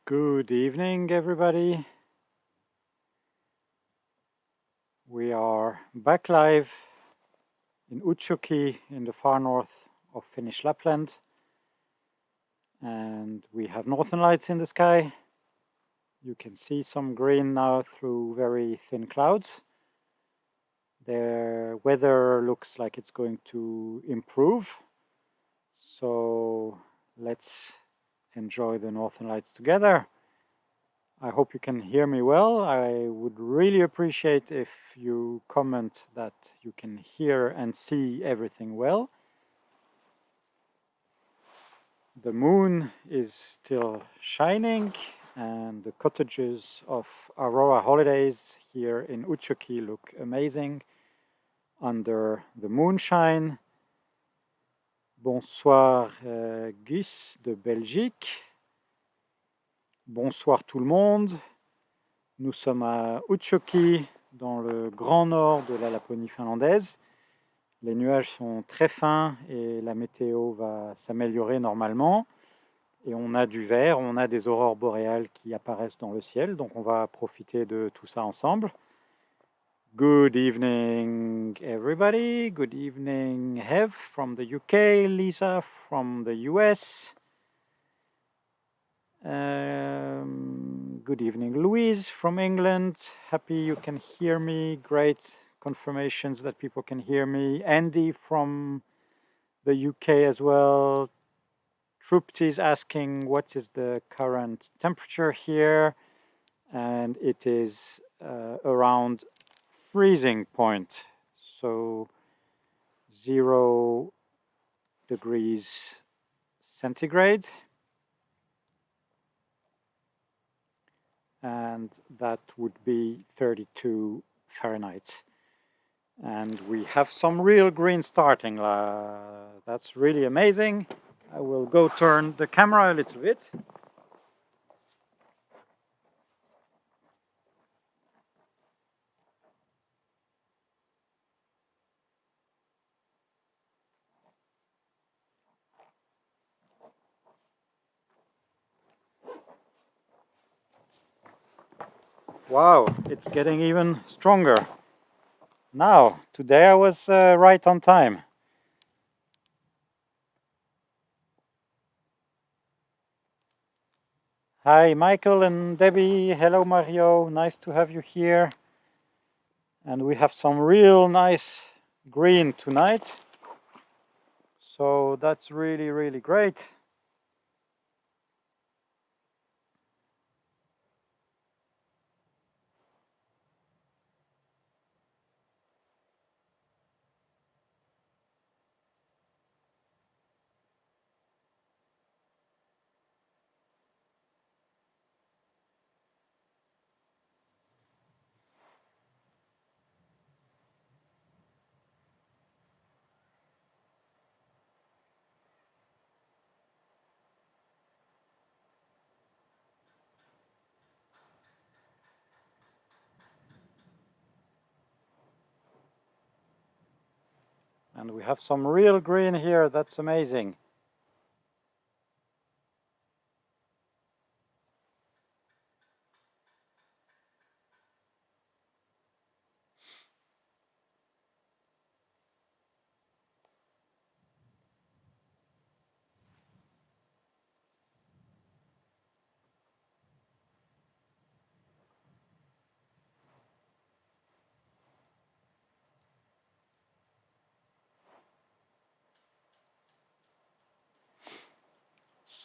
Good evening, everybody. We are back live in Utsjoki in the far north of Finnish Lapland. And we have northern lights in the sky. You can see some green now through very thin clouds. The weather looks like it's going to improve. So let's enjoy the northern lights together. I hope you can hear me well. I would really appreciate if you comment that you can hear and see everything well. The moon is still shining and the cottages of Aurora holidays here in Utsjoki look amazing under the moonshine. Bonsoir Gus de Belgique. Bonsoir tout le monde. Nous sommes à Utsjoki, dans le grand nord de la Laponie finlandaise. Les nuages sont très fins et la météo va s'améliorer normalement. Et on a du vert, on a des aurores boréales qui apparaissent dans le ciel, donc on va profiter de tout ça ensemble. Good evening, everybody. Good evening, Hev from the UK, Lisa from the US. Good evening, Louise from England. Happy you can hear me. Great confirmations that people can hear me. Andy from the UK as well. Trupti is asking what is the current temperature here, and it is around freezing point, so 0 degrees centigrade. And that would be 32 Fahrenheit. And we have some real green starting. That's really amazing. I will go turn the camera a little bit. Wow, it's getting even stronger. Now, today I was right on time. Hi, Michael and Debbie. Hello, Mario. Nice to have you here. And we have some real nice green tonight. So that's really, really great. And we have some real green here. That's amazing.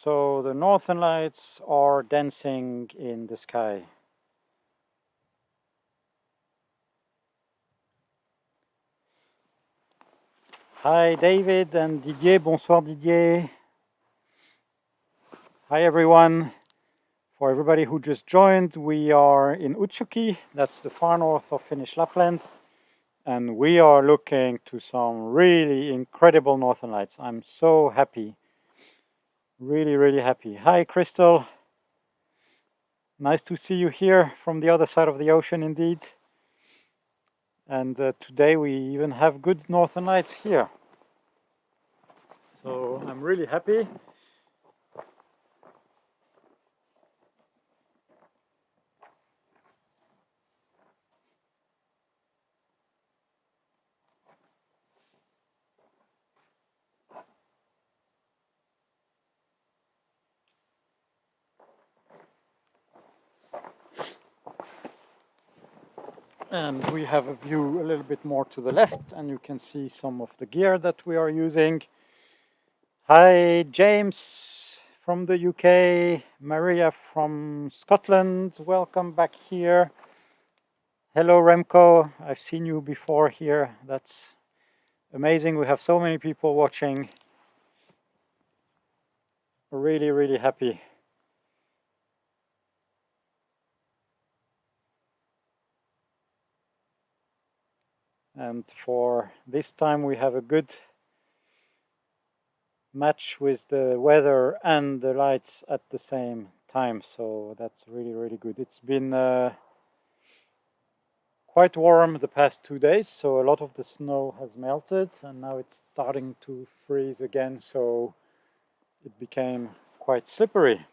So the northern lights are dancing in the sky. Hi David and Didier, bonsoir Didier. Hi everyone. For everybody who just joined, we are in Utsjoki, that's the far north of Finnish Lapland. And we are looking to some really incredible northern lights. I'm so happy. Really, really happy. Hi Crystal. Nice to see you here from the other side of the ocean indeed. And today we even have good northern lights here. So I'm really happy. And we have a view a little bit more to the left, and you can see some of the gear that we are using. Hi James from the UK, Maria from Scotland, welcome back here. Hello Remco, I've seen you before here, that's amazing, we have so many people watching. Really, really happy. And for this time we have a good match with the weather and the lights at the same time, so that's really, really good. It's been quite warm the past 2 days, so a lot of the snow has melted and now it's starting to freeze again, so it became quite slippery.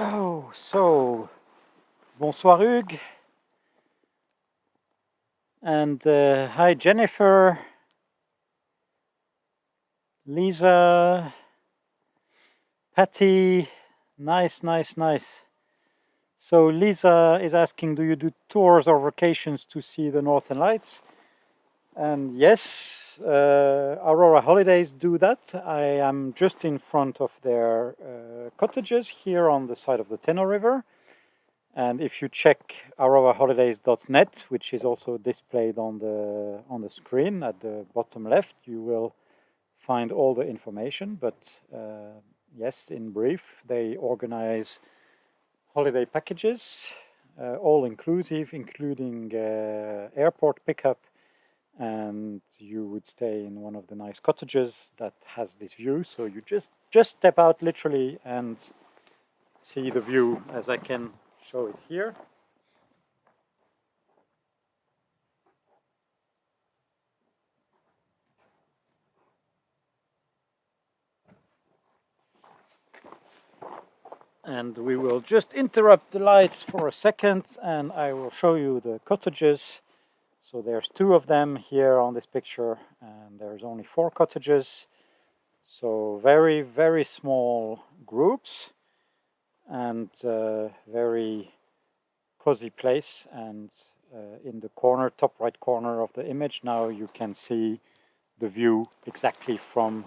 Oh, so bonsoir Hugues, and hi Jennifer, Lisa, Patty, nice, nice, nice. So Lisa is asking, do you do tours or vacations to see the Northern Lights? And yes, Aurora Holidays do that. I am just in front of their cottages here on the side of the Teno River. And if you check auroraholidays.net, which is also displayed on the screen at the bottom left, you will find all the information. But yes, in brief, they organize holiday packages, all inclusive, including airport pickup, and you would stay in one of the nice cottages that has this view. So you just step out literally and see the view, as I can show it here. And we will just interrupt the lights for a second and I will show you the cottages. So there's 2 of them here on this picture and there's only 4 cottages. So very, very small groups and very cozy place. And in the corner, top right corner of the image, now you can see the view exactly from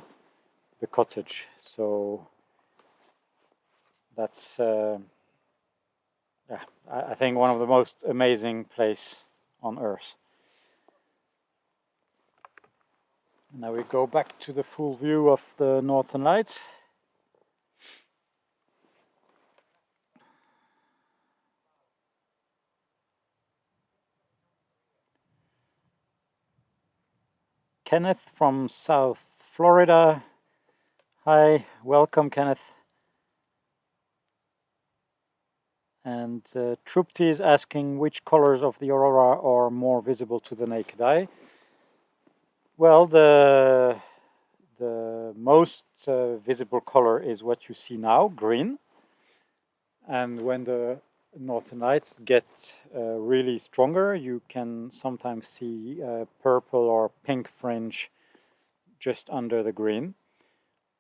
the cottage. So that's yeah, I think one of the most amazing place on earth. Now we go back to the full view of the Northern Lights. Kenneth from South Florida. Hi, welcome Kenneth. And Trupti is asking which colors of the aurora are more visible to the naked eye. Well, the most visible color is what you see now, green. And when the northern lights get really stronger, you can sometimes see purple or pink fringe just under the green.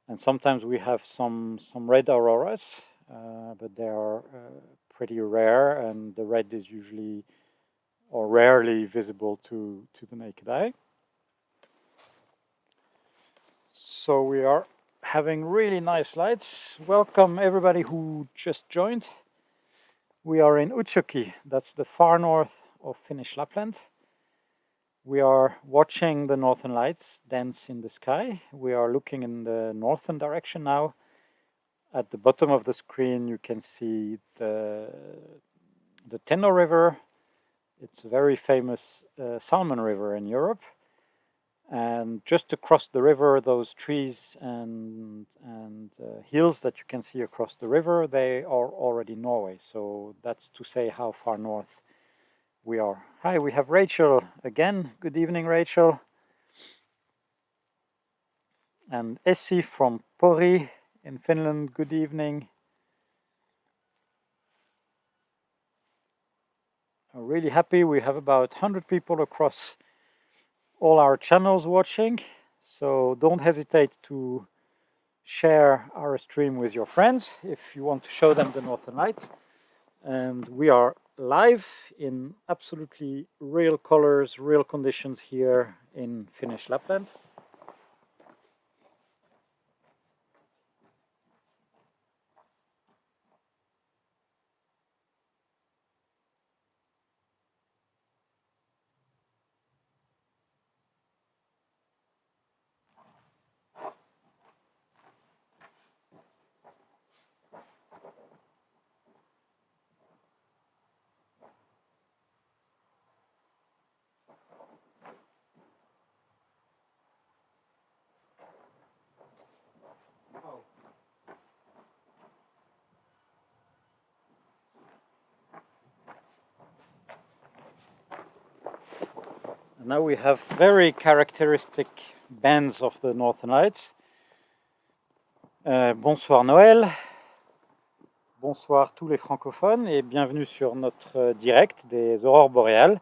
And sometimes we have some red auroras, but they are pretty rare, and the red is usually or rarely visible to the naked eye. So we are having really nice lights. Welcome everybody who just joined. We are in Utsjoki, that's the far north of Finnish Lapland. We are watching the northern lights dance in the sky. We are looking in the northern direction now. At the bottom of the screen you can see the Teno River. It's a very famous salmon river in Europe. And just across the river, those trees and hills that you can see across the river, they are already Norway. So that's to say how far north we are. Hi, we have Rachel again. Good evening, Rachel. And Essi from Pori in Finland. Good evening. I'm really happy. We have about 100 people across all our channels watching. So don't hesitate to share our stream with your friends if you want to show them the Northern Lights. And we are live in absolutely real colors, real conditions here in Finnish Lapland. Now we have very characteristic bands of the Northern Lights. Bonsoir Noël, bonsoir tous les francophones et bienvenue sur notre direct des aurores boréales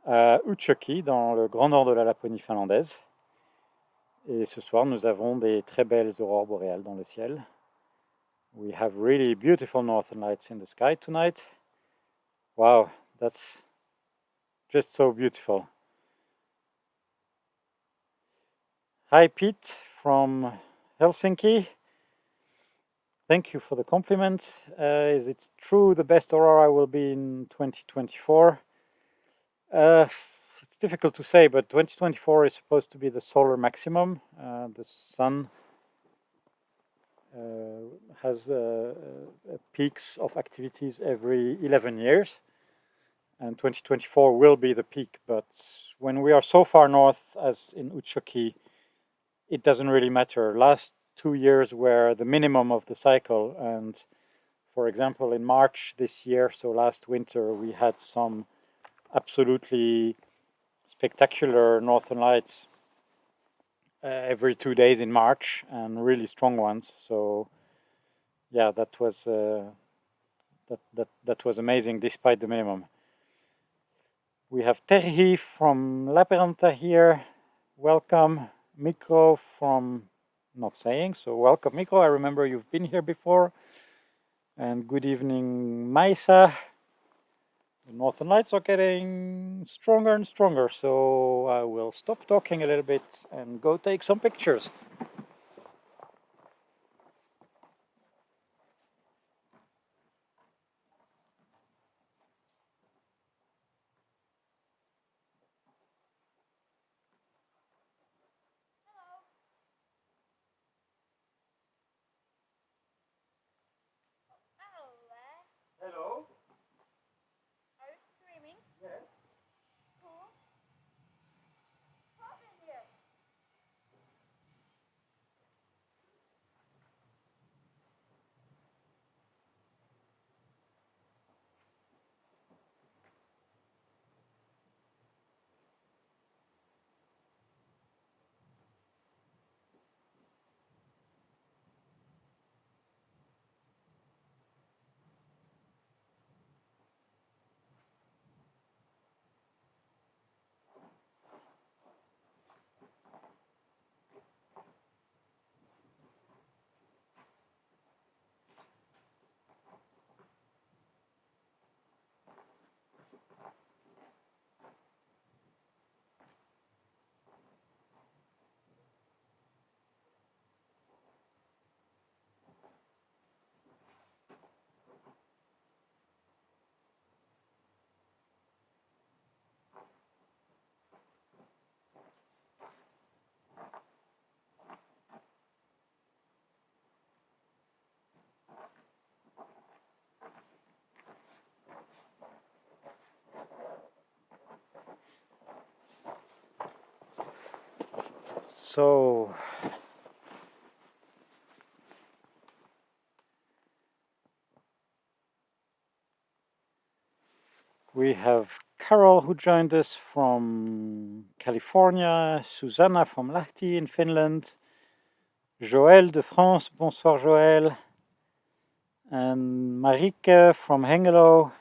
à Utsjoki dans le grand nord de la Laponie finlandaise. Et ce soir nous avons des très belles aurores boréales dans le ciel. We have really beautiful Northern Lights in the sky tonight. Wow, that's just so beautiful. Hi Pete from Helsinki. Thank you for the compliment. Is it true the best aurora will be in 2024? It's difficult to say, but 2024 is supposed to be the solar maximum. The sun has peaks of activities every 11 years. And 2024 will be the peak. But when we are so far north as in Utsjoki, it doesn't really matter. Last 2 years were the minimum of the cycle, and for example in March this year, so last winter, we had some absolutely spectacular northern lights every 2 days in March, and really strong ones. So yeah, that was that was amazing despite the minimum. We have Terhi from Lappeenranta here. Welcome. Mikko from not saying, so welcome Mikko. I remember you've been here before. And good evening Maisa. The Northern Lights are getting stronger and stronger, so I will stop talking a little bit and go take some pictures. Hello. Are you streaming? Yes. Cool. Pop in here. So we have Carol who joined us from California, Susanna from Lahti in Finland, Joël de France, bonsoir Joël, and Marike from Hengelo.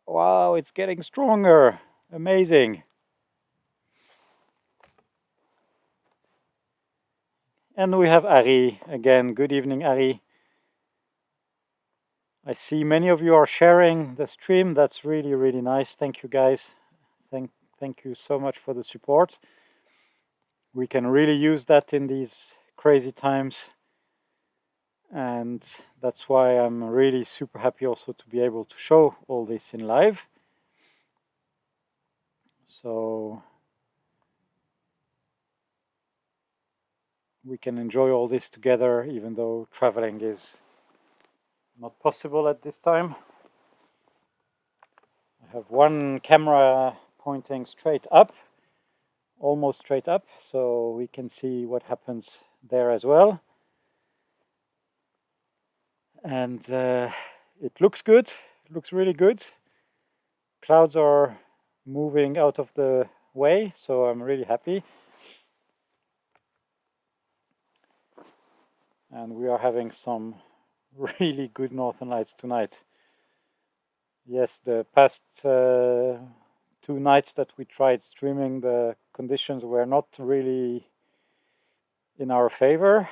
Wow, it's getting stronger, amazing. And we have Ari again. Good evening, Ari. I see many of you are sharing the stream. That's really, really nice. Thank you, guys. Thank you so much for the support. We can really use that in these crazy times. And that's why I'm really super happy also to be able to show all this in live. So we can enjoy all this together, even though traveling is not possible at this time. I have one camera pointing straight up, almost straight up, so we can see what happens there as well. And it looks good, it looks really good. Clouds are moving out of the way, so I'm really happy. And we are having some really good northern lights tonight. Yes, the past 2 nights that we tried streaming, the conditions were not really in our favor.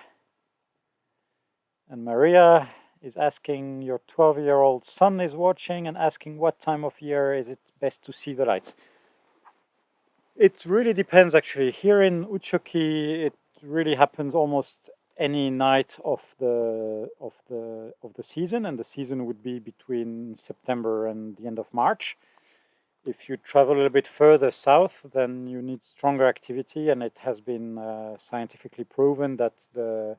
And Maria is asking, your 12-year-old son is watching and asking what time of year is it best to see the lights. It really depends actually. Here in Utsjoki, it really happens almost any night of the season, and the season would be between September and the end of March. If you travel a little bit further south, then you need stronger activity, and it has been scientifically proven that the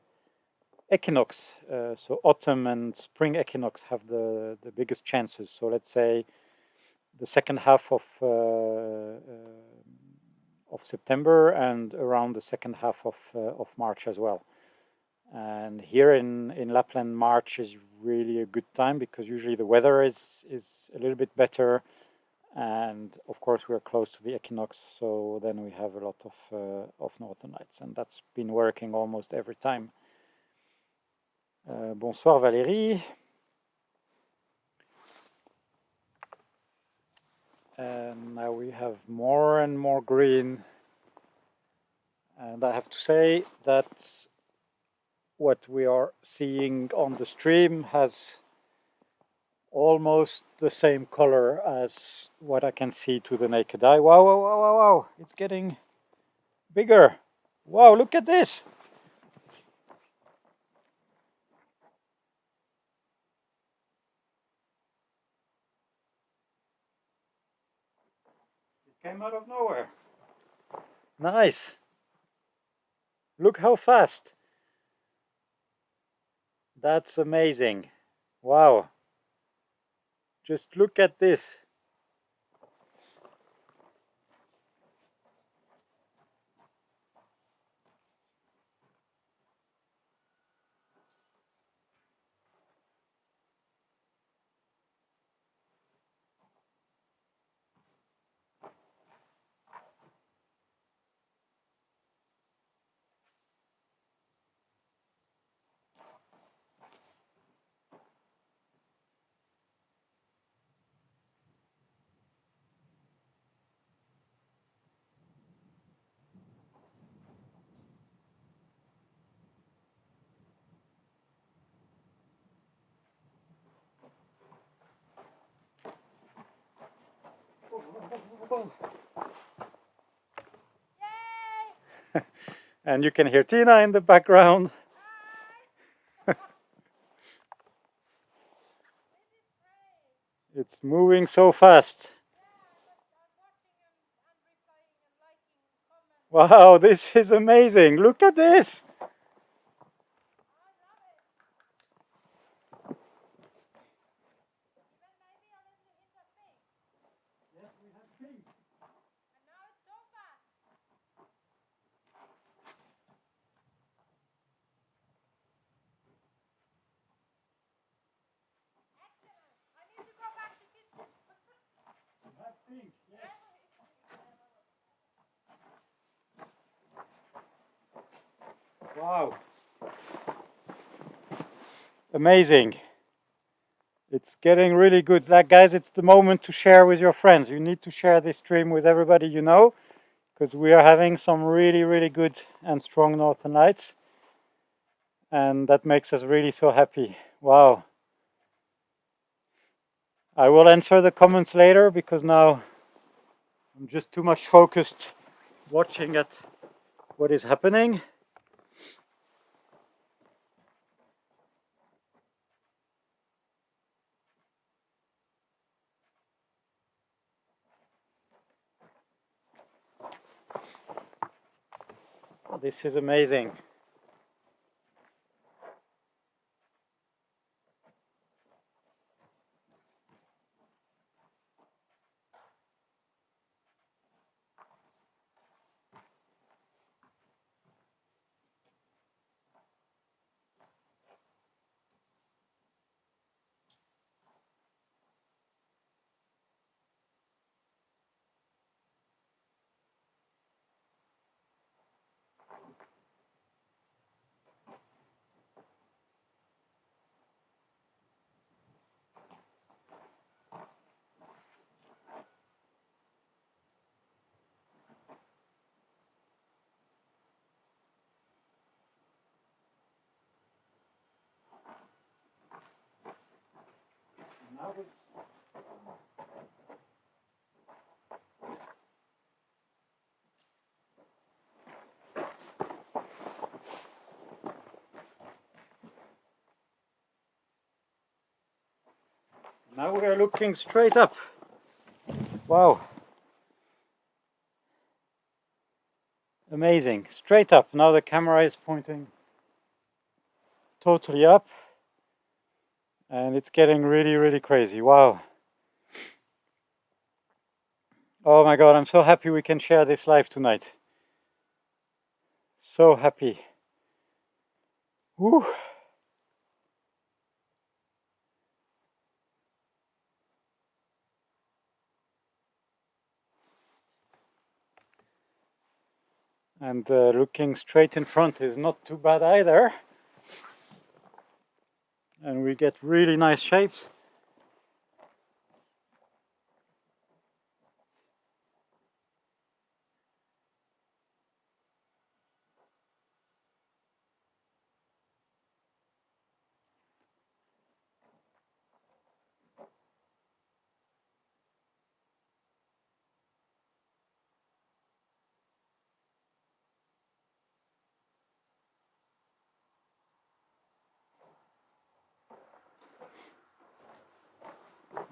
equinox, so autumn and spring equinox, have the biggest chances. So let's say the second half of September and around the second half of March as well. And here in Lapland, March is really a good time because usually the weather is a little bit better, and of course we're close to the equinox, so then we have a lot of northern lights, and that's been working almost every time. Bonsoir Valérie. And now we have more and more green, and I have to say that what we are seeing on the stream has almost the same color as what I can see to the naked eye. Wow, wow, wow, wow, wow, it's getting bigger. Wow, look at this. It came out of nowhere. Nice. Look how fast. That's amazing. Wow. Just look at this. And you can hear Tina in the background. It's moving so fast. Wow, this is amazing. Look at this. pink, yes. Wow. Amazing. It's getting really good. Like, guys, it's the moment to share with your friends. You need to share this stream with everybody you know, because we are having some really, really good and strong northern lights. And that makes us really so happy. Wow. I will answer the comments later because now I'm just too much focused watching at what is happening. This is amazing. Now we are looking straight up. Wow. Amazing. Straight up. Now the camera is pointing totally up. And it's getting really, really crazy. Wow. Oh my God, I'm so happy we can share this live tonight. So happy. Woo. And looking straight in front is not too bad either. And we get really nice shapes.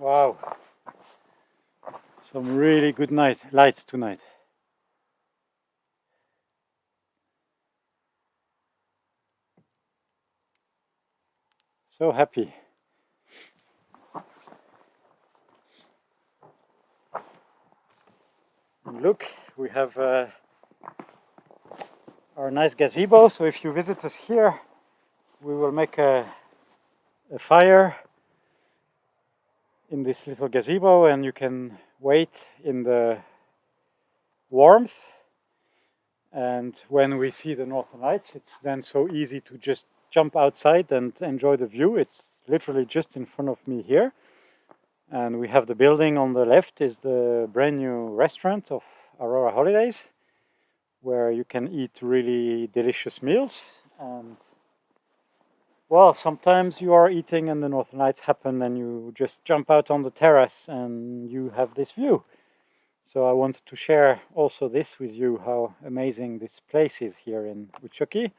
Wow. Some really good lights tonight. So happy. And look, we have our nice gazebo. So if you visit us here, we will make a fire in this little gazebo and you can wait in the warmth. And when we see the northern lights, it's then so easy to just jump outside and enjoy the view. It's literally just in front of me here. And we have the building on the left is the brand new restaurant of Aurora Holidays, where you can eat really delicious meals. And well, sometimes you are eating and the northern lights happen and you just jump out on the terrace and you have this view. So I wanted to share also this with you, how amazing this place is here in Utsjoki.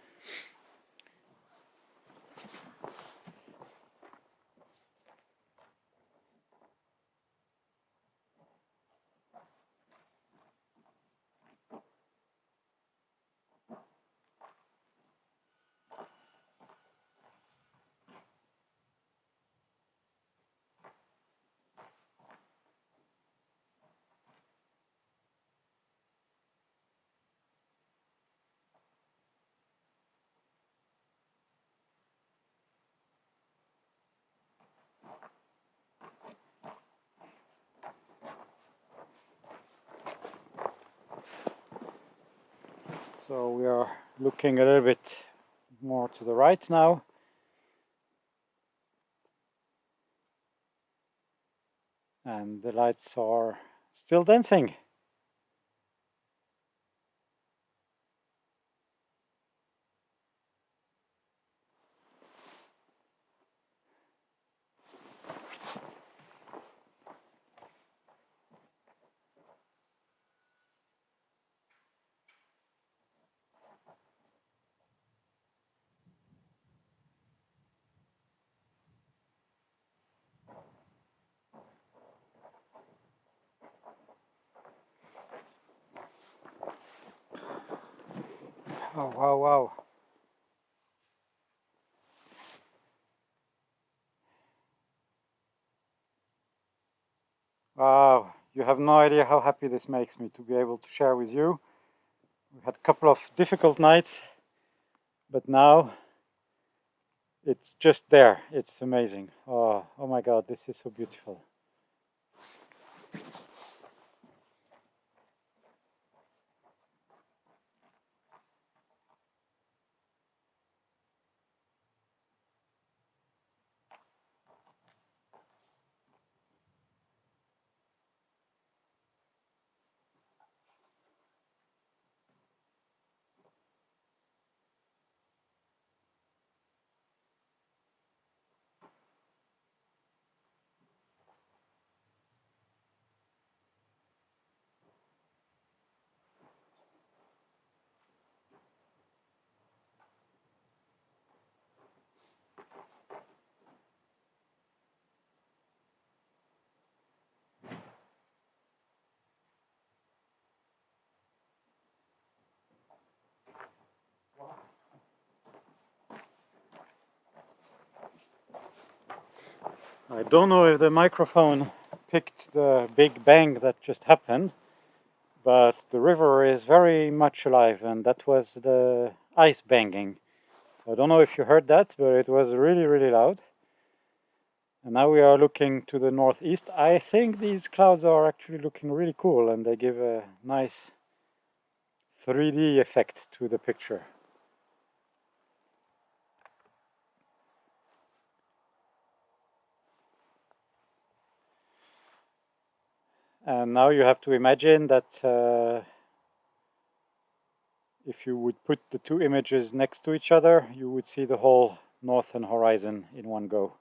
So we are looking a little bit more to the right now. And the lights are still dancing. Oh, wow, wow. Wow, you have no idea how happy this makes me to be able to share with you. We had a couple of difficult nights, but now it's just there. It's amazing. Oh my God, this is so beautiful. I don't know if the microphone picked the big bang that just happened, but the river is very much alive, and that was the ice banging. I don't know if you heard that, but it was really, really loud. And now we are looking to the northeast. I think these clouds are actually looking really cool, and they give a nice 3D effect to the picture. And now you have to imagine that if you would put the two images next to each other, you would see the whole northern horizon in one go.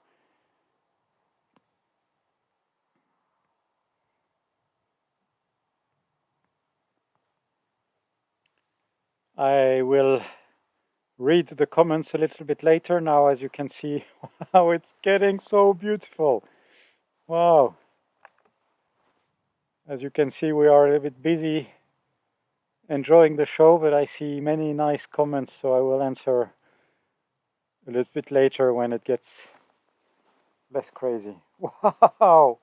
I will read the comments a little bit later now, as you can see. Wow, it's getting so beautiful. Wow. As you can see, we are a little bit busy enjoying the show, but I see many nice comments, so I will answer a little bit later when it gets less crazy. Wow!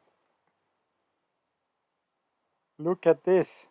Look at this.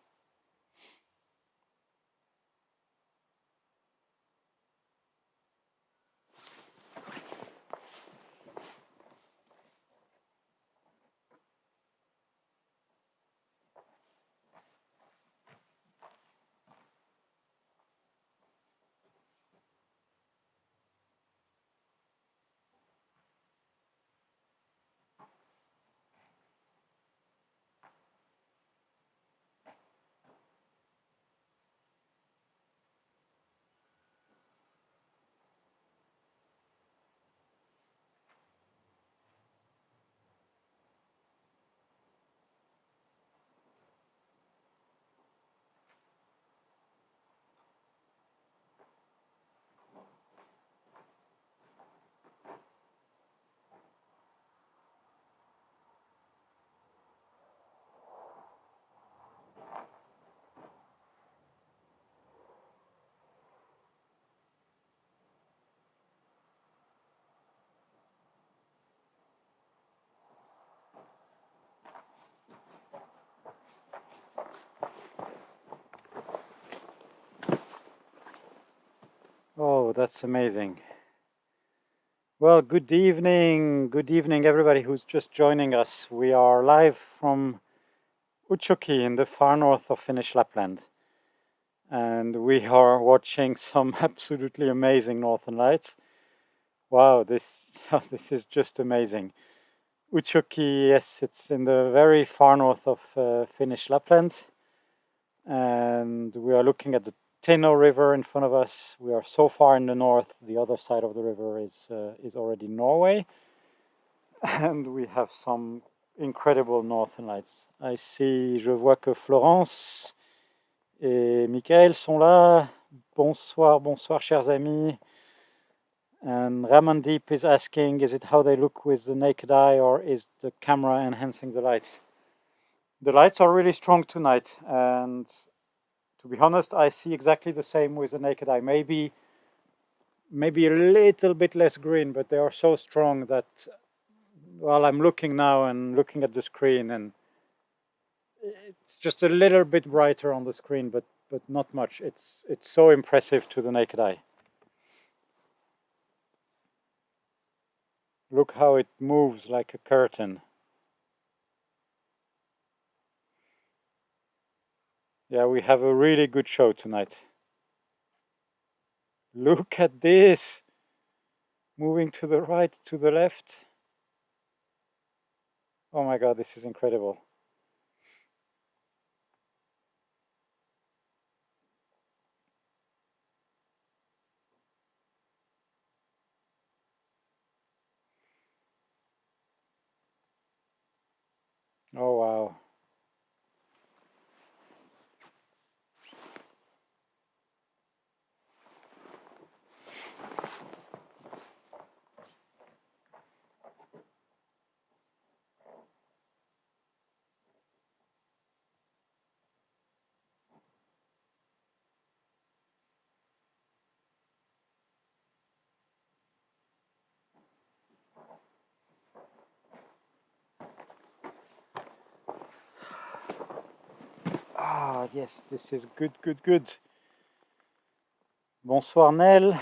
Oh, that's amazing. Well, good evening everybody who's just joining us. We are live from Utsjoki in the far north of Finnish Lapland. and we are watching some absolutely amazing northern lights. Wow, this this is just amazing. Utsjoki, yes, it's in the very far north of Finnish Lapland, and we are looking at the Teno River in front of us. We are so far in the north. The other side of the river is already Norway, and we have some incredible northern lights. Je vois que Florence et Michael sont là. Bonsoir, bonsoir, chers amis. And Ramandeep is asking, is it how they look with the naked eye, or is the camera enhancing the lights? The lights are really strong tonight, and to be honest, I see exactly the same with the naked eye. Maybe a little bit less green, but they are so strong that, well, I'm looking now and looking at the screen, and it's just a little bit brighter on the screen, but not much. It's so impressive to the naked eye. Look how it moves like a curtain. Yeah, we have a really good show tonight. Look at this! Moving to the right, to the left. Oh my god, this is incredible. Oh wow. Ah, yes, this is good, good, good. Bonsoir, Nel.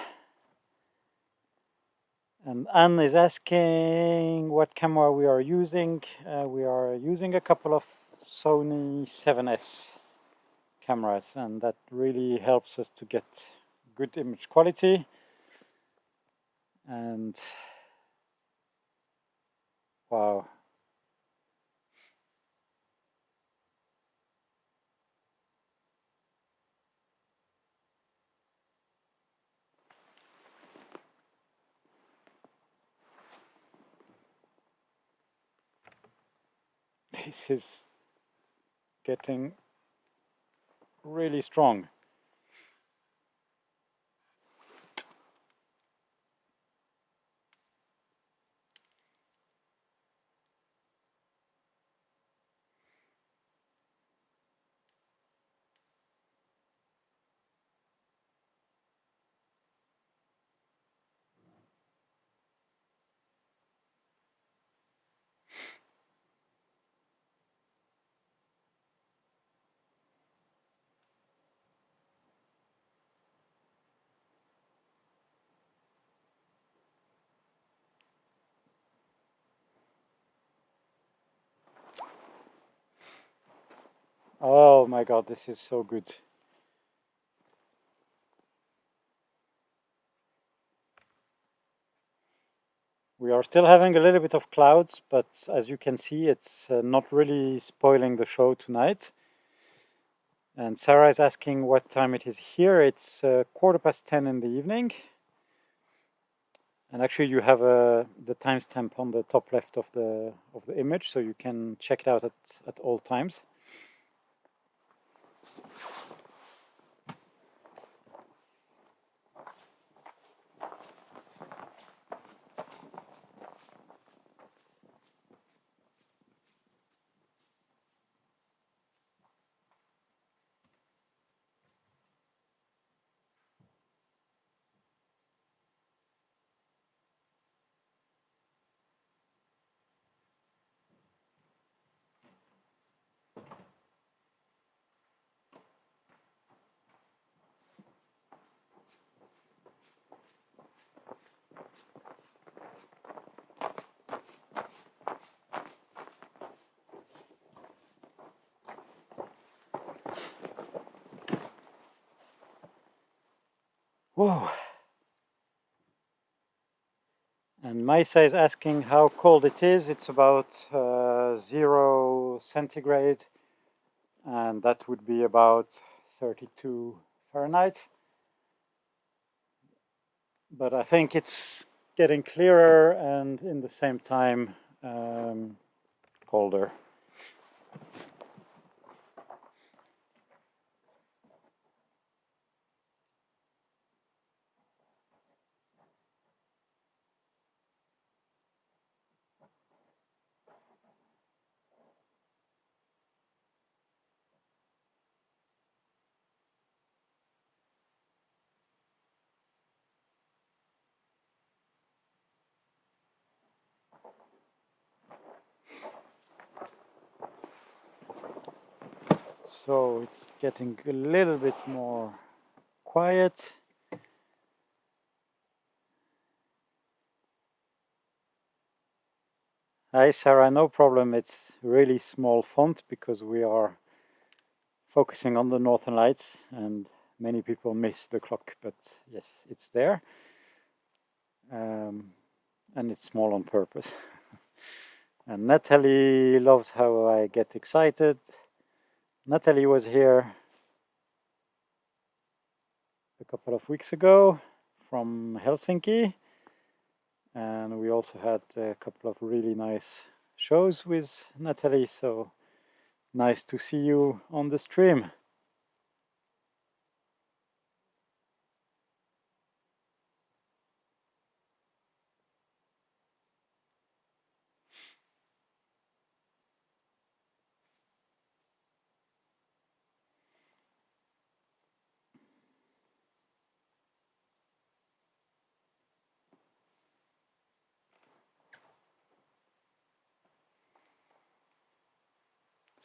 And Anne is asking what camera we are using. We are using a couple of Sony 7S cameras, and that really helps us to get good image quality. And wow. This is getting really strong. Oh my god, this is so good. We are still having a little bit of clouds, but as you can see, it's not really spoiling the show tonight. And Sarah is asking what time it is here. It's 10:15 in the evening. And actually, you have the timestamp on the top left of the image, so you can check it out at all times. Whoa! And Maisa is asking how cold it is. It's about 0 centigrade, and that would be about 32 Fahrenheit. But I think it's getting clearer and in the same time colder. So it's getting a little bit more quiet. Hi Sarah, no problem. It's really small font because we are focusing on the Northern Lights and many people miss the clock, but yes, it's there. And it's small on purpose. And Natalie loves how I get excited. Natalie was here a couple of weeks ago from Helsinki, and we also had a couple of really nice shows with Natalie, so nice to see you on the stream.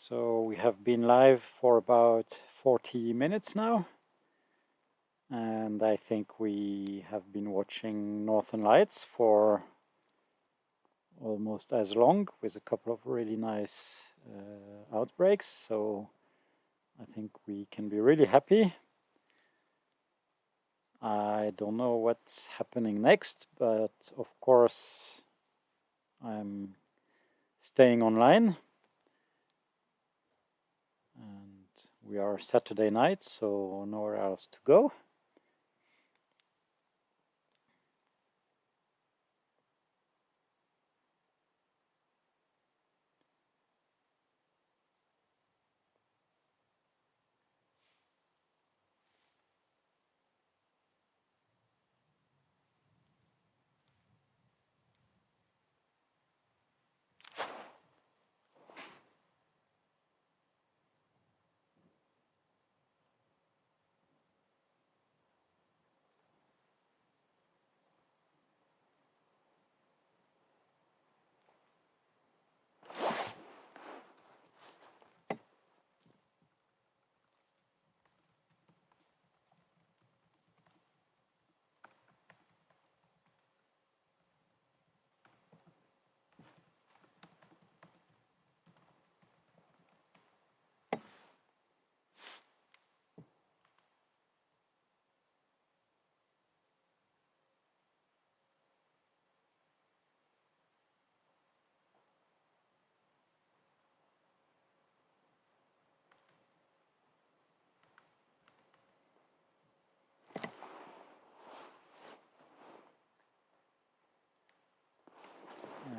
So we have been live for about 40 minutes now, and I think we have been watching Northern Lights for almost as long, with a couple of really nice outbreaks, so I think we can be really happy. I don't know what's happening next, but of course I'm staying online, and we are Saturday night, so nowhere else to go.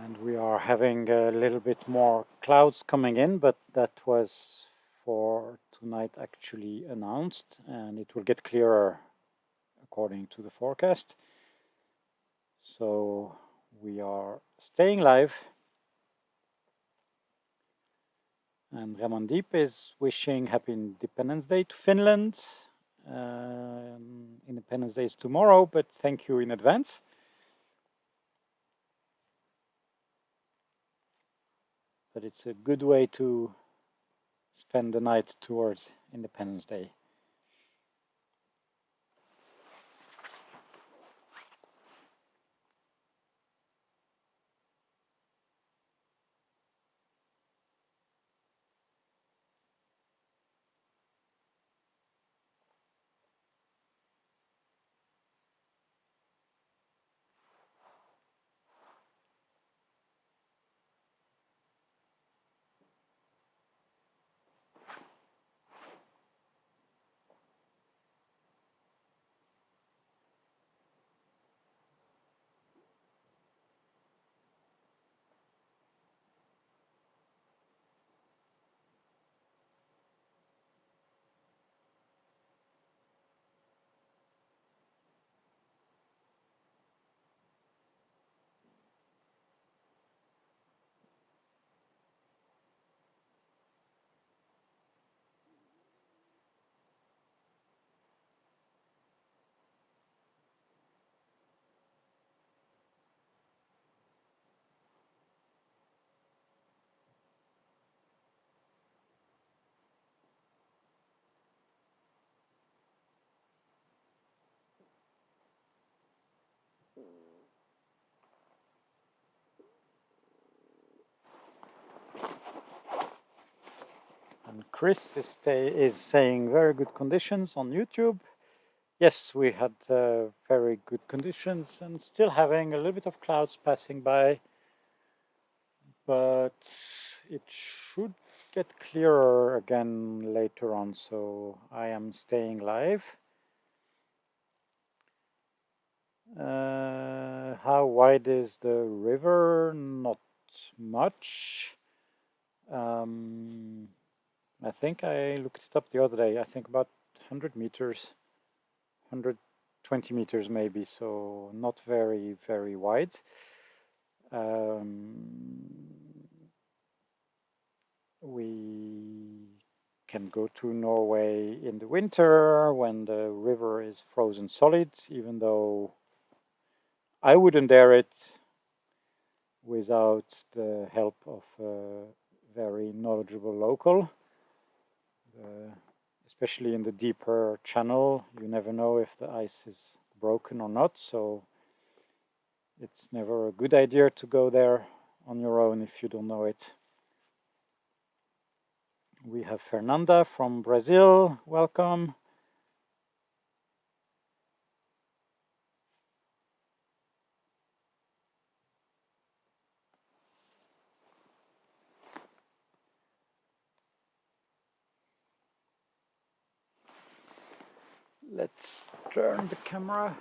And we are having a little bit more clouds coming in, but that was for tonight actually announced, and it will get clearer according to the forecast. So we are staying live, and Ramandeep is wishing Happy Independence Day to Finland. Independence Day is tomorrow, but thank you in advance. But it's a good way to spend the night towards Independence Day. And Chris is saying very good conditions on YouTube. Yes, we had very good conditions and still having a little bit of clouds passing by, but it should get clearer again later on, so I am staying live. How wide is the river? Not much. I think I looked it up the other day. I think about 100 meters, 120 meters maybe, so not very, very wide. We can go to Norway in the winter when the river is frozen solid, even though I wouldn't dare it without the help of a very knowledgeable local. Especially in the deeper channel, you never know if the ice is broken or not, so it's never a good idea to go there on your own if you don't know it. We have Fernanda from Brazil, welcome. Let's turn the camera.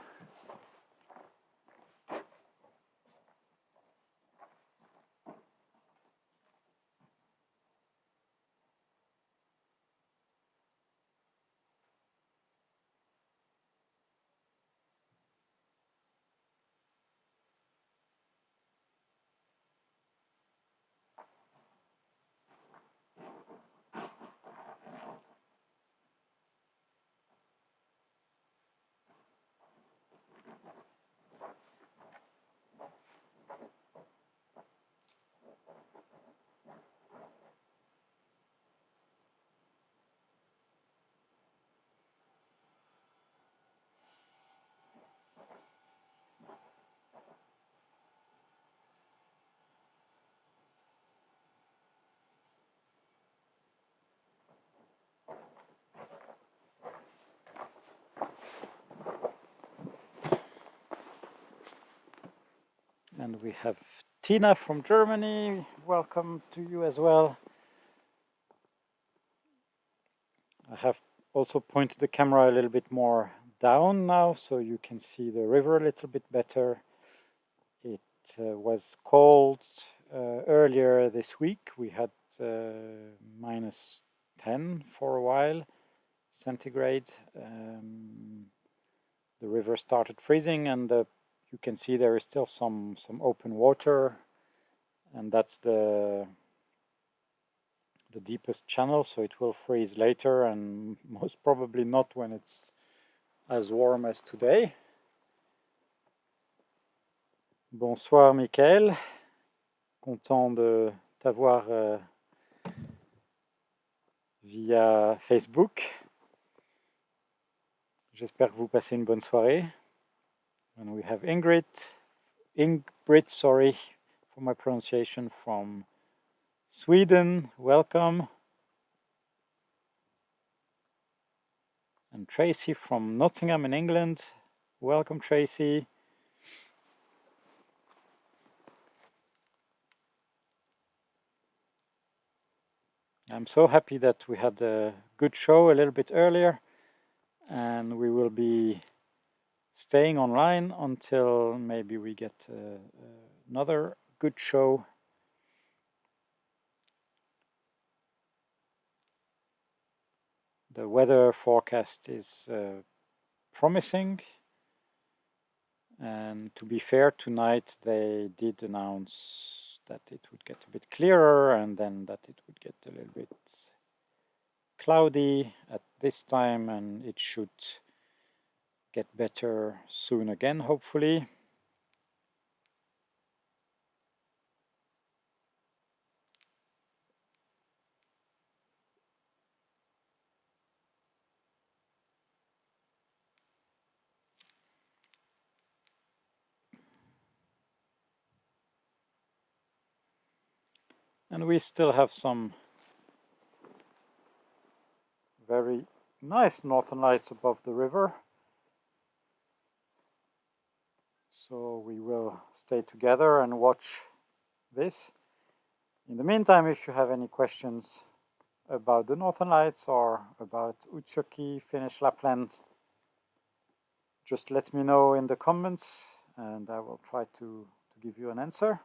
And we have Tina from Germany. Welcome to you as well. I have also pointed the camera a little bit more down now so you can see the river a little bit better. It was cold earlier this week. We had -10 for a while centigrade. The river started freezing and you can see there is still some open water, and that's the deepest channel, so it will freeze later and most probably not when it's as warm as today. Bonsoir Michael, content de t'avoir via Facebook. J'espère que vous passez une bonne soirée. And we have Ingrid, sorry for my pronunciation, from Sweden, welcome. And Tracy from Nottingham in England, welcome Tracy. I'm so happy that we had a good show a little bit earlier, and we will be staying online until maybe we get another good show. The weather forecast is promising, and to be fair, tonight they did announce that it would get a bit clearer and then that it would get a little bit cloudy at this time, and it should get better soon again, hopefully. And we still have some very nice northern lights above the river. So we will stay together and watch this. In the meantime, if you have any questions about the northern lights or about Utsjoki, Finnish Lapland, just let me know in the comments and I will try to give you an answer.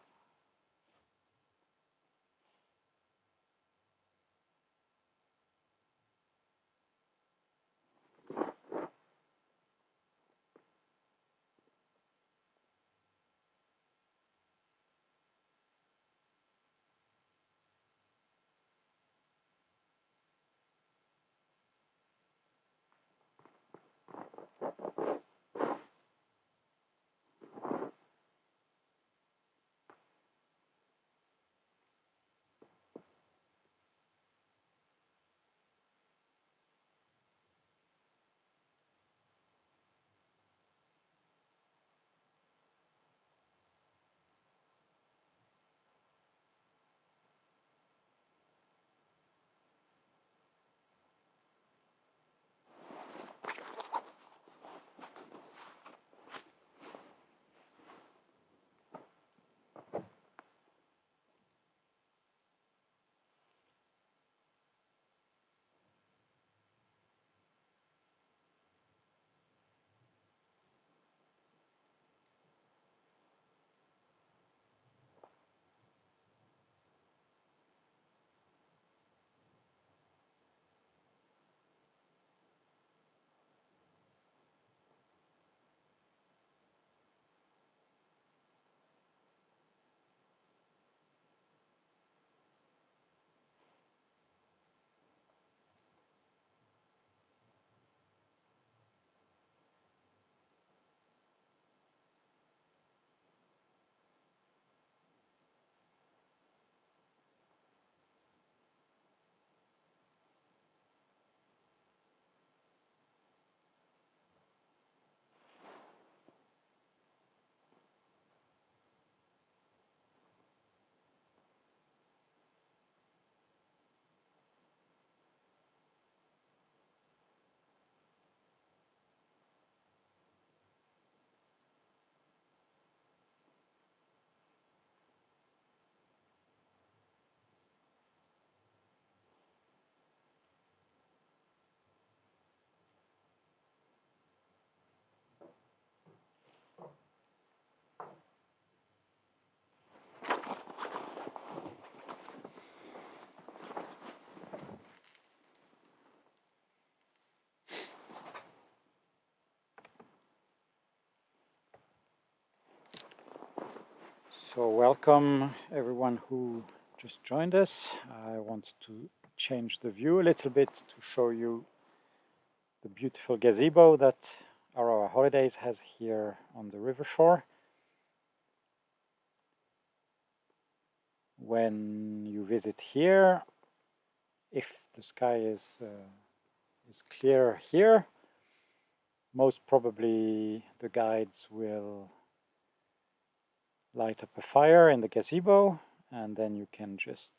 So welcome everyone who just joined us. I want to change the view a little bit to show you the beautiful gazebo that Aurora Holidays has here on the river shore. When you visit here, if the sky is clear here, most probably the guides will light up a fire in the gazebo and then you can just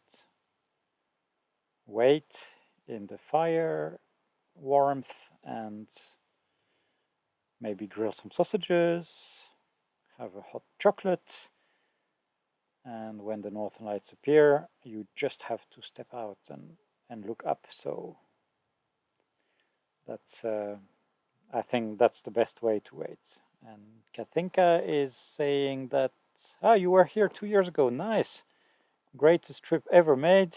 wait in the fire warmth and maybe grill some sausages, have a hot chocolate, and when the northern lights appear you just have to step out and look up. So that's I think that's the best way to wait. And Katinka is saying that you were here 2 years ago. Nice, greatest trip ever made.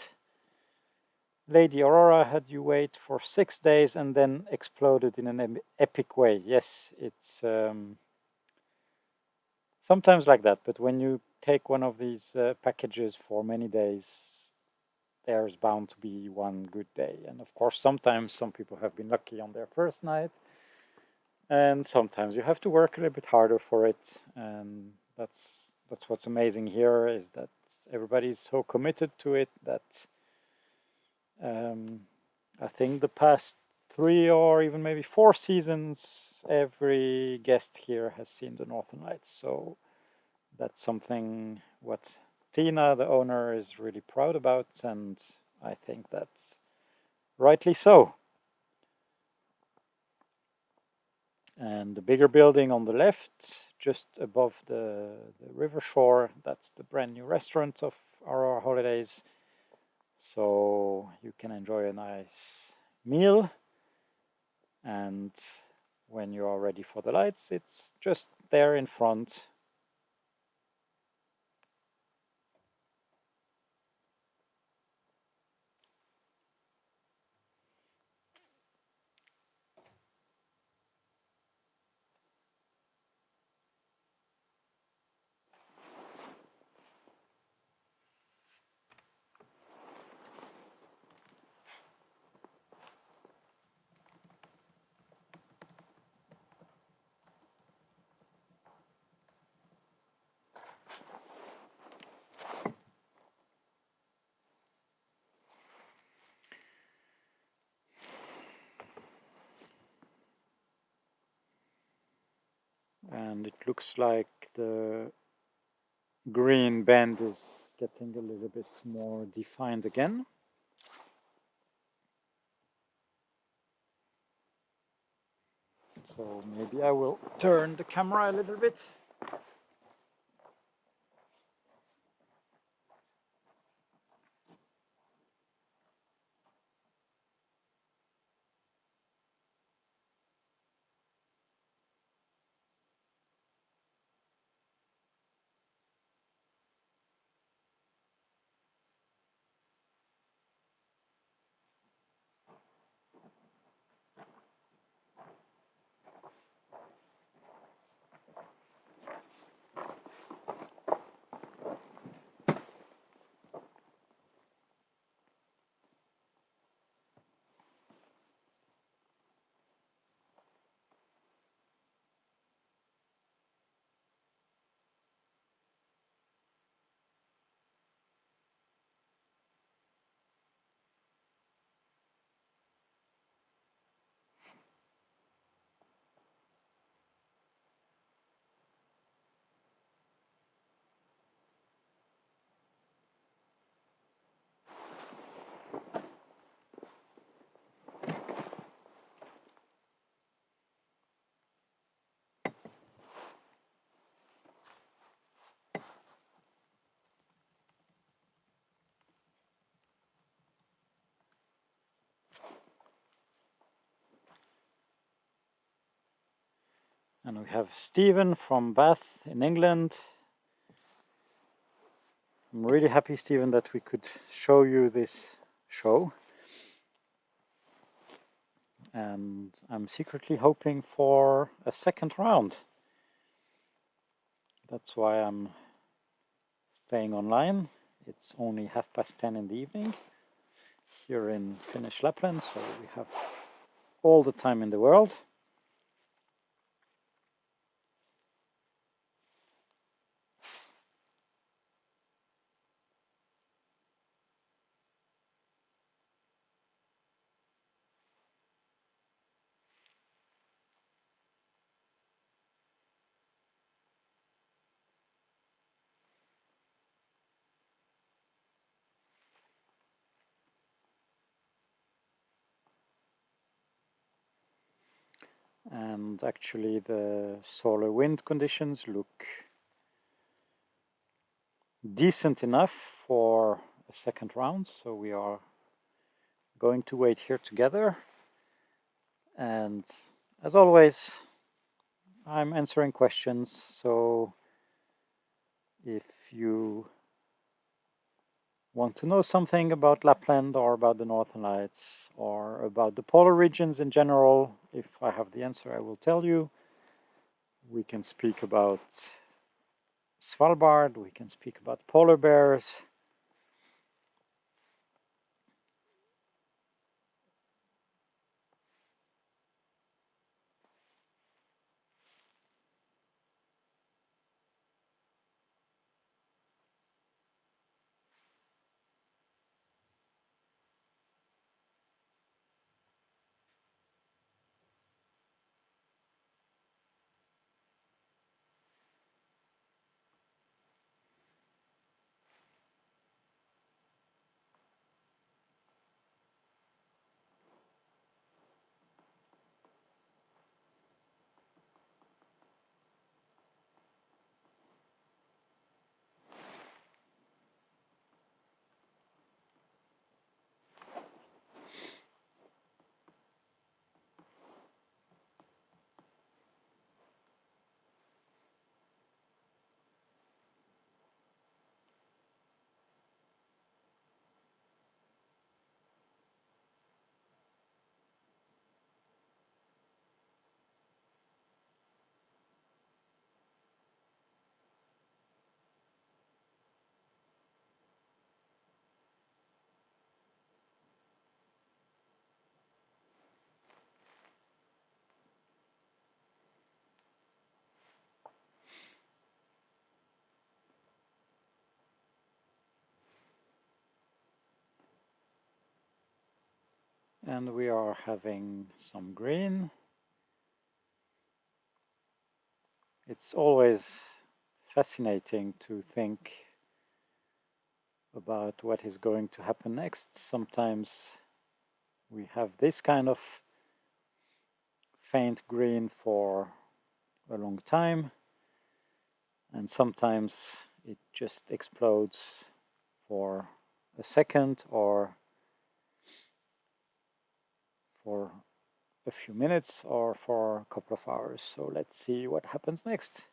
Lady Aurora had you wait for 6 days and then exploded in an epic way. Yes, it's sometimes like that, but when you take one of these packages for many days, there's bound to be one good day. And of course, sometimes some people have been lucky on their first night, and sometimes you have to work a little bit harder for it. And that's what's amazing here, is that everybody's so committed to it that I think the past 3 or even maybe 4 seasons, every guest here has seen the Northern Lights. So that's something what Tina, the owner, is really proud about, and I think that's rightly so. And the bigger building on the left, just above the river shore, that's the brand new restaurant of Aurora Holidays. So you can enjoy a nice meal, and when you are ready for the lights, it's just there in front. And it looks like the green band is getting a little bit more defined again. So maybe I will turn the camera a little bit. And we have Stephen from Bath in England. I'm really happy, Stephen, that we could show you this show. And I'm secretly hoping for a second round. That's why I'm staying online. It's only 10:30 in the evening here in Finnish Lapland, so we have all the time in the world. And actually the solar wind conditions look decent enough for a second round, so we are going to wait here together. And as always, I'm answering questions, so if you want to know something about Lapland or about the Northern Lights or about the polar regions in general, if I have the answer, I will tell you. We can speak about Svalbard, we can speak about polar bears. and we are having some green. It's always fascinating to think about what is going to happen next. Sometimes we have this kind of faint green for a long time, and sometimes it just explodes for a second or for a few minutes or for a couple of hours. So let's see what happens next.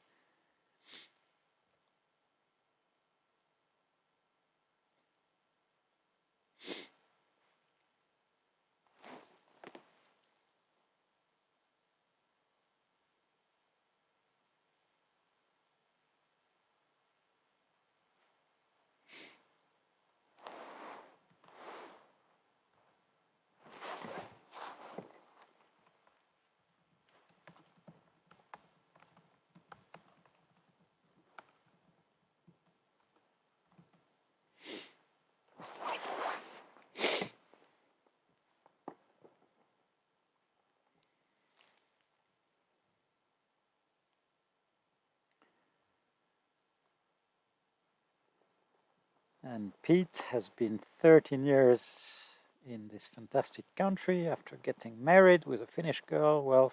And Pete has been 13 years in this fantastic country after getting married with a Finnish girl. Well,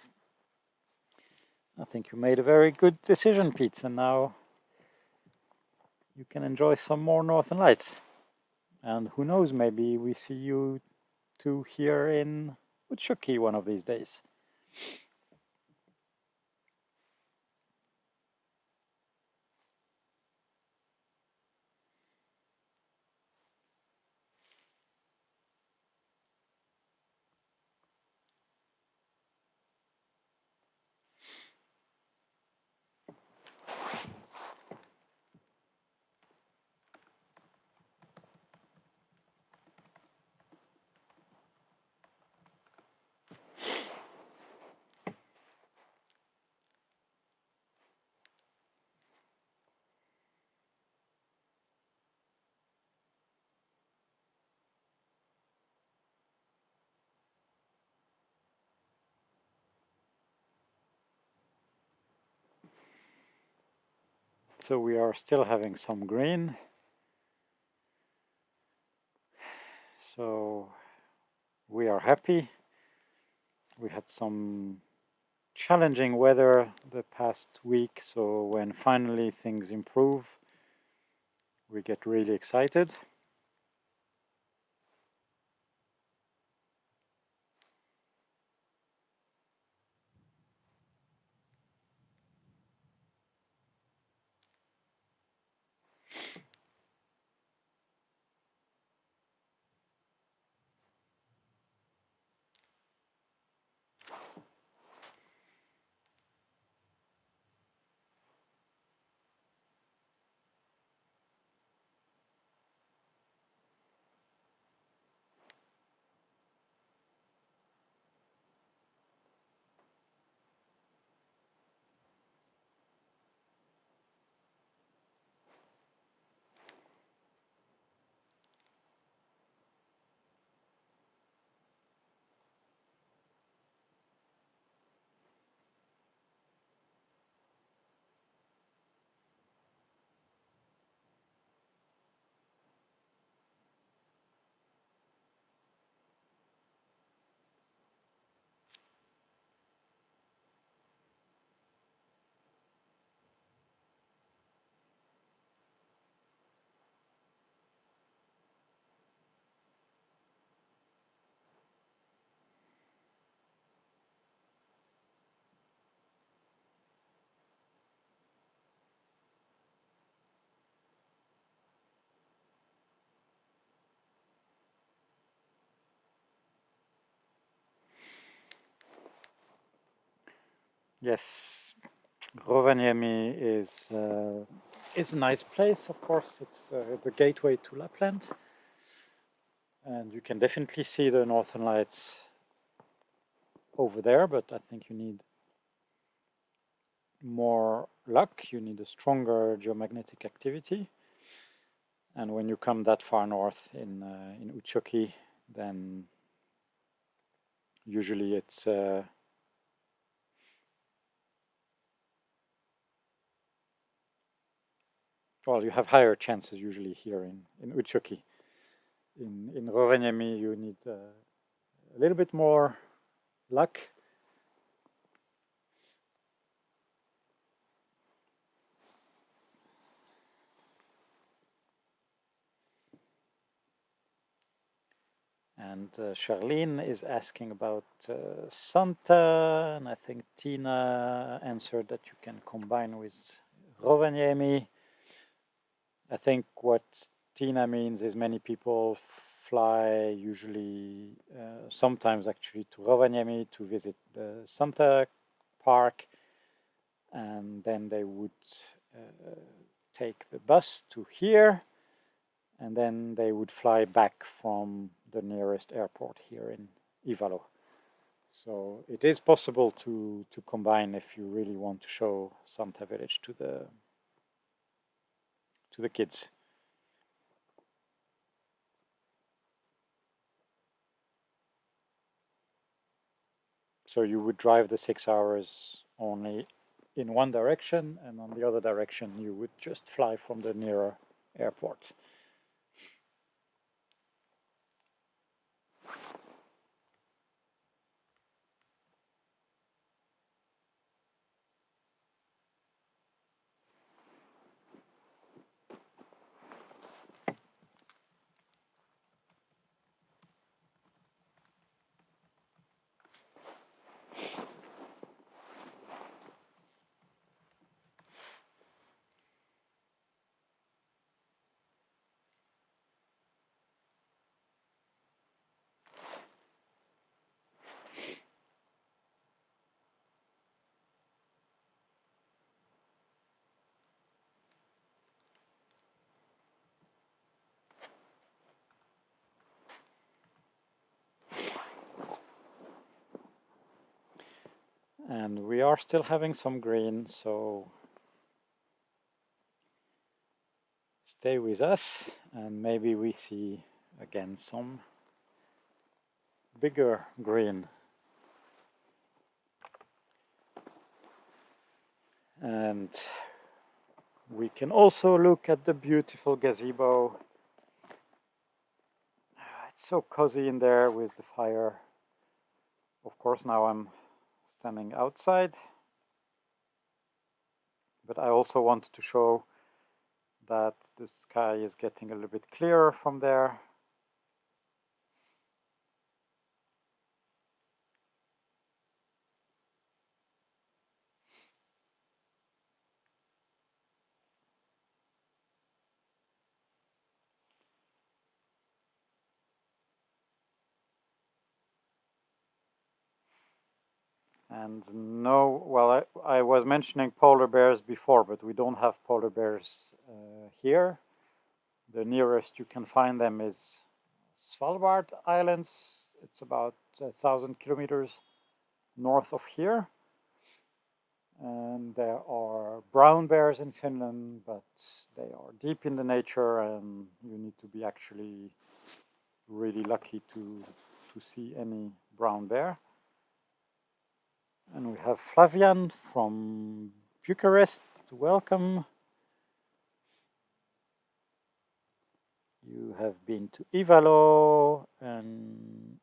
I think you made a very good decision, Pete, and now you can enjoy some more Northern Lights. And who knows, maybe we see you two here in Utsjoki one of these days. So we are still having some green. So we are happy. We had some challenging weather the past week, so when finally things improve, we get really excited. Yes, Rovaniemi is a nice place, of course. It's the gateway to Lapland. And you can definitely see the Northern Lights over there, but I think you need more luck. You need a stronger geomagnetic activity. And when you come that far north in Utsjoki, then Usually it's well, you have higher chances usually here in Utsjoki. In Rovaniemi you need a little bit more luck. And Charlene is asking about Santa, and I think Tina answered that you can combine with Rovaniemi. I think what Tina means is many people fly usually, sometimes actually to Rovaniemi to visit the Santa park, and then they would take the bus to here, and then they would fly back from the nearest airport here in Ivalo. So it is possible to combine if you really want to show Santa Village to the kids. So you would drive the 6 hours only in one direction, and on the other direction you would just fly from the nearer airport. And we are still having some green, so stay with us and maybe we see again some bigger green. And we can also look at the beautiful gazebo. It's so cozy in there with the fire. Of course, now I'm standing outside, but I also wanted to show that the sky is getting a little bit clearer from there. And no, well, I was mentioning polar bears before, but we don't have polar bears here. The nearest you can find them is Svalbard Islands. It's about 1,000 kilometers north of here. And there are brown bears in Finland, but they are deep in the nature and you need to be actually really lucky to see any brown bear. And we have Flavian from Bucharest. Welcome. You have been to Ivalo and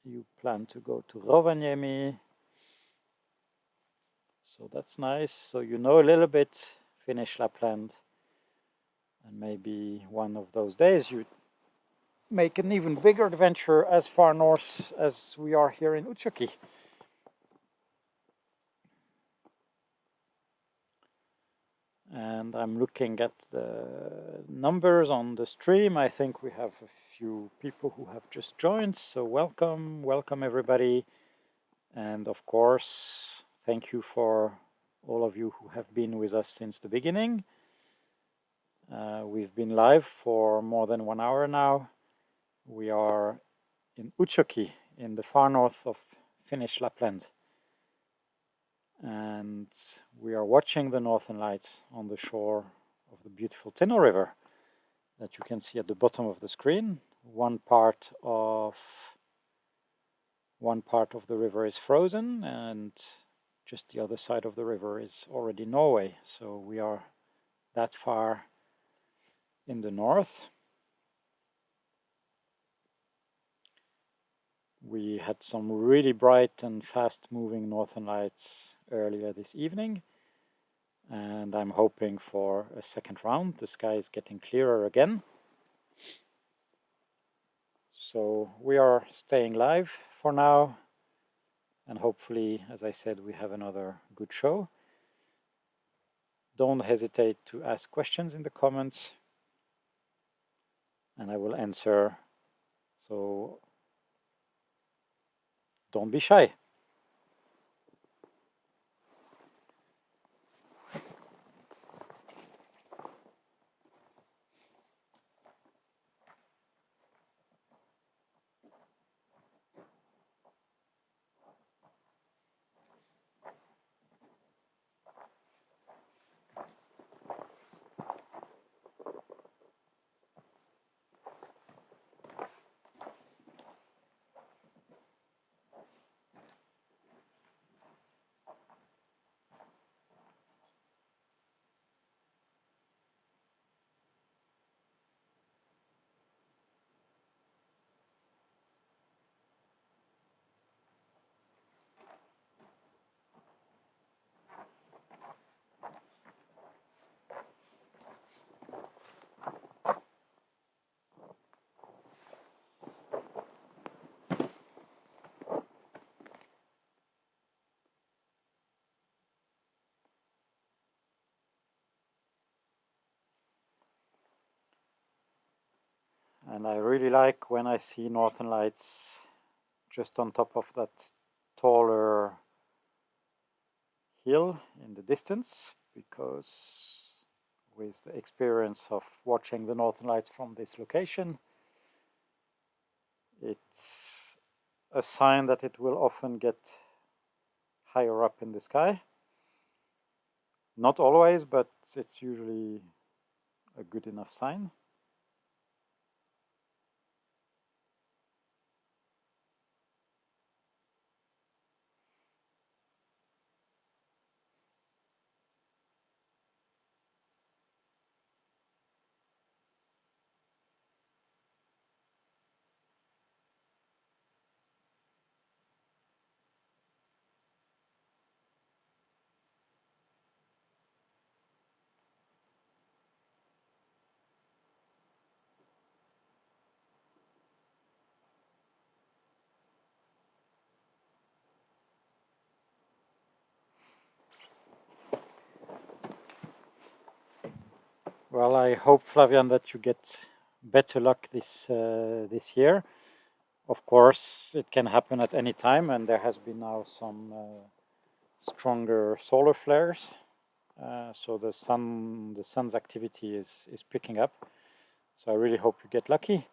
you plan to go to Rovaniemi. So that's nice. So you know a little bit Finnish Lapland. And maybe one of those days you make an even bigger adventure as far north as we are here in Utsjoki. And I'm looking at the numbers on the stream. I think we have a few people who have just joined. So welcome everybody. And of course, thank you for all of you who have been with us since the beginning. We've been live for more than 1 hour now. We are in Utsjoki, in the far north of Finnish Lapland. And we are watching the Northern Lights on the shore of the beautiful Teno River that you can see at the bottom of the screen. One part of one part of the river is frozen and just the other side of the river is already Norway. So we are that far in the north. We had some really bright and fast moving northern lights earlier this evening, and I'm hoping for a second round. The sky is getting clearer again. So we are staying live for now, and hopefully, as I said, we have another good show. Don't hesitate to ask questions in the comments, and I will answer. So don't be shy. And I really like when I see northern lights just on top of that taller hill in the distance, because with the experience of watching the northern lights from this location, it's a sign that it will often get higher up in the sky. Not always, but it's usually a good enough sign. Well, I hope, Flavian, that you get better luck this year. Of course, it can happen at any time, and there has been now some stronger solar flares. So the sun's activity is picking up. So I really hope you get lucky.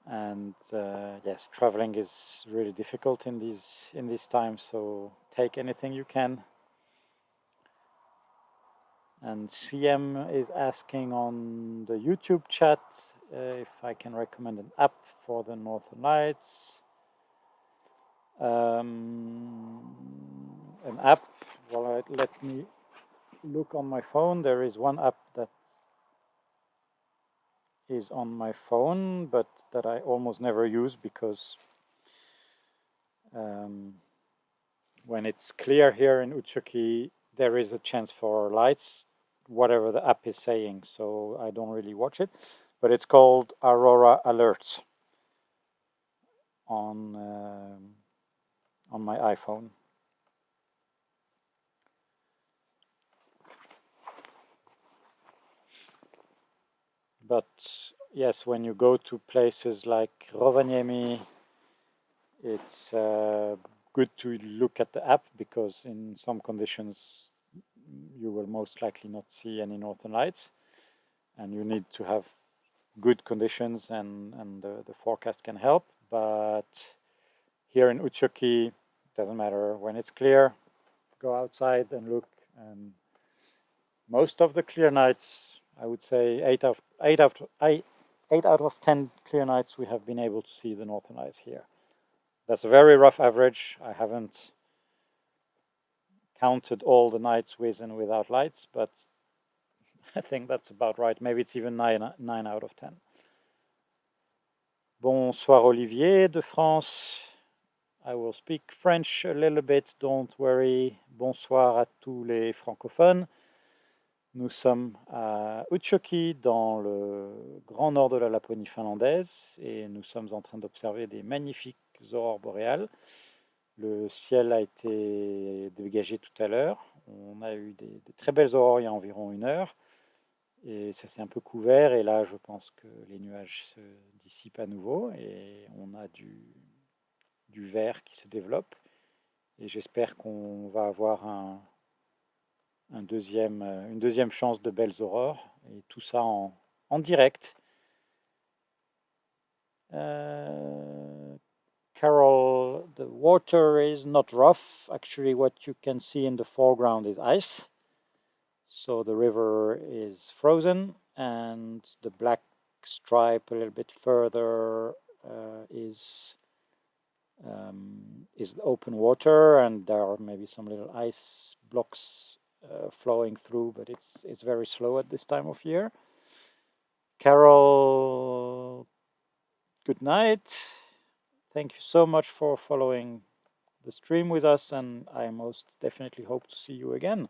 And yes, traveling is really difficult in these times. So take anything you can. And CM is asking on the YouTube chat if I can recommend an app for the Northern Lights. An app, well, let me look on my phone. There is one app that is on my phone, but that I almost never use because when it's clear here in Utsjoki, there is a chance for lights, whatever the app is saying, so I don't really watch it. But it's called Aurora Alerts on my iPhone. But yes, when you go to places like Rovaniemi, it's good to look at the app, because in some conditions you will most likely not see any northern lights, and you need to have good conditions, and the forecast can help. But here in Utsjoki, doesn't matter when it's clear, go outside and look, and most of the clear nights, I would say 8 out of 10 clear nights, we have been able to see the northern lights here. That's a very rough average. I haven't counted all the nights with and without lights, but I think that's about right. Maybe it's even 9 out of 10. Bonsoir Olivier de France. I will speak French a little bit, don't worry. Bonsoir à tous les francophones. Nous sommes à Utsjoki, dans le grand nord de la Laponie finlandaise, et nous sommes en train d'observer des magnifiques aurores boréales. Le ciel a été dégagé tout à l'heure. On a eu des très belles aurores il y a environ 1 heure, et ça s'est un peu couvert, et là je pense que les nuages se dissipent à nouveau, et on a du vert qui se développe, et j'espère qu'on va avoir une deuxième chance de belles aurores, et tout ça en direct. Carol, the water is not rough. Actually, what you can see in the foreground is ice. So the river is frozen, and the black stripe a little bit further is open water, and there are maybe some little ice blocks flowing through, but it's very slow at this time of year. Carol, good night. Thank you so much for following the stream with us, and I most definitely hope to see you again.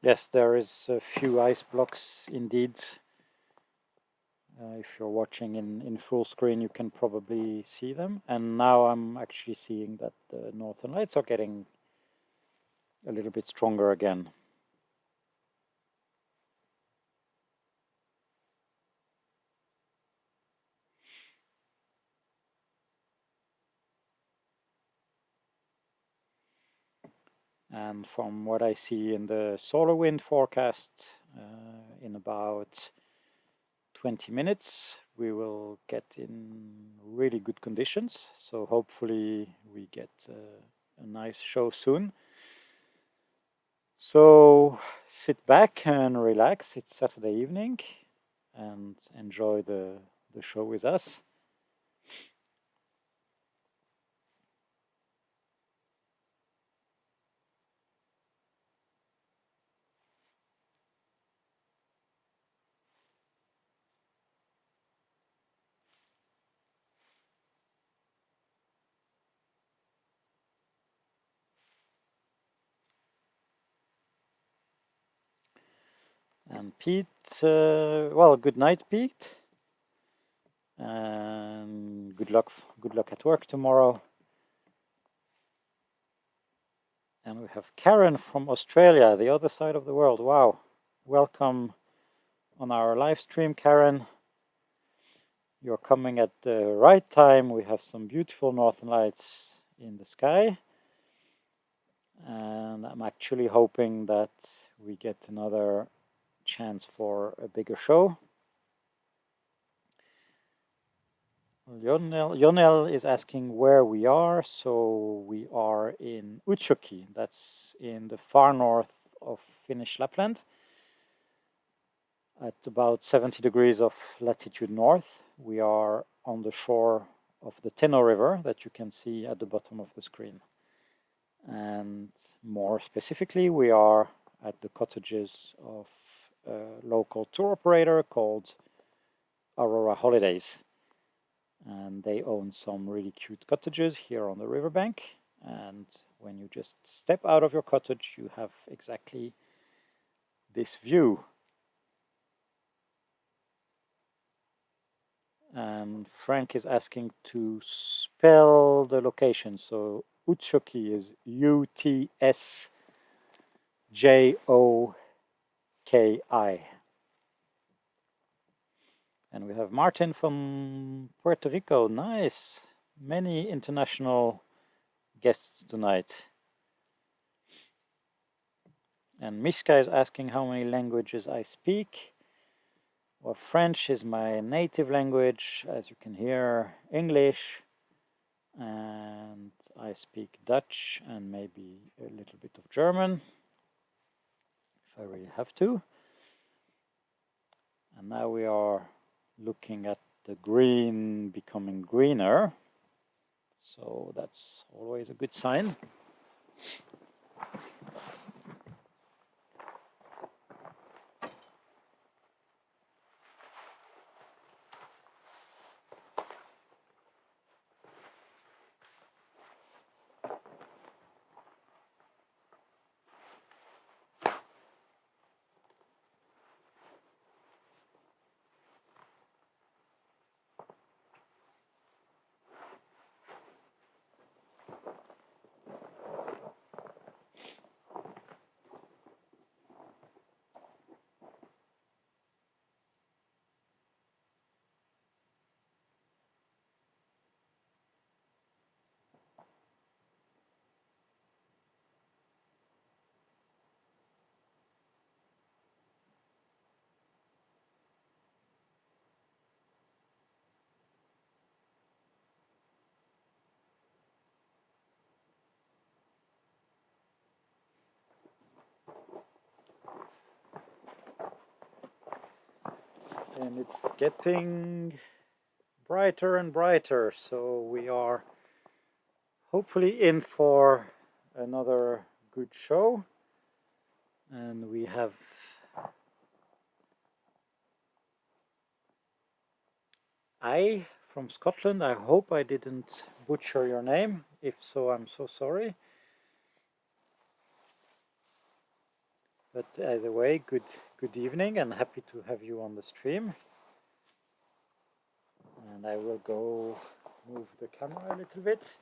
Yes, there is a few ice blocks indeed. If you're watching in full screen, you can probably see them. And now I'm actually seeing that the northern lights are getting a little bit stronger again. And from what I see in the solar wind forecast, in about 20 minutes, we will get in really good conditions. So hopefully we get a nice show soon. So sit back and relax. It's Saturday evening, and enjoy the show with us. And Pete, well, good night, Pete, and good luck at work tomorrow. And we have Karen from Australia, the other side of the world. Wow, welcome on our live stream, Karen. You're coming at the right time. We have some beautiful northern lights in the sky, and I'm actually hoping that we get another chance for a bigger show. Jonel is asking where we are. So we are in Utsjoki. That's in the far north of Finnish Lapland, at about 70 degrees of latitude north. We are on the shore of the Teno River that you can see at the bottom of the screen. And more specifically, we are at the cottages of a local tour operator called Aurora Holidays, and they own some really cute cottages here on the riverbank. And when you just step out of your cottage, you have exactly this view. And Frank is asking to spell the location. So Utsjoki is Utsjoki. And we have Martin from Puerto Rico. Nice. Many international guests tonight. And Mishka is asking how many languages I speak. Well, French is my native language, as you can hear, English, and I speak Dutch and maybe a little bit of German, if I really have to. And now we are looking at the green becoming greener, so that's always a good sign. And it's getting brighter and brighter, so we are hopefully in for another good show. And we have I from Scotland. I hope I didn't butcher your name. If so, I'm so sorry. But either way, good evening, and happy to have you on the stream. And I will go move the camera a little bit.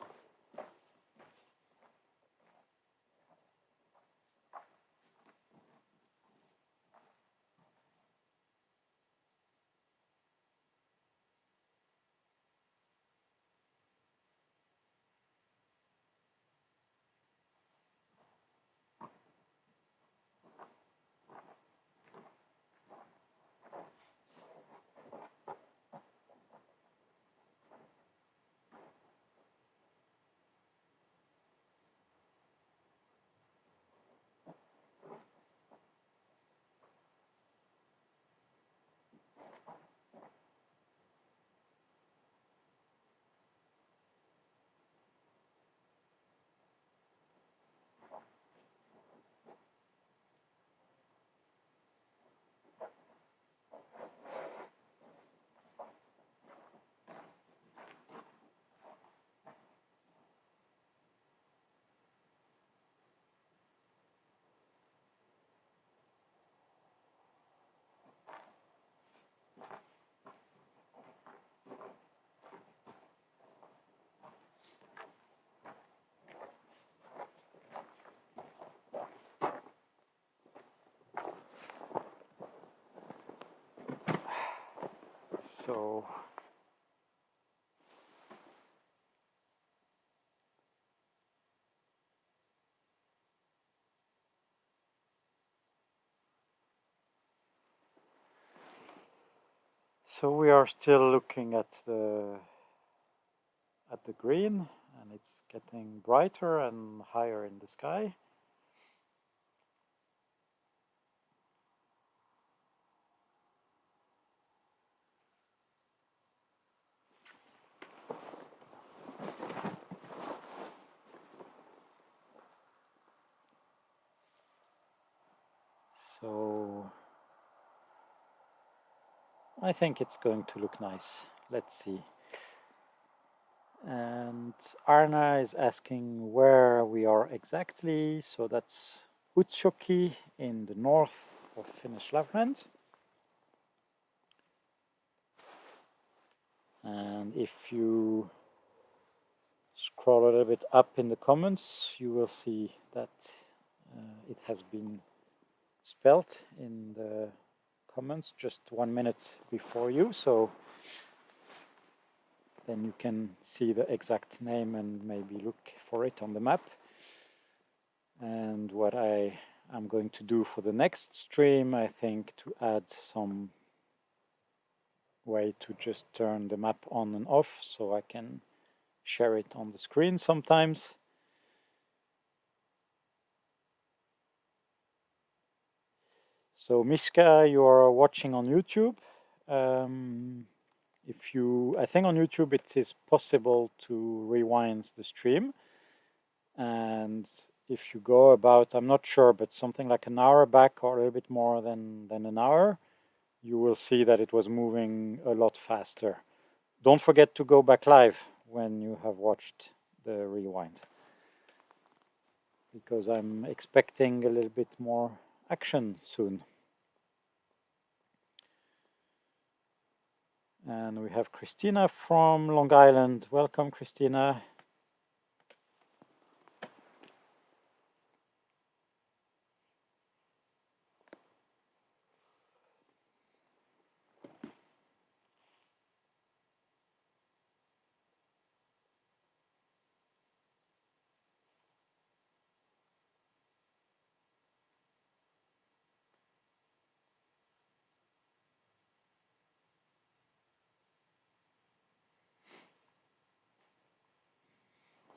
So we are still looking at the green, and it's getting brighter and higher in the sky. So I think it's going to look nice. Let's see. And Arna is asking where we are exactly. So that's Utsjoki in the north of Finnish Lapland. And if you scroll a little bit up in the comments, you will see that it has been spelled in the comments just 1 minute before you, so then you can see the exact name and maybe look for it on the map. And what I am going to do for the next stream, I think, to add some way to just turn the map on and off so I can share it on the screen sometimes. So Mishka, you are watching on YouTube. I think on YouTube it is possible to rewind the stream. And if you go about, I'm not sure, but something like an hour back or a little bit more than an hour, you will see that it was moving a lot faster. Don't forget to go back live when you have watched the rewind, because I'm expecting a little bit more action soon. And we have Christina from Long Island. Welcome, Christina.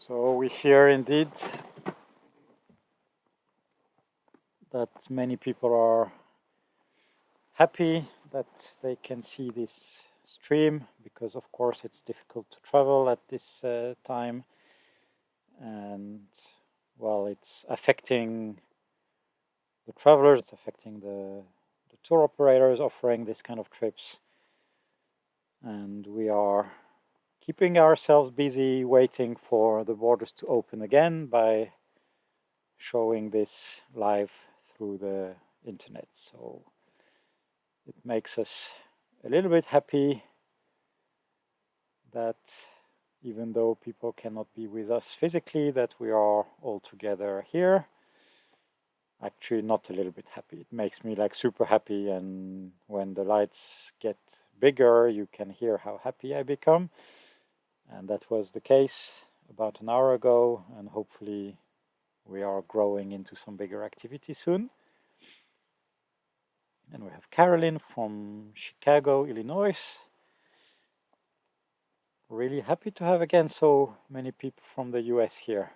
So we hear indeed that many people are happy that they can see this stream, because of course it's difficult to travel at this time, and well, it's affecting the travelers, it's affecting the tour operators offering this kind of trips, and we are keeping ourselves busy waiting for the borders to open again by showing this live through the internet. So it makes us a little bit happy that even though people cannot be with us physically, that we are all together here. Actually, not a little bit happy. It makes me like super happy, and when the lights get bigger, you can hear how happy I become. And that was the case about an hour ago, and hopefully we are growing into some bigger activity soon. And we have Carolyn from Chicago, Illinois. Really happy to have again so many people from the US here.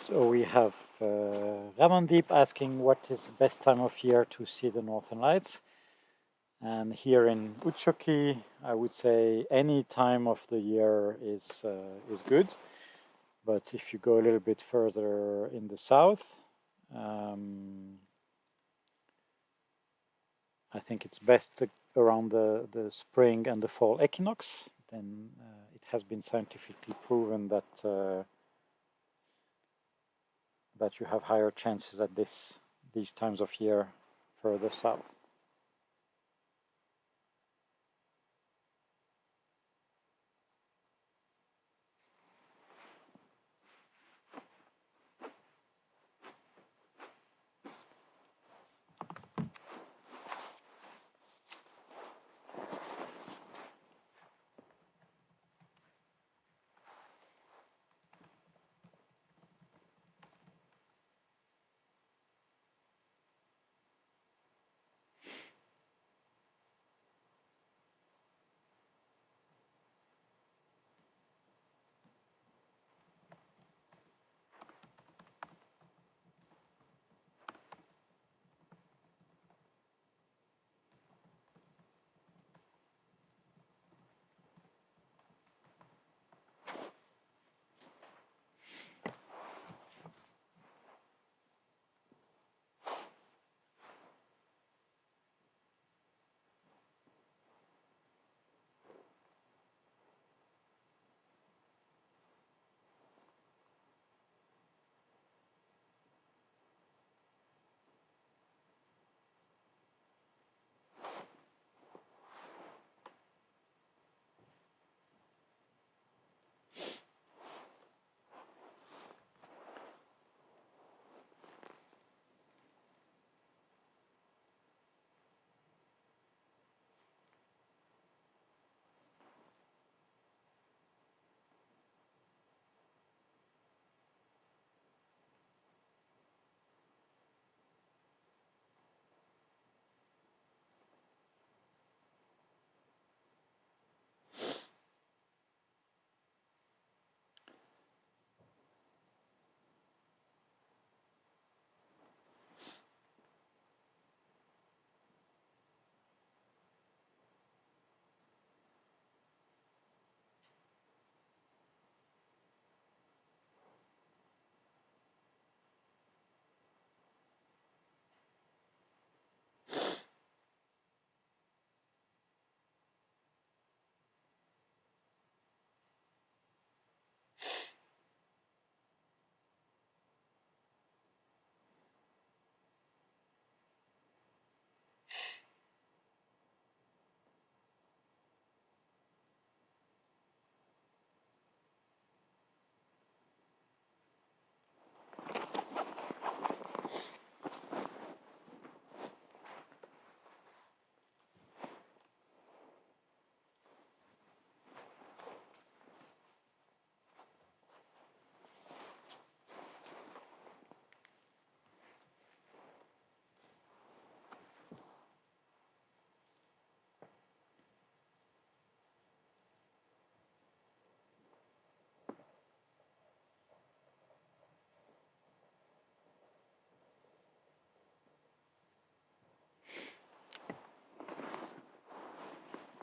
So we have Ramandeep asking what is the best time of year to see the Northern Lights. And here in Utsjoki, I would say any time of the year is good. But if you go a little bit further in the south, I think it's best around the spring and the fall equinox. Then it has been scientifically proven that that you have higher chances at these times of year further south.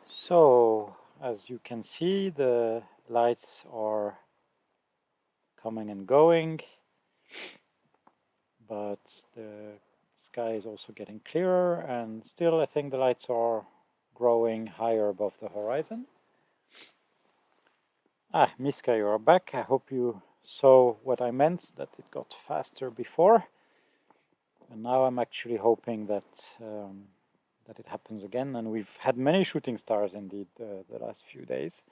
So, as you can see, the lights are coming and going, but the sky is also getting clearer, and still I think the lights are growing higher above the horizon. Miska, you're back. I hope you saw what I meant, that it got faster before. And now I'm actually hoping that that it happens again. And we've had many shooting stars indeed the last few days.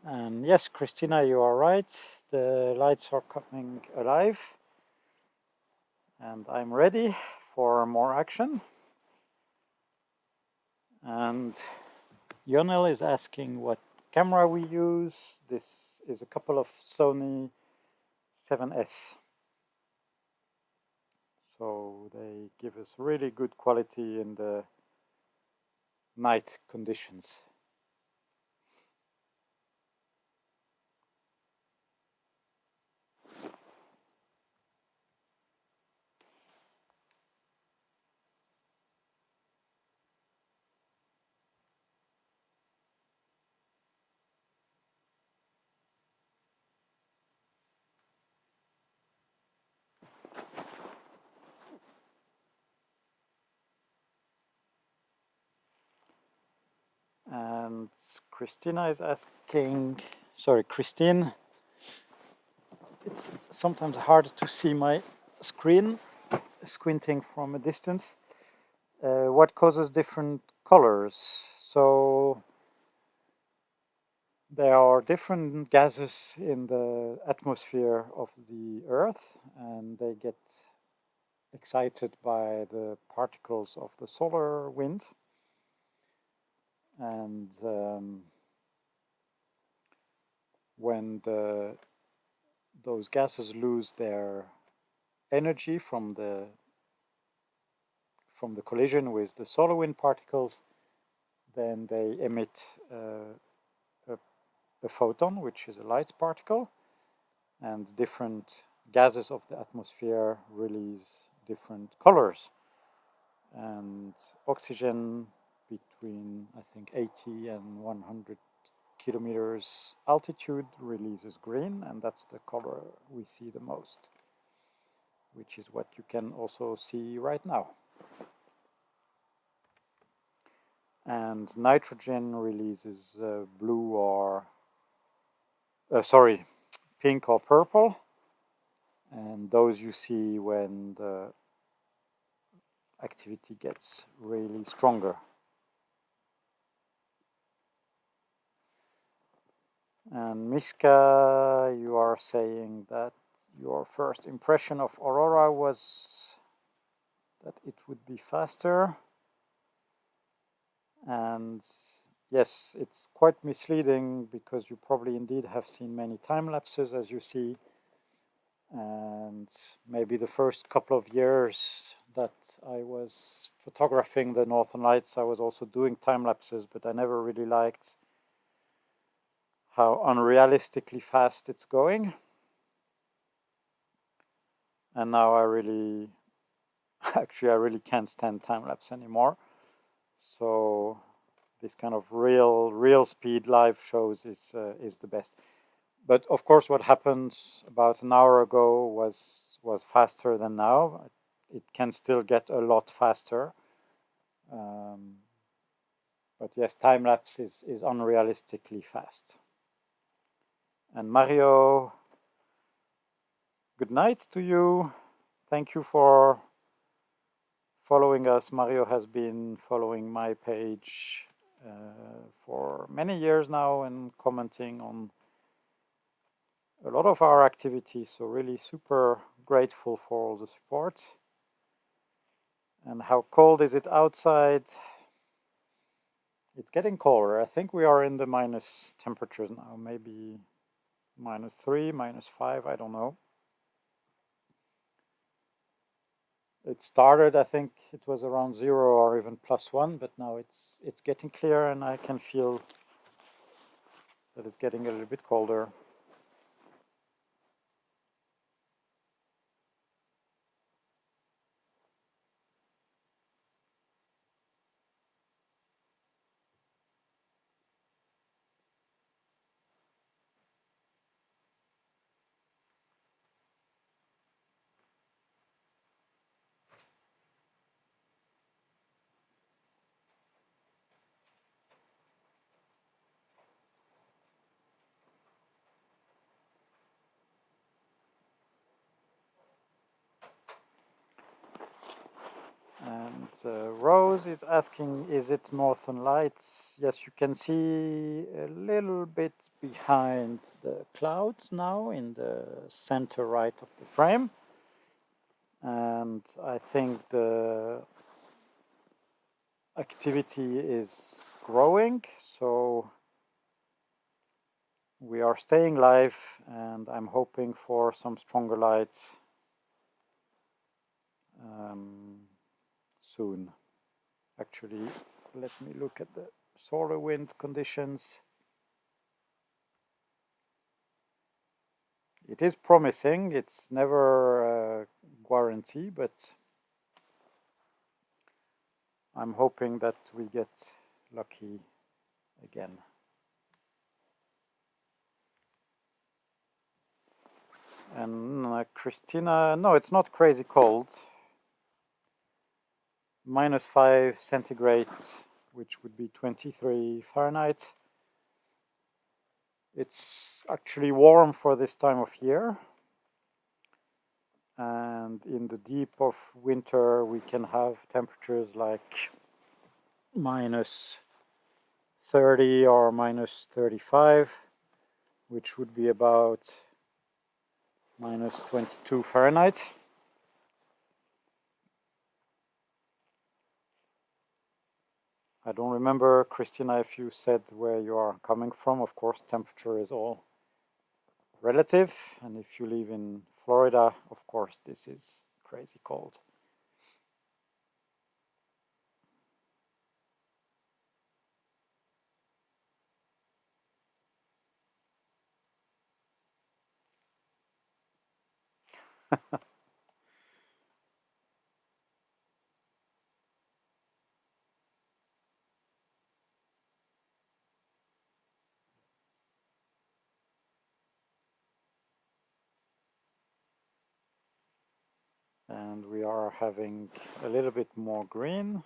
And yes, Christina, you are right. The lights are coming alive. And I'm ready for more action. And Yonel is asking what camera we use. This is a couple of Sony 7S. So they give us really good quality in the night conditions. And Christina is asking, sorry, Christine, it's sometimes hard to see my screen squinting from a distance. What causes different colors? So there are different gases in the atmosphere of the Earth, and they get excited by the particles of the solar wind. And when those gases lose their energy from the collision with the solar wind particles, then they emit a photon, which is a light particle, and different gases of the atmosphere release different colors. And oxygen between, I think, 80 and 100 kilometers altitude releases green, and that's the color we see the most, which is what you can also see right now. And nitrogen releases blue or, pink or purple, and those you see when the activity gets really stronger. And Miska, you are saying that your first impression of aurora was that it would be faster. And yes, it's quite misleading because you probably indeed have seen many time lapses, as you see. And maybe the first couple of years that I was photographing the Northern Lights, I was also doing time lapses, but I never really liked how unrealistically fast it's going. And now I really can't stand time lapse anymore. So this kind of real speed live shows is the best. But of course, what happened about an hour ago was faster than now. It can still get a lot faster. But yes, time lapse is unrealistically fast. And Mario, good night to you. Thank you for following us. Mario has been following my page for many years now and commenting on a lot of our activities. So really super grateful for all the support. And how cold is it outside? It's getting colder. I think we are in the minus temperatures now, maybe -3, -5, I don't know. It started, I think it was around 0 or even +1, but now it's getting clear and I can feel that it's getting a little bit colder. Rose is asking, is it Northern Lights? Yes, you can see a little bit behind the clouds now in the center right of the frame. And I think the activity is growing, so we are staying live, and I'm hoping for some stronger lights soon. Actually, let me look at the solar wind conditions. It is promising. It's never a guarantee, but I'm hoping that we get lucky again. And Christina, no, it's not crazy cold. -5 centigrade, which would be 23 Fahrenheit. It's actually warm for this time of year. And in the deep of winter, we can have temperatures like -30 or -35, which would be about -22 Fahrenheit. I don't remember, Christina, if you said where you are coming from. Of course, temperature is all relative, and if you live in Florida, of course, this is crazy cold. And we are having a little bit more green.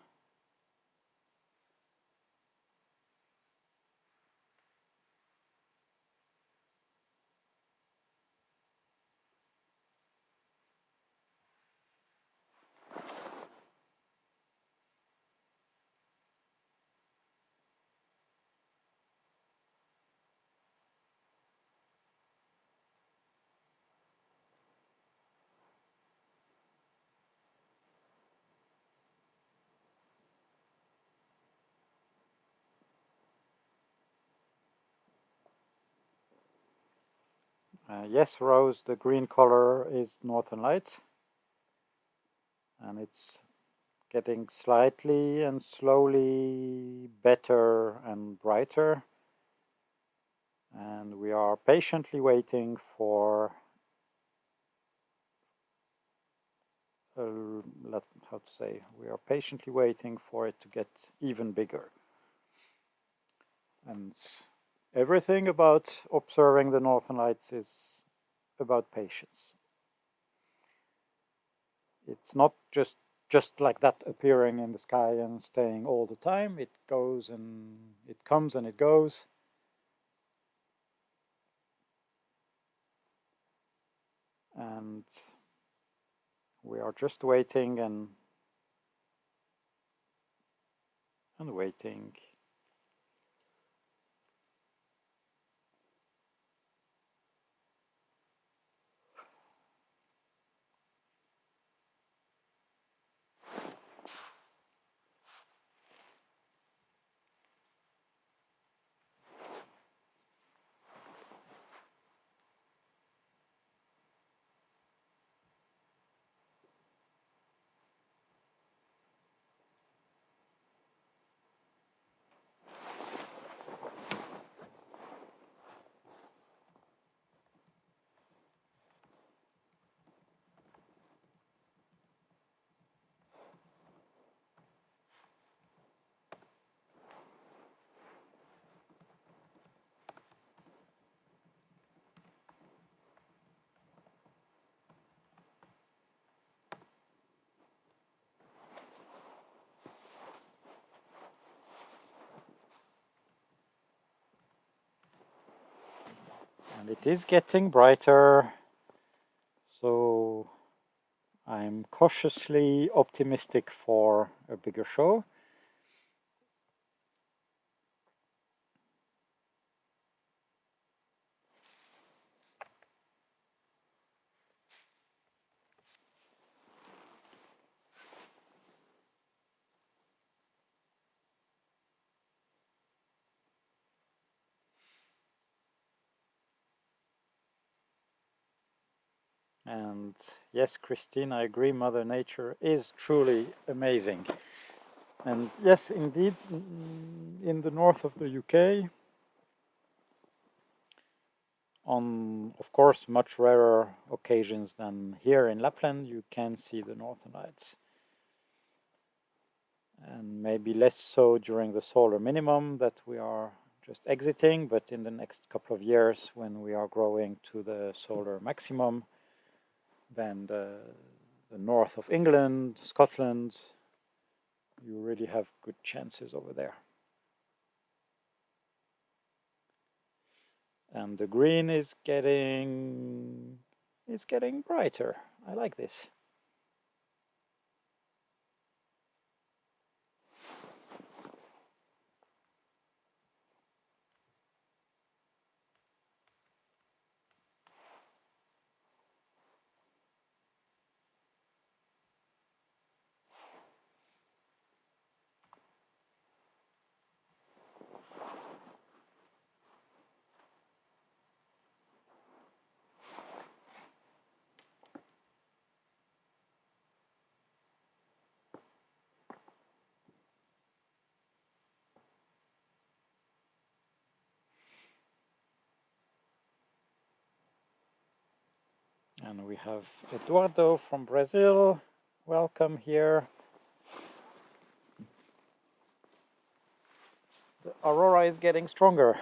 Yes, Rose, the green color is Northern Lights, and it's getting slightly and slowly better and brighter. And we are patiently waiting for, how to say, we are patiently waiting for it to get even bigger. And everything about observing the Northern Lights is about patience. It's not just like that appearing in the sky and staying all the time. It goes and it comes and it goes. And we are just waiting and waiting. And it is getting brighter, so I'm cautiously optimistic for a bigger show. And yes, Christine, I agree, Mother Nature is truly amazing. And yes, indeed, in the north of the UK, on, of course, much rarer occasions than here in Lapland, you can see the Northern Lights. And maybe less so during the solar minimum that we are just exiting, but in the next couple of years when we are growing to the solar maximum, then the north of England, Scotland, you really have good chances over there. And the green is getting brighter. I like this. And we have Eduardo from Brazil. Welcome here. The aurora is getting stronger.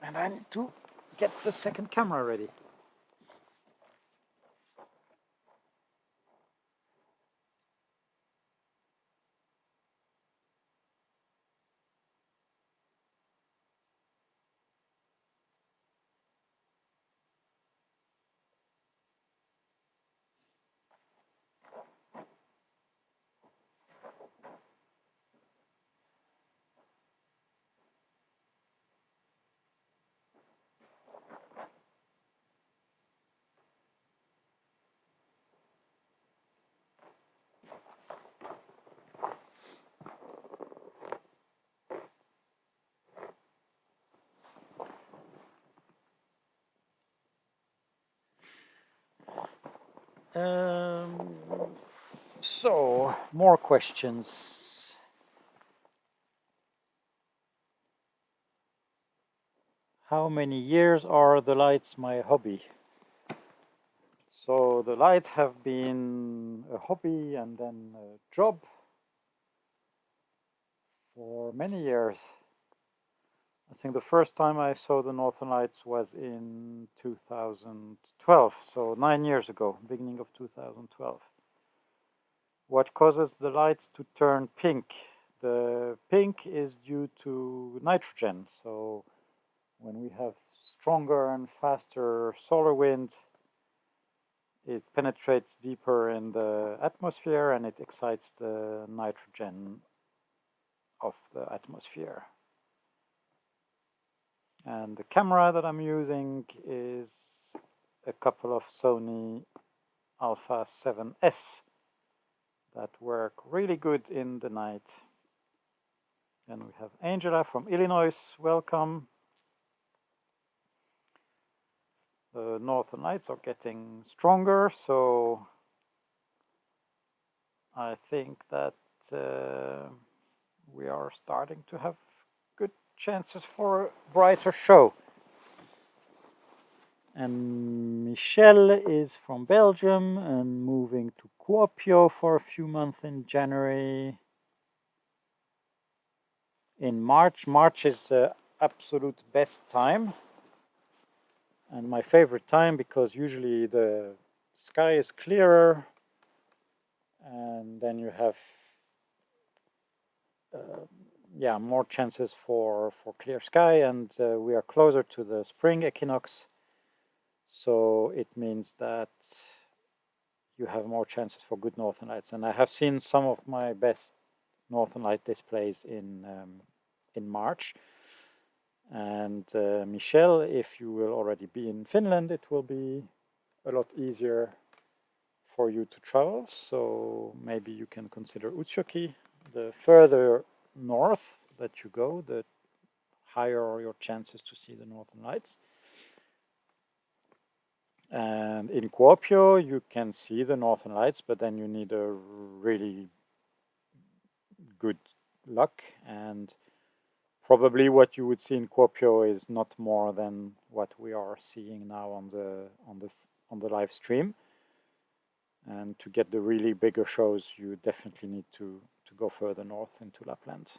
And I need to get the second camera ready. So, more questions. How many years are the lights my hobby? So the lights have been a hobby and then a job for many years. I think the first time I saw the Northern Lights was in 2012, so 9 years ago, beginning of 2012. What causes the lights to turn pink? The pink is due to nitrogen. So when we have stronger and faster solar wind, it penetrates deeper in the atmosphere and it excites the nitrogen of the atmosphere. And the camera that I'm using is a couple of Sony Alpha 7S that work really good in the night. And we have Angela from Illinois, welcome. The Northern Lights are getting stronger, so I think that we are starting to have good chances for a brighter show. And Michelle is from Belgium and moving to Kuopio for a few months in January. In March. March is the absolute best time. And my favorite time because usually the sky is clearer and then you have more chances for clear sky, and we are closer to the spring equinox, so it means that you have more chances for good Northern Lights. And I have seen some of my best Northern Light displays in March. And Michelle, if you will already be in Finland, it will be a lot easier for you to travel. So maybe you can consider Utsjoki. The further north that you go, the higher are your chances to see the Northern Lights. And in Kuopio, you can see the Northern Lights, but then you need a really good luck. And probably what you would see in Kuopio is not more than what we are seeing now on the live stream. And to get the really bigger shows, you definitely need to go further north into Lapland.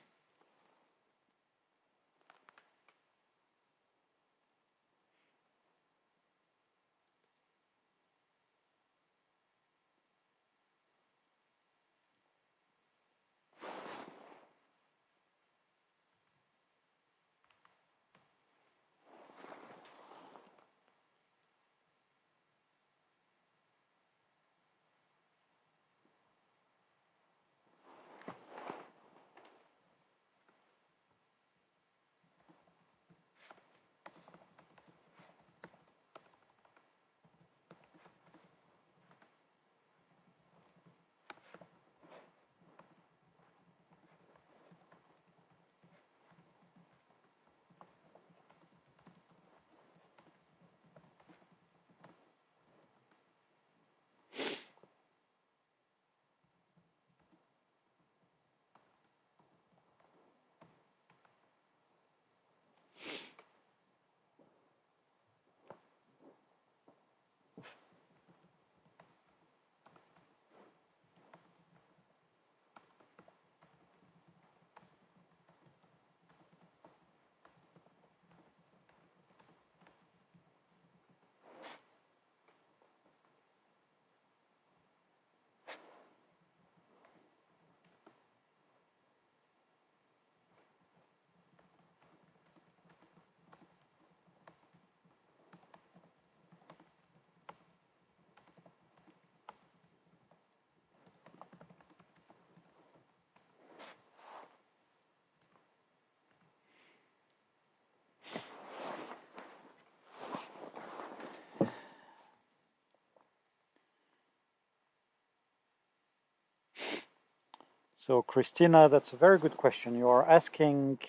So Christina, that's a very good question. You are asking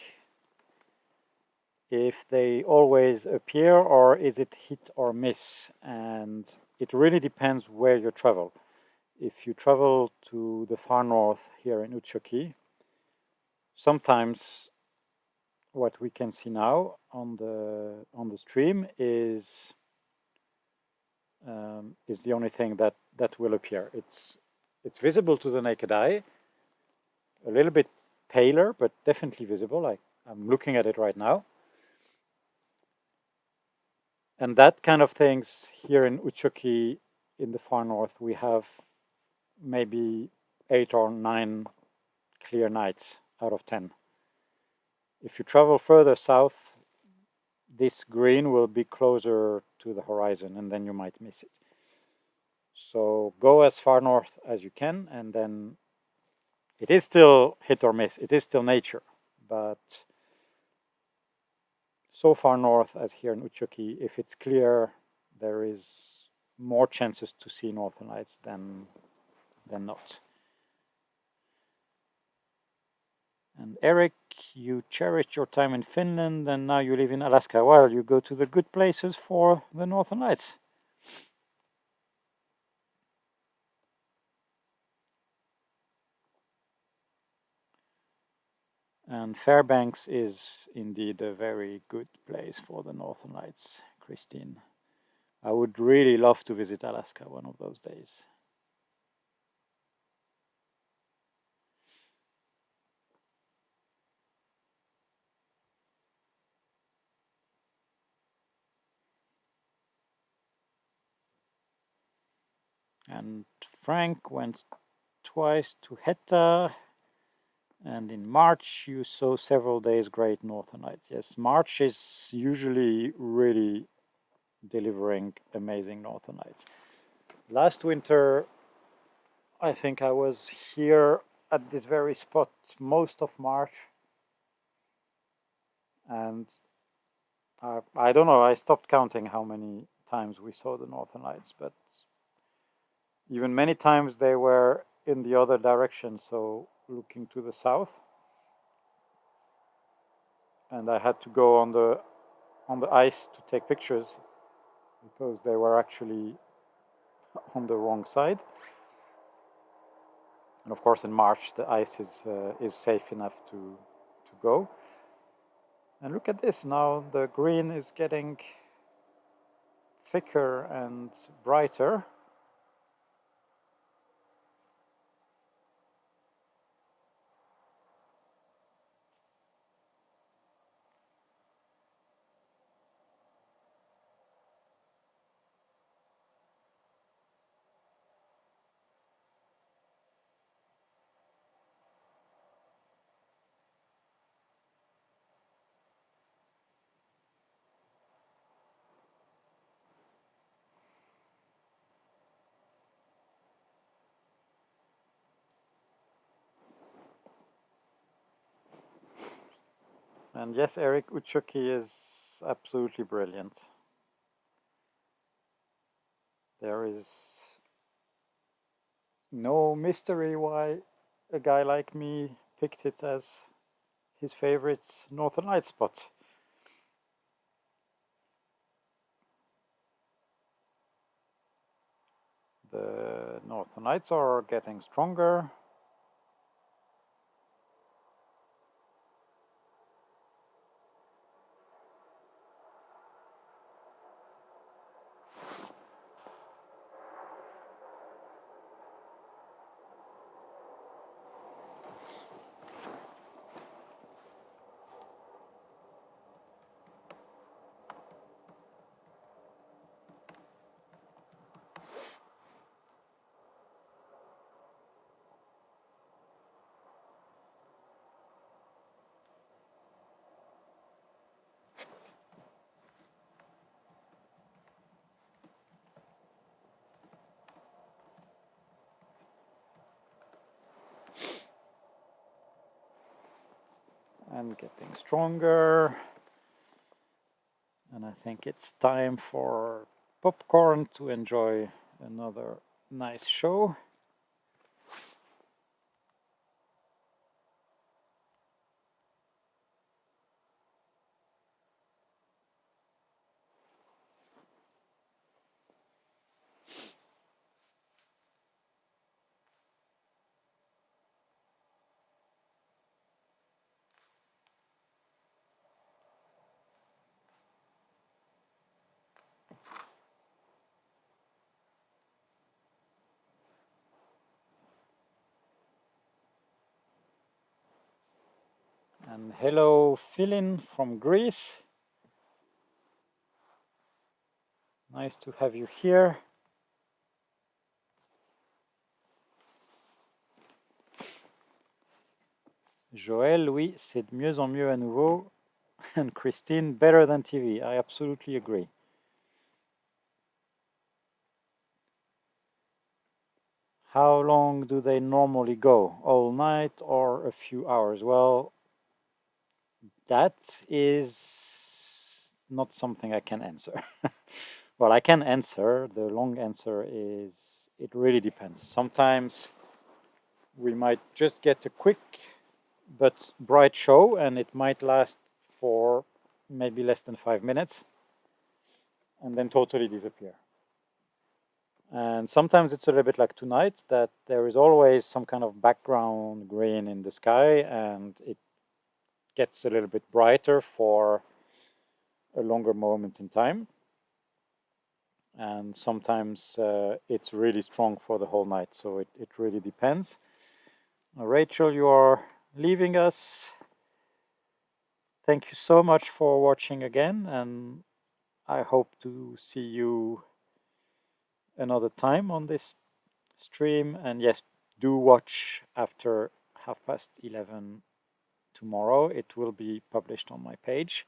if they always appear or is it hit or miss? And it really depends where you travel. If you travel to the far north here in Utsjoki, sometimes what we can see now on the stream is the only thing that will appear. It's visible to the naked eye, a little bit paler, but definitely visible. I'm looking at it right now. And that kind of things here in Utsjoki in the far north, we have maybe 8 or 9 clear nights out of 10. If you travel further south, this green will be closer to the horizon and then you might miss it. So go as far north as you can, and then it is still hit or miss. It is still nature, but so far north as here in Utsjoki, if it's clear, there is more chances to see Northern Lights than not. And Eric, you cherished your time in Finland and now you live in Alaska. Well, you go to the good places for the Northern Lights. And Fairbanks is indeed a very good place for the Northern Lights, Christine. I would really love to visit Alaska one of those days. And Frank went twice to Hetta, and in March you saw several days great Northern Lights. Yes, March is usually really delivering amazing Northern Lights. Last winter, I think I was here at this very spot most of March, and I don't know, I stopped counting how many times we saw the Northern Lights, but even many times they were in the other direction, so looking to the south. And I had to go on the ice to take pictures. because they were actually on the wrong side. And of course, in March, the ice is safe enough to go. And look at this, now the green is getting thicker and brighter. And yes, Eric, Utsjoki is absolutely brilliant. There is no mystery why a guy like me picked it as his favorite Northern Lights spot. The Northern Lights are getting stronger. And getting stronger. And I think it's time for popcorn to enjoy another nice show. And hello, Philin from Greece. Nice to have you here. Joël, oui, c'est de mieux en mieux à nouveau. And Christine, better than TV. I absolutely agree. How long do they normally go? All night or a few hours? Well, that is not something I can answer. Well, I can answer. The long answer is it really depends. Sometimes we might just get a quick but bright show and it might last for maybe less than 5 minutes and then totally disappear. And sometimes it's a little bit like tonight, that there is always some kind of background green in the sky and it gets a little bit brighter for a longer moment in time. And sometimes it's really strong for the whole night, so it really depends. Rachel, you are leaving us. Thank you so much for watching again, and I hope to see you another time on this stream. And yes, do watch after 11:30 tomorrow. It will be published on my page.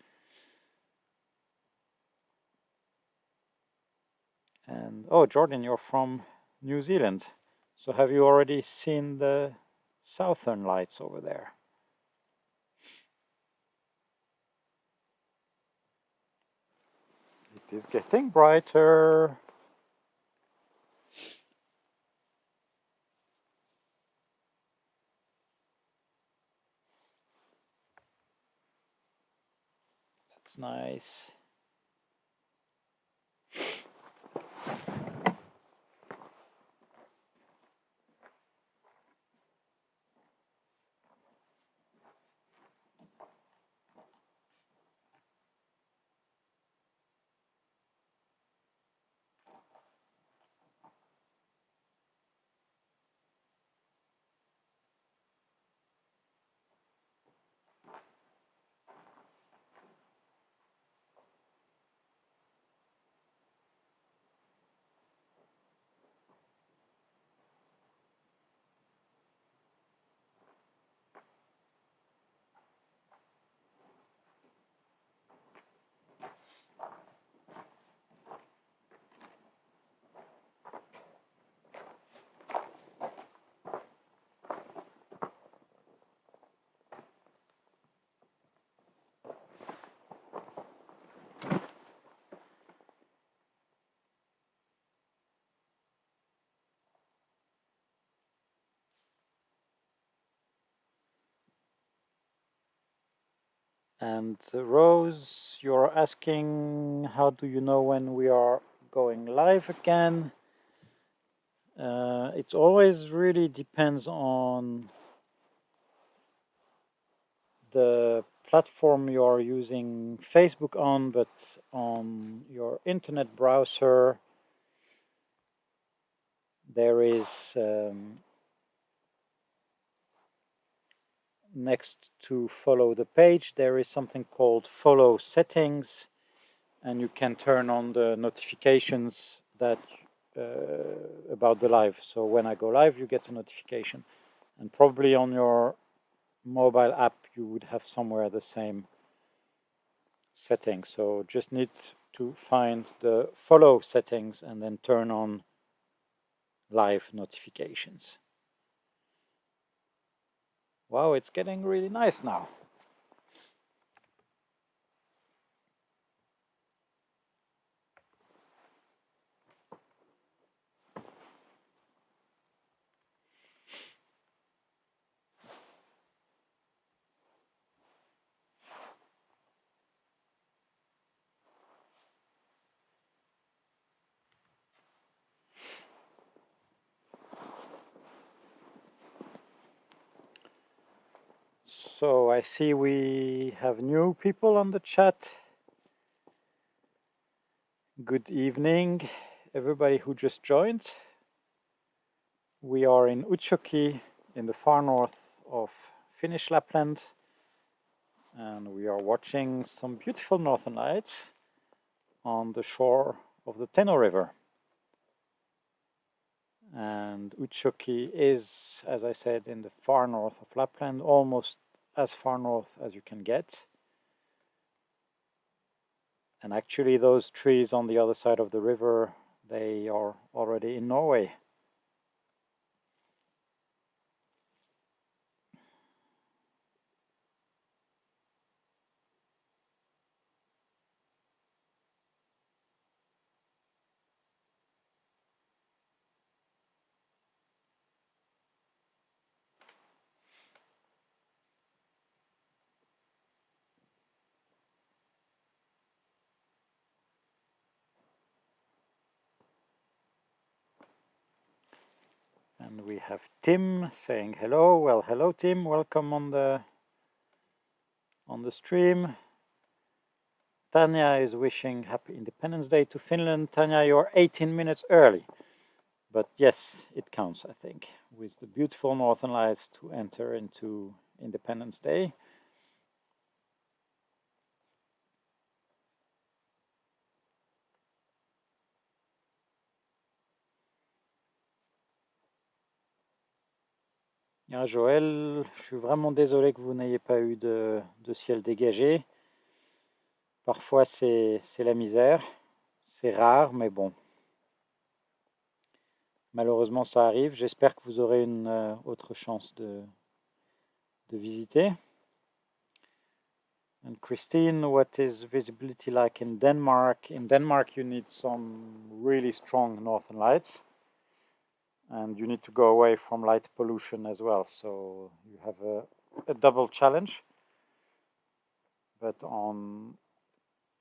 And oh, Jordan, you're from New Zealand. So have you already seen the southern lights over there? It is getting brighter. That's nice. And Rose, you're asking how do you know when we are going live again? It always really depends on the platform you're using Facebook on, but on your internet browser there is next to follow the page there is something called follow settings, and you can turn on the notifications that about the live. So when I go live you get a notification, and probably on your mobile app you would have somewhere the same setting. So just need to find the follow settings and then turn on live notifications. Wow, it's getting really nice now. So I see we have new people on the chat. Good evening, everybody who just joined. We are in Utsjoki in the far north of Finnish Lapland, and we are watching some beautiful northern lights on the shore of the Teno River. And Utsjoki is, as I said, in the far north of Lapland, almost as far north as you can get. And actually those trees on the other side of the river, they are already in Norway. And we have Tim saying hello. Well, hello Tim, welcome on the stream. Tanya is wishing happy Independence Day to Finland. Tanya, you're 18 minutes early. But yes, it counts, I think, with the beautiful Northern Lights to enter into Independence Day. Ah, Joël, je suis vraiment désolé que vous n'ayez pas eu de ciel dégagé. Parfois, c'est la misère. C'est rare, mais bon. Malheureusement, ça arrive. J'espère que vous aurez une autre chance de visiter. And Christine, what is visibility like in Denmark? In Denmark, you need some really strong northern lights. And you need to go away from light pollution as well. So you have a double challenge. But on,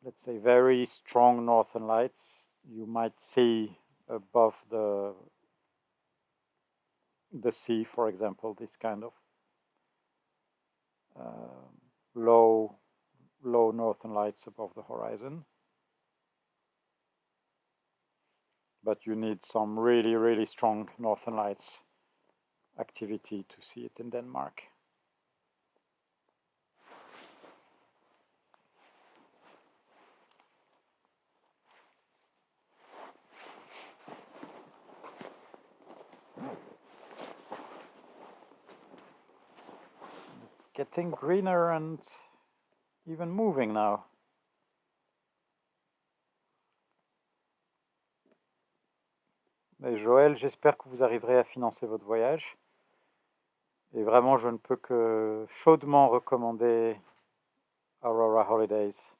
let's say, very strong northern lights, you might see above the sea, for example, this kind of low northern lights above the horizon. But you need some really, really strong northern lights activity to see it in Denmark. It's getting greener and even moving now. Mais Joël, j'espère que vous arriverez à financer votre voyage. Et vraiment, je ne peux que chaudement recommander Aurora Holidays.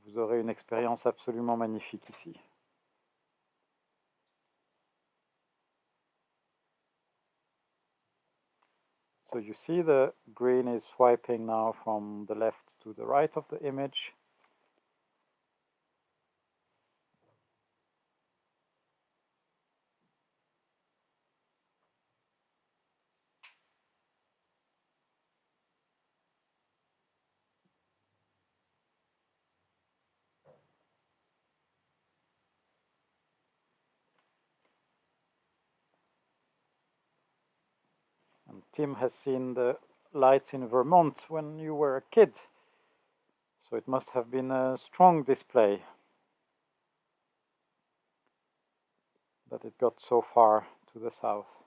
Vous aurez une expérience absolument magnifique ici. So you see the green is swiping now from the left to the right of the image. And Tim has seen the lights in Vermont when you were a kid. So it must have been a strong display that it got so far to the south.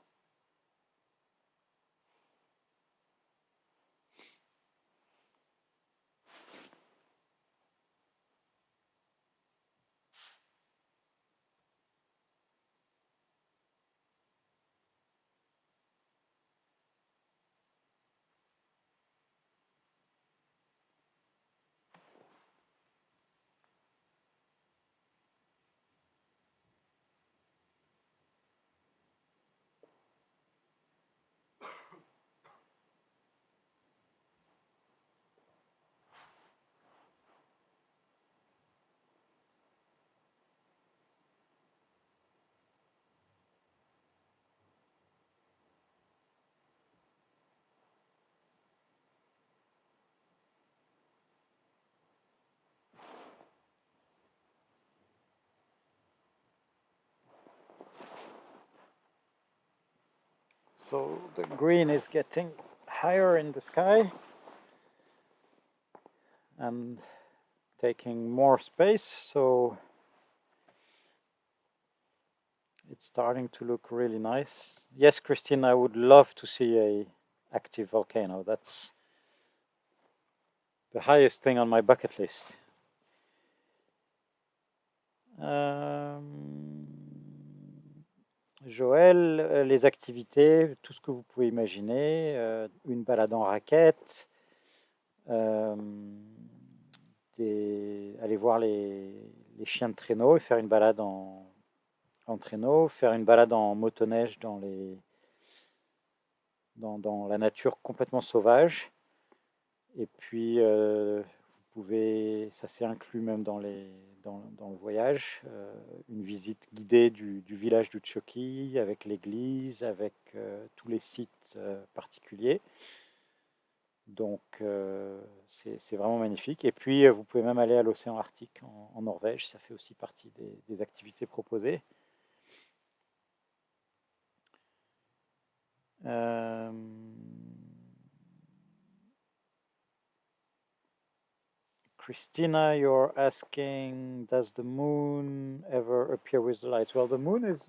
So the green is getting higher in the sky and taking more space, so it's starting to look really nice. Yes, Christine, I would love to see a active volcano. That's the highest thing on my bucket list. Joël, les activités, tout ce que vous pouvez imaginer, une balade en raquette, aller voir les chiens de traîneau et faire une balade en traîneau, faire une balade en motoneige dans la nature complètement sauvage. Et puis, vous pouvez, ça c'est inclus même dans le voyage, une visite guidée du village d'Utsjoki avec l'église, avec tous les sites particuliers. Donc, c'est vraiment magnifique. Et puis, vous pouvez même aller à l'océan Arctique en Norvège. Ça fait aussi partie des activités proposées. Christina, you're asking, does the moon ever appear with the lights? Well, the moon is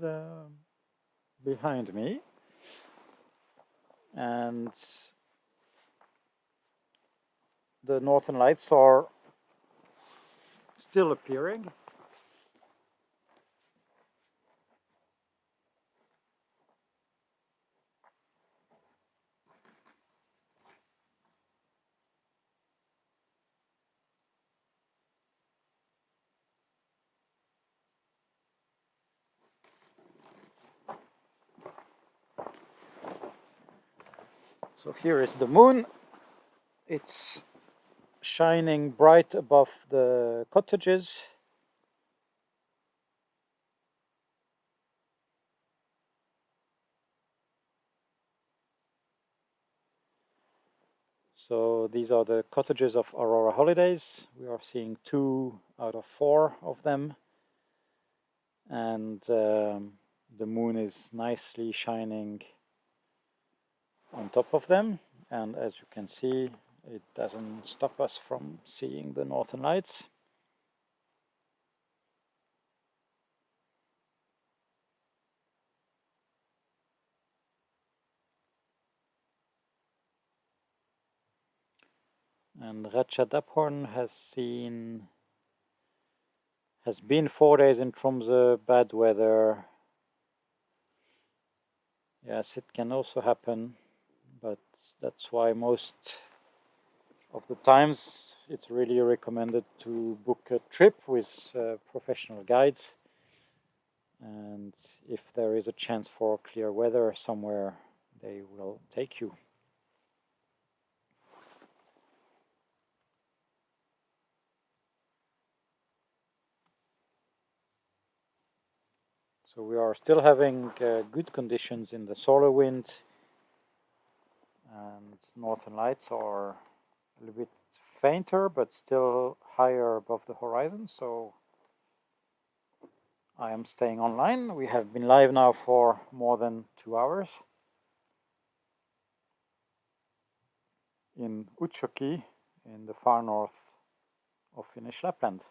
behind me. And the northern lights are still appearing. So here is the moon. It's shining bright above the cottages. So these are the cottages of Aurora Holidays. We are seeing 2 out of 4 of them. And the moon is nicely shining on top of them. And as you can see, it doesn't stop us from seeing the northern lights. And Ratchadaphorn has been 4 days in Tromsø, bad weather. Yes, it can also happen, but that's why most of the times it's really recommended to book a trip with professional guides. And if there is a chance for clear weather somewhere, they will take you. So we are still having good conditions in the solar wind, and northern lights are a little bit fainter but still higher above the horizon, so I am staying online. We have been live now for more than 2 hours in Utsjoki in the far north of Finnish Lapland.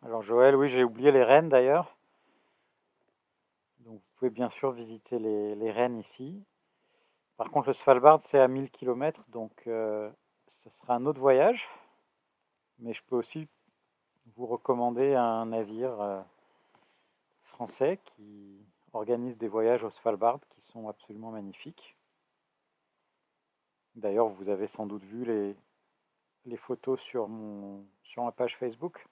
Alors Joël, oui, j'ai oublié les rennes d'ailleurs. Donc vous pouvez bien sûr visiter les rennes ici. Par contre, le Svalbard, c'est à 1000 km, donc ce sera un autre voyage. Mais je peux aussi vous recommander un navire français qui organise des voyages au Svalbard qui sont absolument magnifiques. D'ailleurs, vous avez sans doute vu les photos sur ma page Facebook.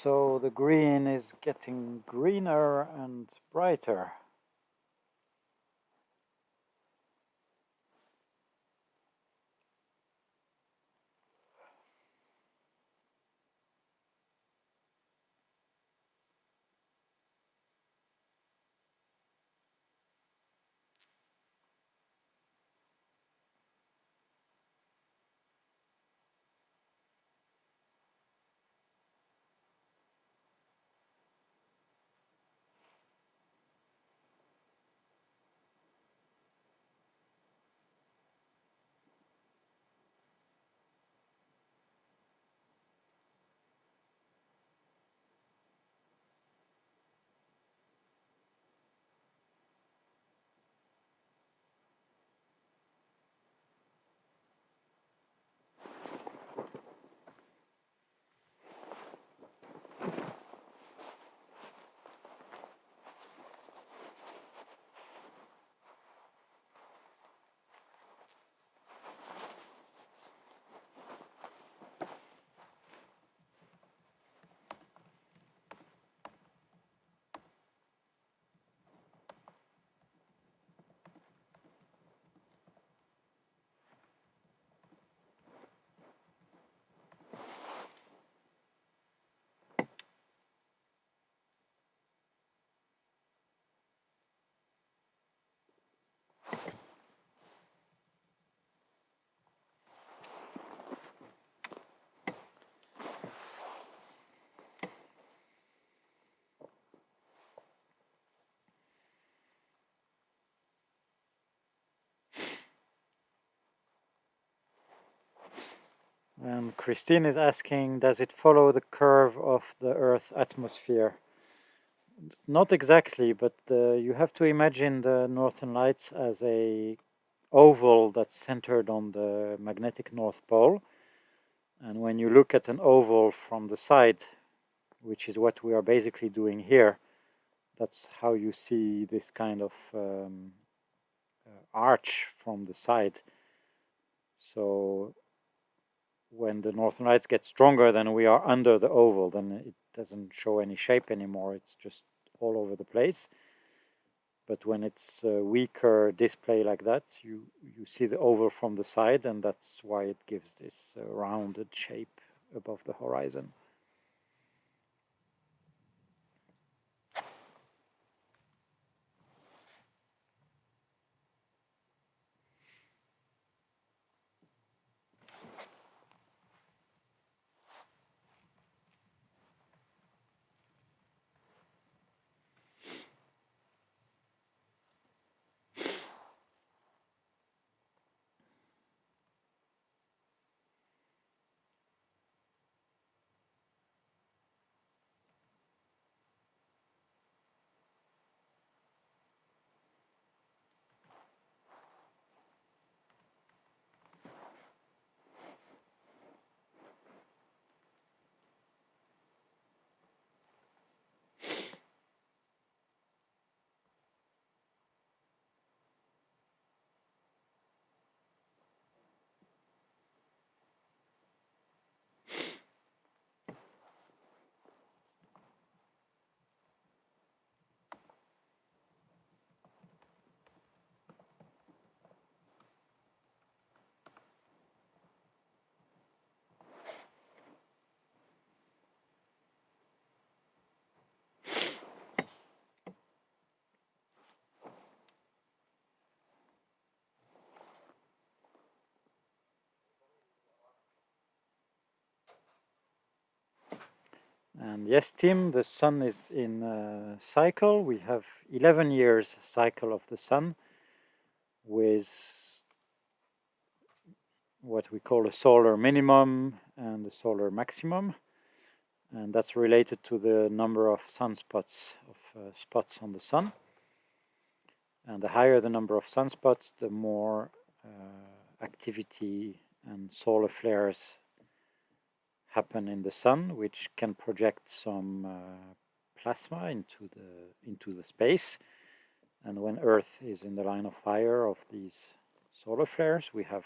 So the green is getting greener and brighter. And Christine is asking, does it follow the curve of the Earth's atmosphere? Not exactly, but you have to imagine the Northern Lights as a oval that's centered on the magnetic North Pole. And when you look at an oval from the side, which is what we are basically doing here, that's how you see this kind of arch from the side. So when the Northern Lights get stronger, then we are under the oval, then it doesn't show any shape anymore, it's just all over the place. But when it's a weaker display like that, you see the oval from the side, and that's why it gives this rounded shape above the horizon. And yes, Tim, the sun is in a cycle. We have 11 years cycle of the sun with what we call a solar minimum and a solar maximum. And that's related to the number of sunspots, spots on the sun. And the higher the number of sunspots, the more activity and solar flares happen in the sun, which can project some plasma into the space. And when Earth is in the line of fire of these solar flares, we have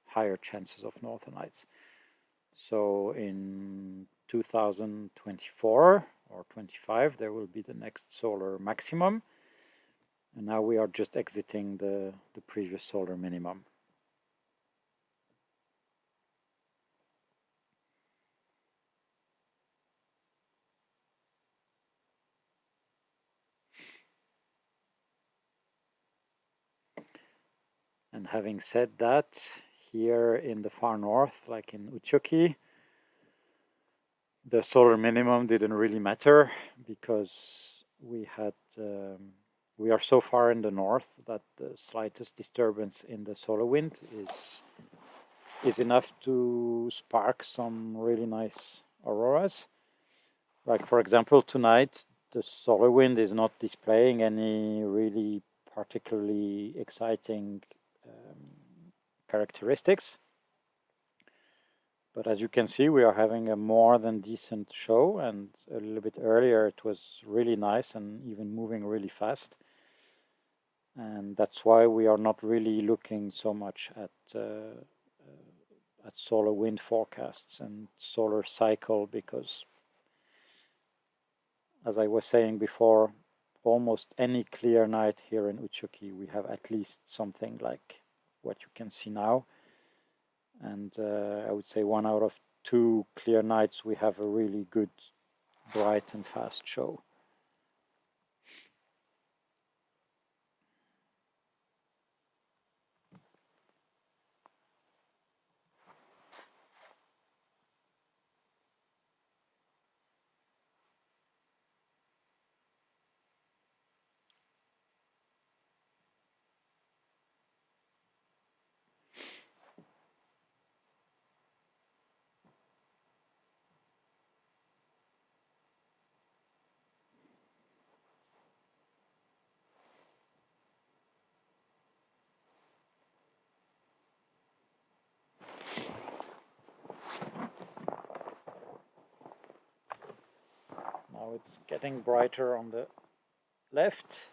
higher chances of northern lights. So in 2024 or 25 there will be the next solar maximum, and now we are just exiting the previous solar minimum. And having said that, here in the far north, like in Utsjoki, the solar minimum didn't really matter because we are so far in the north that the slightest disturbance in the solar wind is enough to spark some really nice auroras. Like for example, tonight the solar wind is not displaying any really particularly exciting characteristics. But as you can see, we are having a more than decent show, and a little bit earlier it was really nice and even moving really fast. And that's why we are not really looking so much at solar wind forecasts and solar cycle, because as I was saying before, almost any clear night here in Utsjoki we have at least something like what you can see now. And I would say 1 out of 2 clear nights we have a really good, bright and fast show. Now it's getting brighter on the left.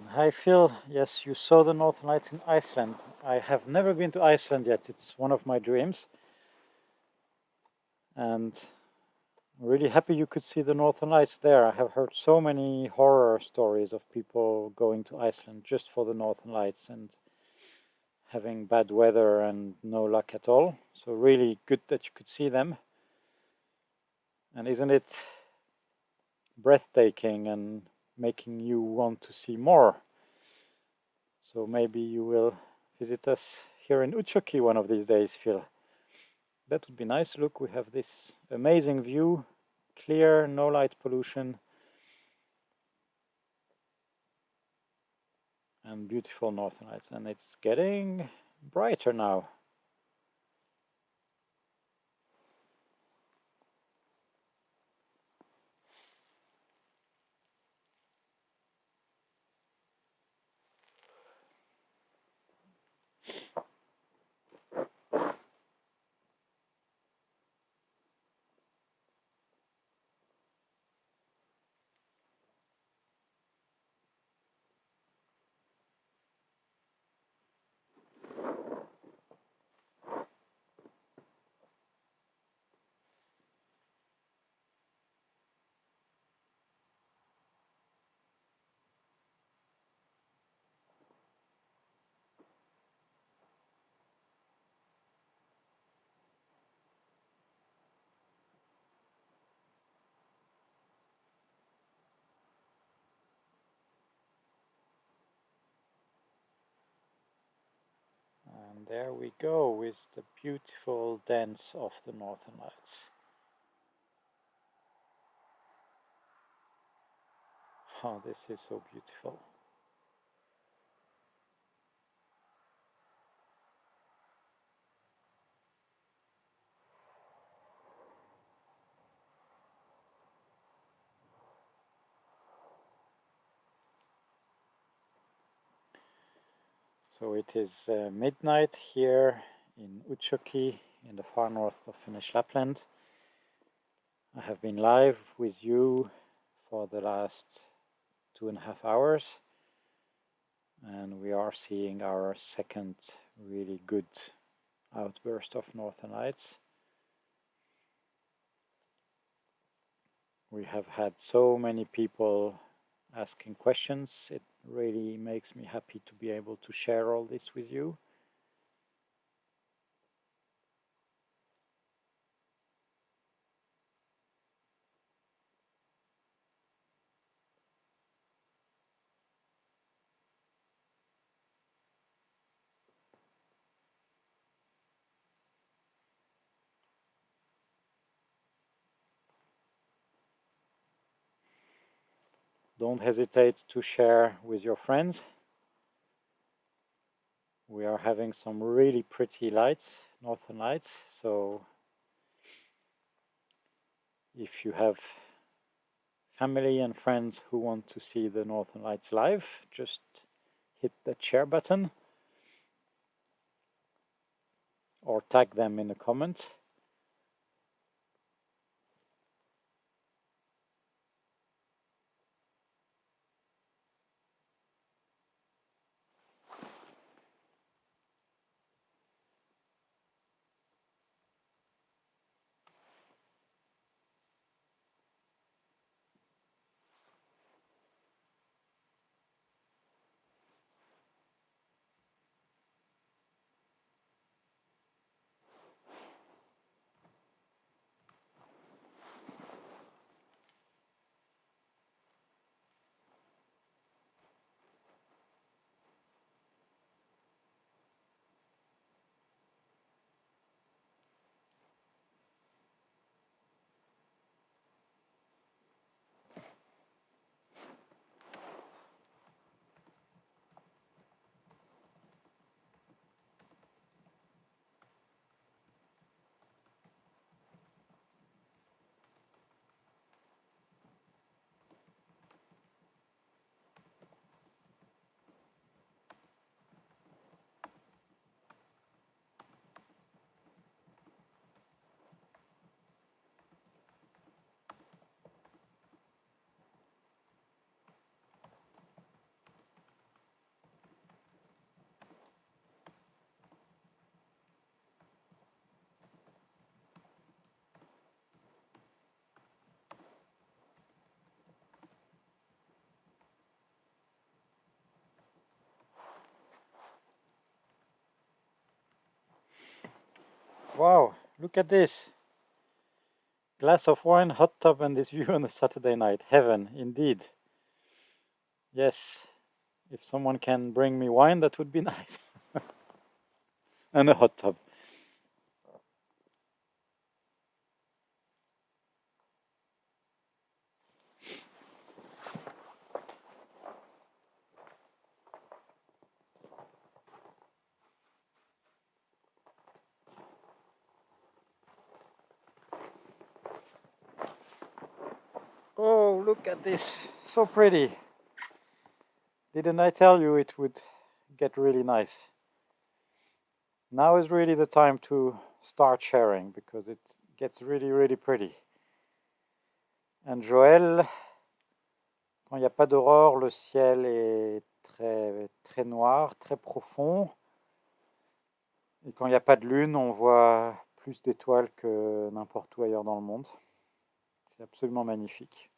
Hi Phil, yes, you saw the Northern Lights in Iceland. I have never been to Iceland yet, it's one of my dreams. And I'm really happy you could see the Northern Lights there. I have heard so many horror stories of people going to Iceland just for the Northern Lights and having bad weather and no luck at all. So really good that you could see them. And isn't it breathtaking and making you want to see more? So maybe you will visit us here in Utsjoki one of these days, Phil. That would be nice. Look, we have this amazing view, clear, no light pollution. and beautiful northern lights, and it's getting brighter now. And there we go with the beautiful dance of the northern lights. Oh, this is so beautiful. So it is midnight here in Utsjoki in the far north of Finnish Lapland. I have been live with you for the last 2.5 hours, and we are seeing our second really good outburst of northern lights. We have had so many people asking questions. It really makes me happy to be able to share all this with you. Don't hesitate to share with your friends. We are having some really pretty lights, northern lights, so if you have family and friends who want to see the northern lights live, just hit that share button or tag them in the comments. Wow, look at this. Glass of wine, hot tub, and this view on a Saturday night. Heaven, indeed. Yes, if someone can bring me wine, that would be nice. And a hot tub. look at this, so pretty. Didn't I tell you it would get really nice? Now is really the time to start sharing because it gets really, really pretty. And Joël, quand il n'y a pas d'aurore, le ciel est très, très noir, très profond. Et quand il n'y a pas de lune, on voit plus d'étoiles que n'importe où ailleurs dans le monde. C'est absolument magnifique.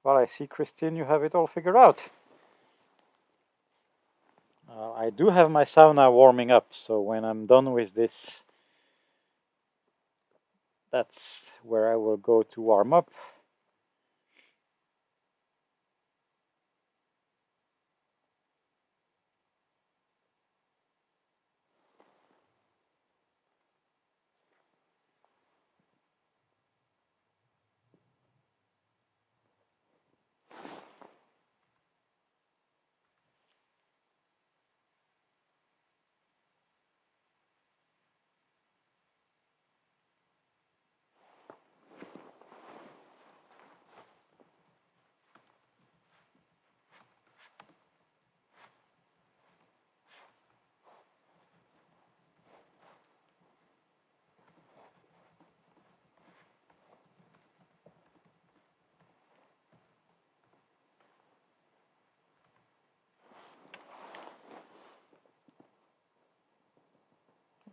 Well, I see, Christine, you have it all figured out. I do have my sauna warming up, so when I'm done with this, that's where I will go to warm up.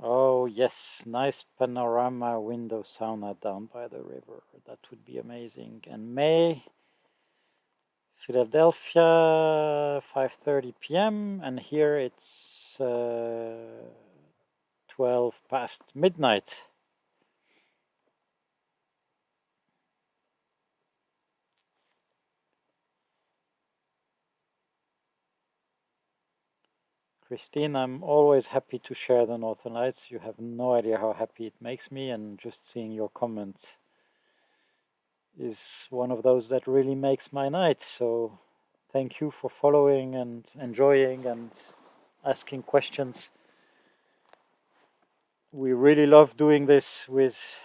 Oh, yes, nice panorama window sauna down by the river. That would be amazing. And May, Philadelphia, 5:30 p.m. And here it's 12 past midnight. Christine, I'm always happy to share the Northern Lights. You have no idea how happy it makes me, and just seeing your comments is one of those that really makes my night. So thank you for following and enjoying and asking questions. We really love doing this with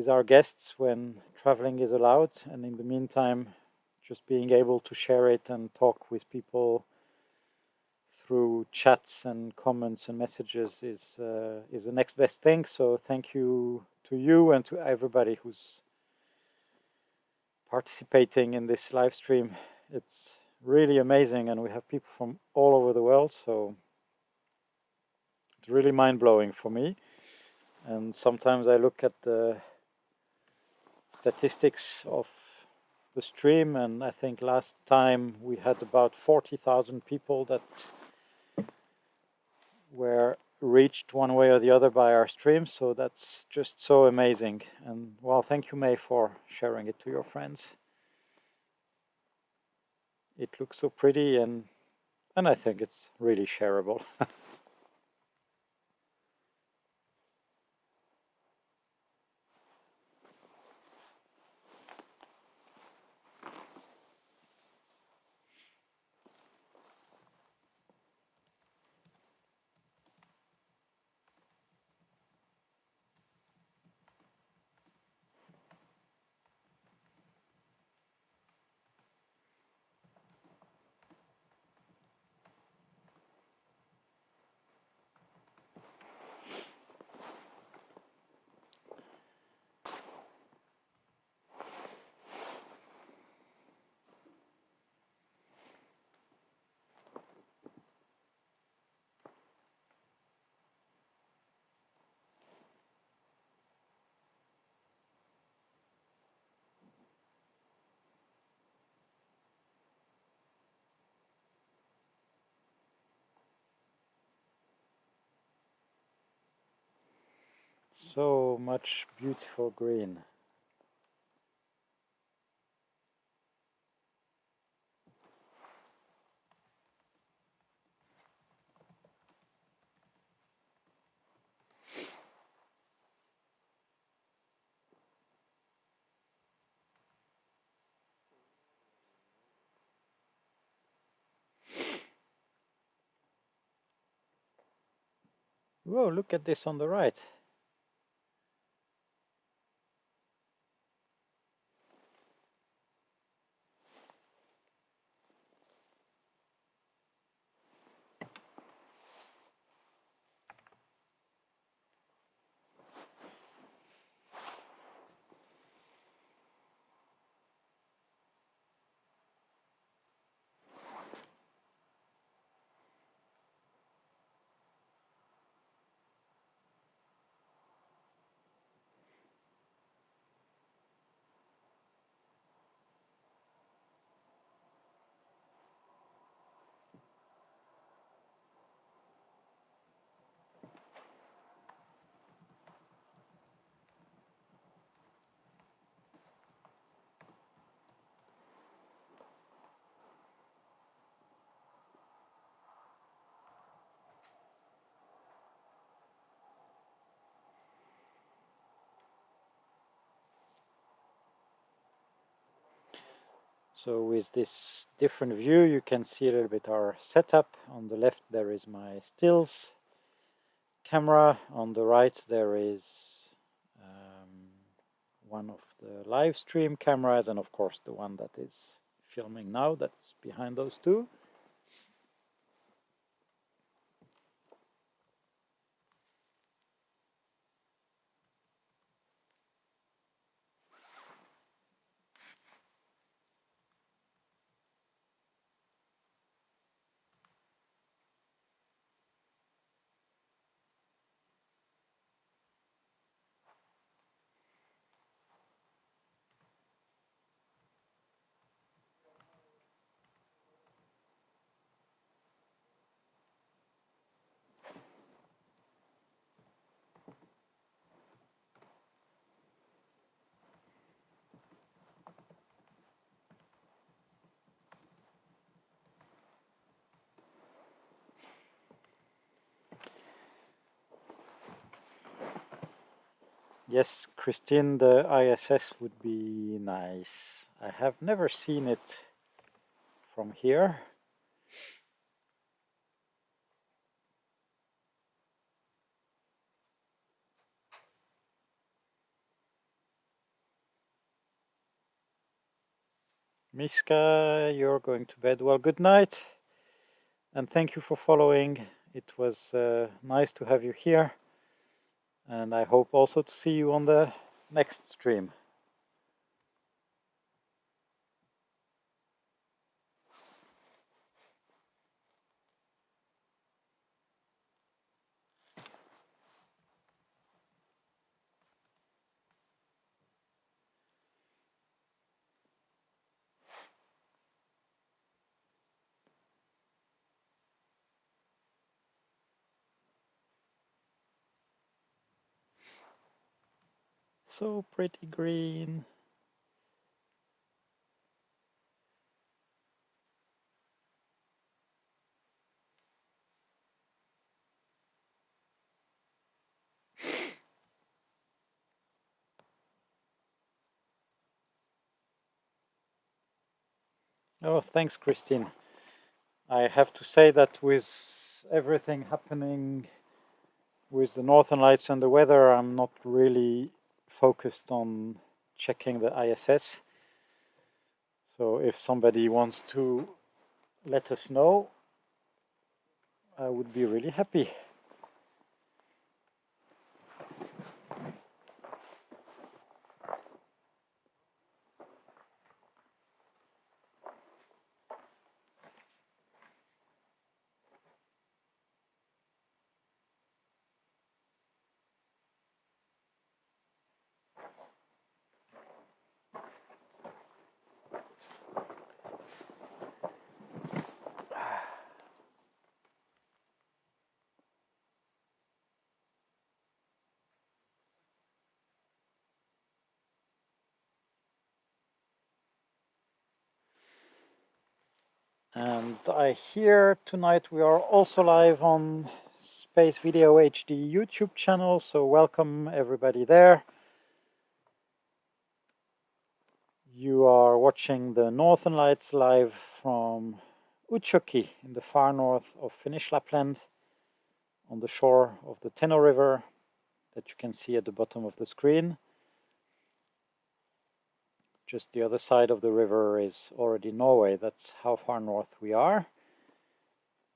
our guests when traveling is allowed, and in the meantime, just being able to share it and talk with people through chats and comments and messages is the next best thing. So thank you to you and to everybody who's participating in this live stream. It's really amazing, and we have people from all over the world, so it's really mind-blowing for me. And sometimes I look at the statistics of the stream, and I think last time we had about 40,000 people that were reached one way or the other by our stream, so that's just so amazing. And well, thank you, May, for sharing it to your friends. It looks so pretty, and I think it's really shareable. So much beautiful green. Whoa, look at this on the right. So with this different view, you can see a little bit our setup. On the left there is my stills camera. On the right there is one of the live stream cameras, and of course the one that is filming now, that's behind those two. Yes, Christine, the ISS would be nice. I have never seen it from here. Miska, you're going to bed. Well, good night, and thank you for following. It was nice to have you here, and I hope also to see you on the next stream. So pretty green. Oh, thanks, Christine. I have to say that with everything happening with the Northern Lights and the weather, I'm not really focused on checking the ISS. So if somebody wants to let us know, I would be really happy. And I hear tonight we are also live on Space Video HD YouTube channel, so welcome everybody there. You are watching the Northern Lights live from Utsjoki in the far north of Finnish Lapland on the shore of the Teno River that you can see at the bottom of the screen. Just the other side of the river is already Norway. That's how far north we are.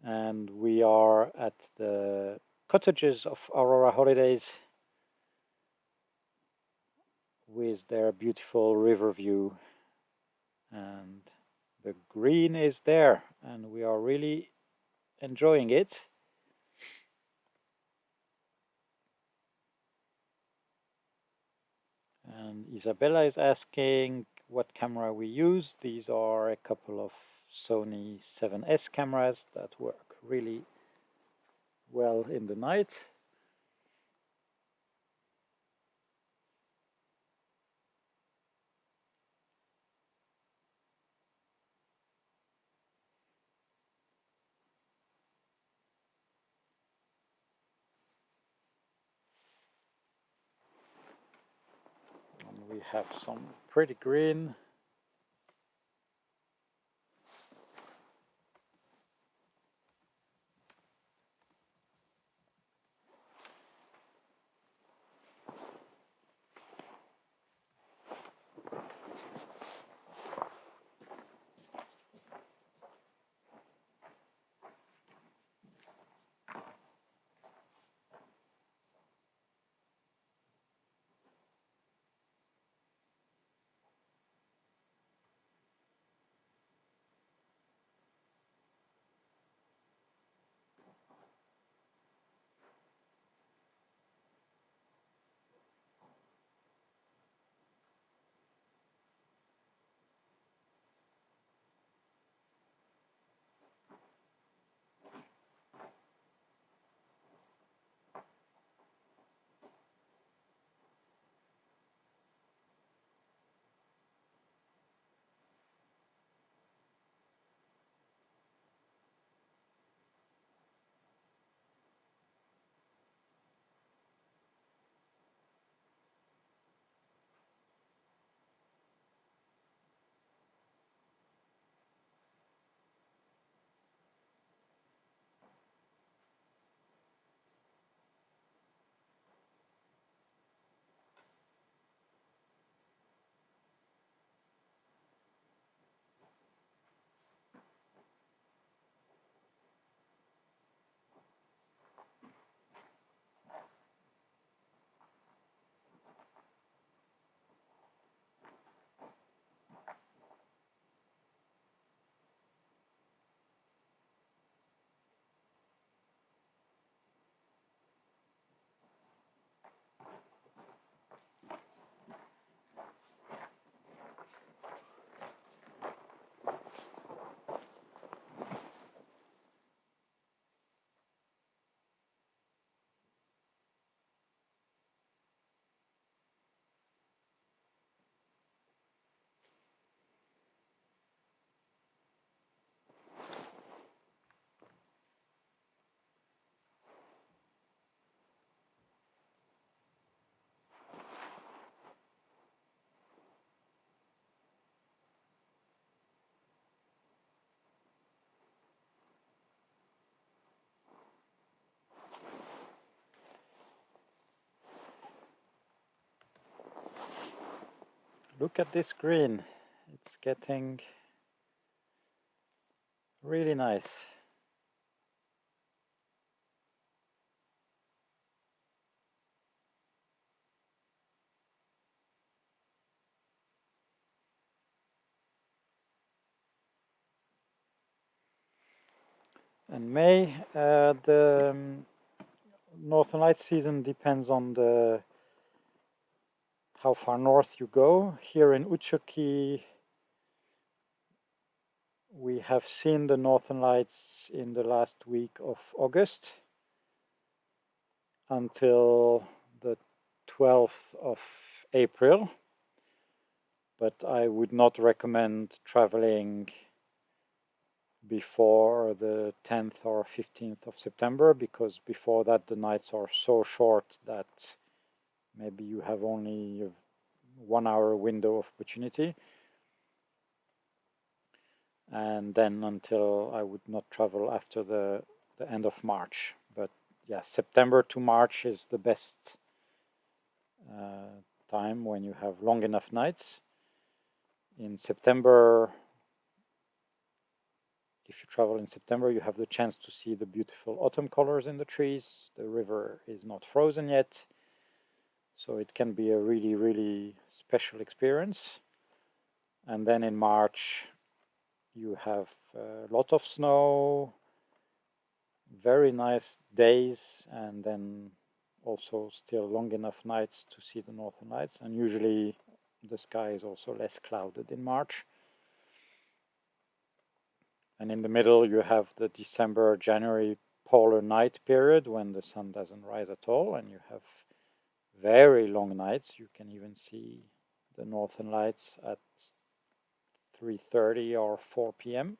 And we are at the cottages of Aurora Holidays with their beautiful river view. And the green is there and we are really enjoying it. And Isabella is asking what camera we use. These are a couple of Sony 7S cameras that work really well in the night. And we have some pretty green. Look at this green. It's getting really nice. And May, the Northern Lights season depends on how far north you go. Here in Utsjoki, we have seen the Northern Lights in the last week of August until the 12th of April. But I would not recommend traveling before the 10th or 15th of September, because before that the nights are so short that maybe you have only a 1 hour window of opportunity. And then until I would not travel after the end of March. But yeah, September to March is the best time when you have long enough nights. In September, if you travel in September, you have the chance to see the beautiful autumn colors in the trees. The river is not frozen yet, so it can be a really, really special experience. And then in March, you have a lot of snow, very nice days, and then also still long enough nights to see the northern lights. And usually the sky is also less clouded in March. And in the middle, you have the December, January polar night period when the sun doesn't rise at all, and you have very long nights. You can even see the northern lights at 3:30 or 4 p.m.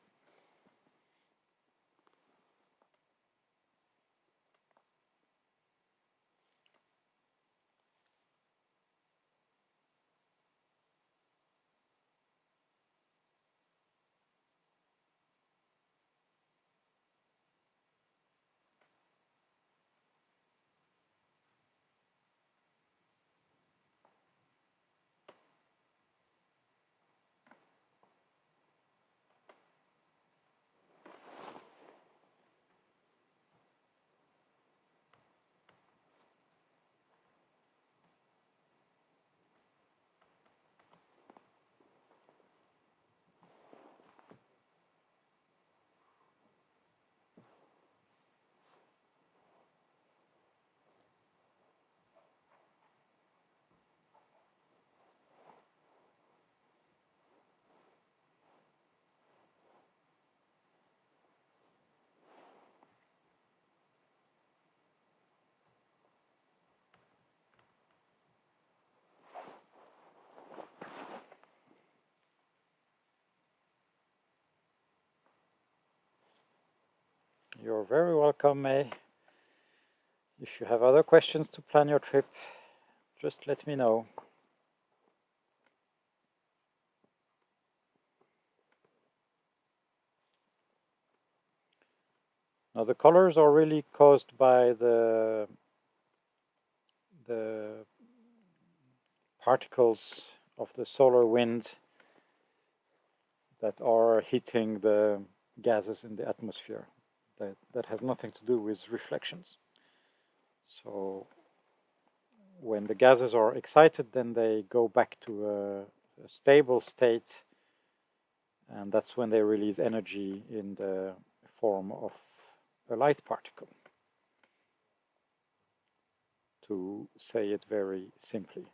You're very welcome, May. If you have other questions to plan your trip, just let me know. Now the colors are really caused by the particles of the solar wind that are hitting the gases in the atmosphere. That has nothing to do with reflections. So when the gases are excited, then they go back to a stable state, and that's when they release energy in the form of a light particle, to say it very simply.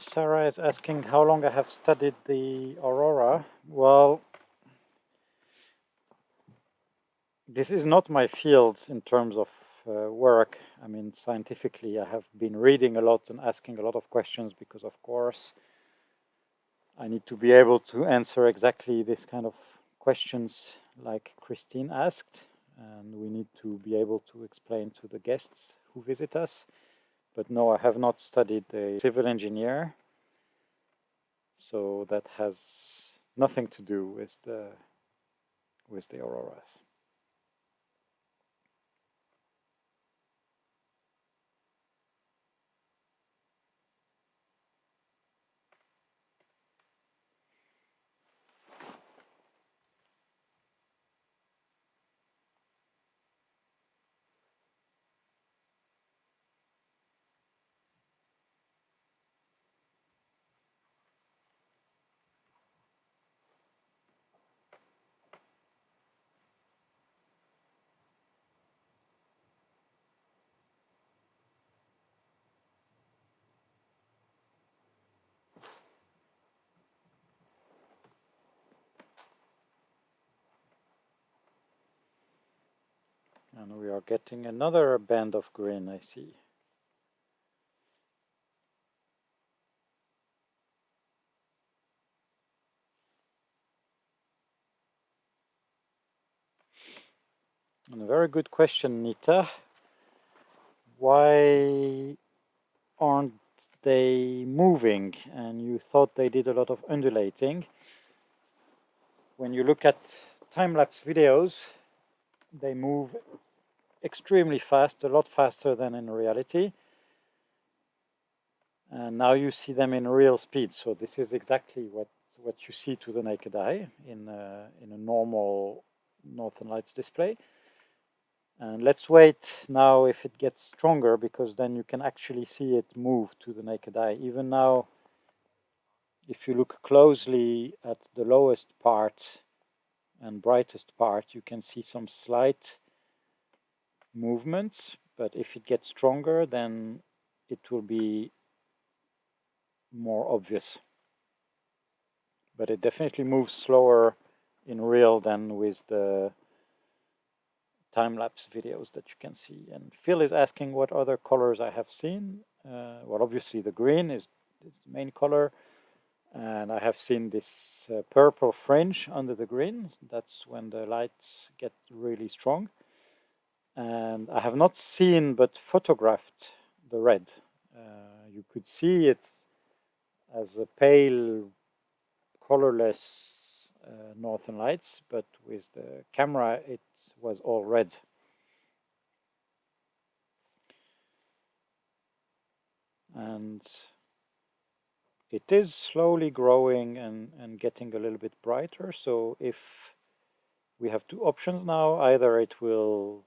Sarah is asking how long I have studied the aurora. Well, This is not my field in terms of work. I mean, scientifically, I have been reading a lot and asking a lot of questions because, of course, I need to be able to answer exactly this kind of questions like Christine asked, and we need to be able to explain to the guests who visit us. But no, I have not studied a civil engineer, so that has nothing to do with the auroras. And we are getting another band of green, I see. And a very good question, Nita. Why aren't they moving? And you thought they did a lot of undulating. When you look at time-lapse videos, they move extremely fast, a lot faster than in reality. And now you see them in real speed. So this is exactly what you see to the naked eye in a normal Northern Lights display. And let's wait now if it gets stronger, because then you can actually see it move to the naked eye. Even now, if you look closely at the lowest part and brightest part, you can see some slight movements. But if it gets stronger, then it will be more obvious. But it definitely moves slower in real than with the time-lapse videos that you can see. And Phil is asking what other colors I have seen. Well, obviously the green is the main color, and I have seen this purple fringe under the green. That's when the lights get really strong. And I have not seen but photographed the red. You could see it as a pale, colorless Northern Lights, but with the camera it was all red. And it is slowly growing and getting a little bit brighter. So if we have two options now, either it will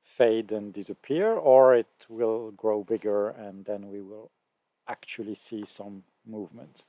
fade and disappear, or it will grow bigger and then we will actually see some movement.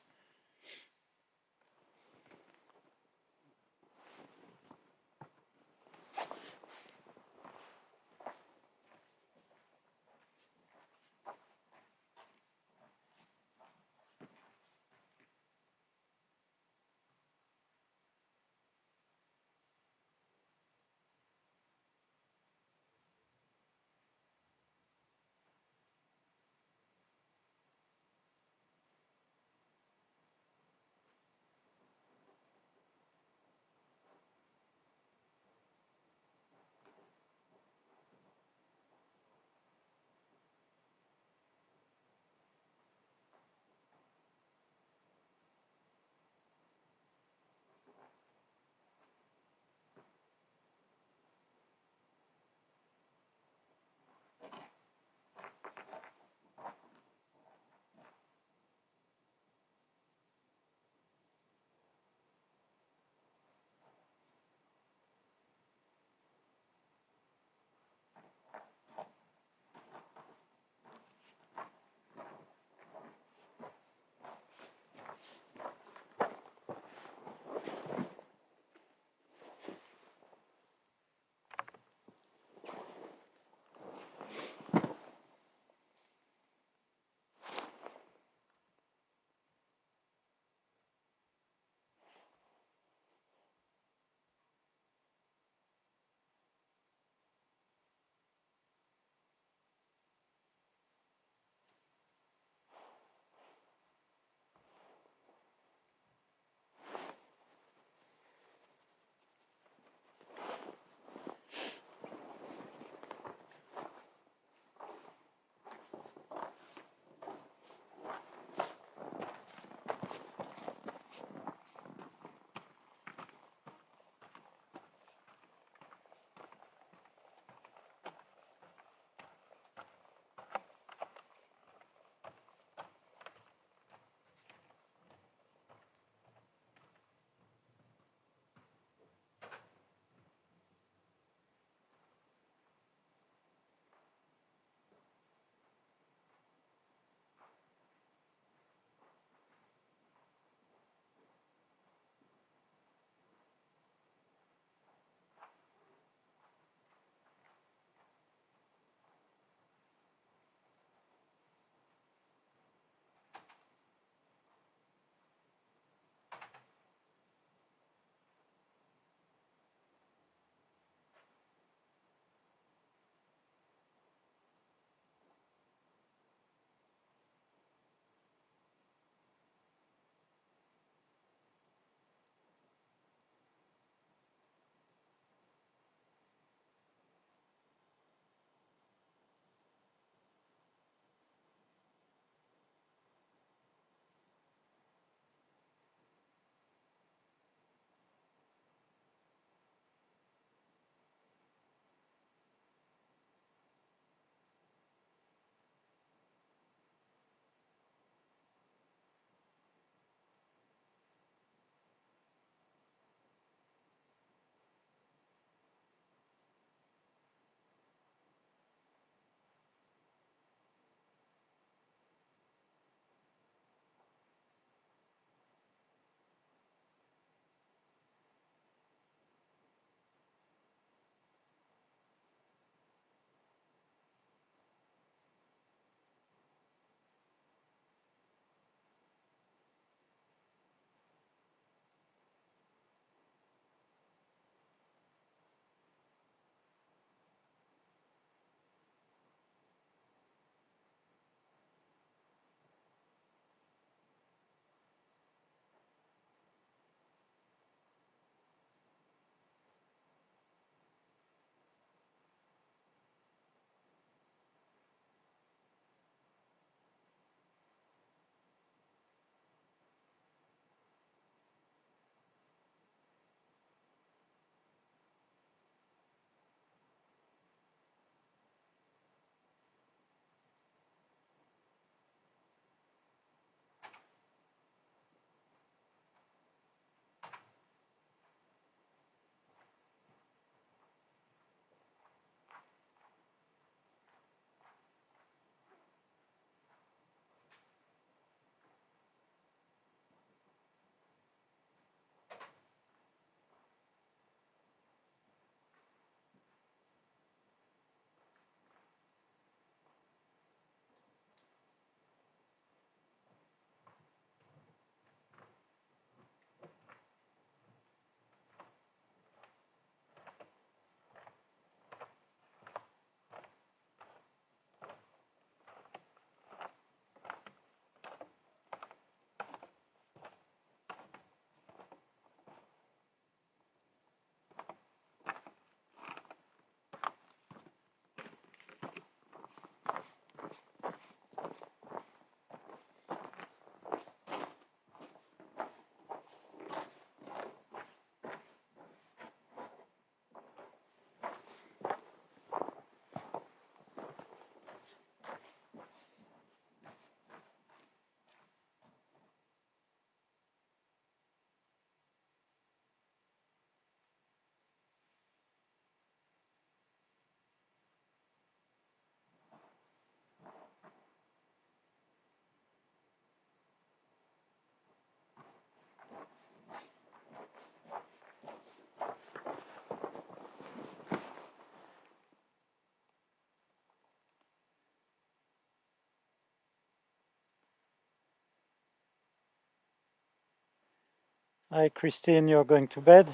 Hi Christine, you're going to bed.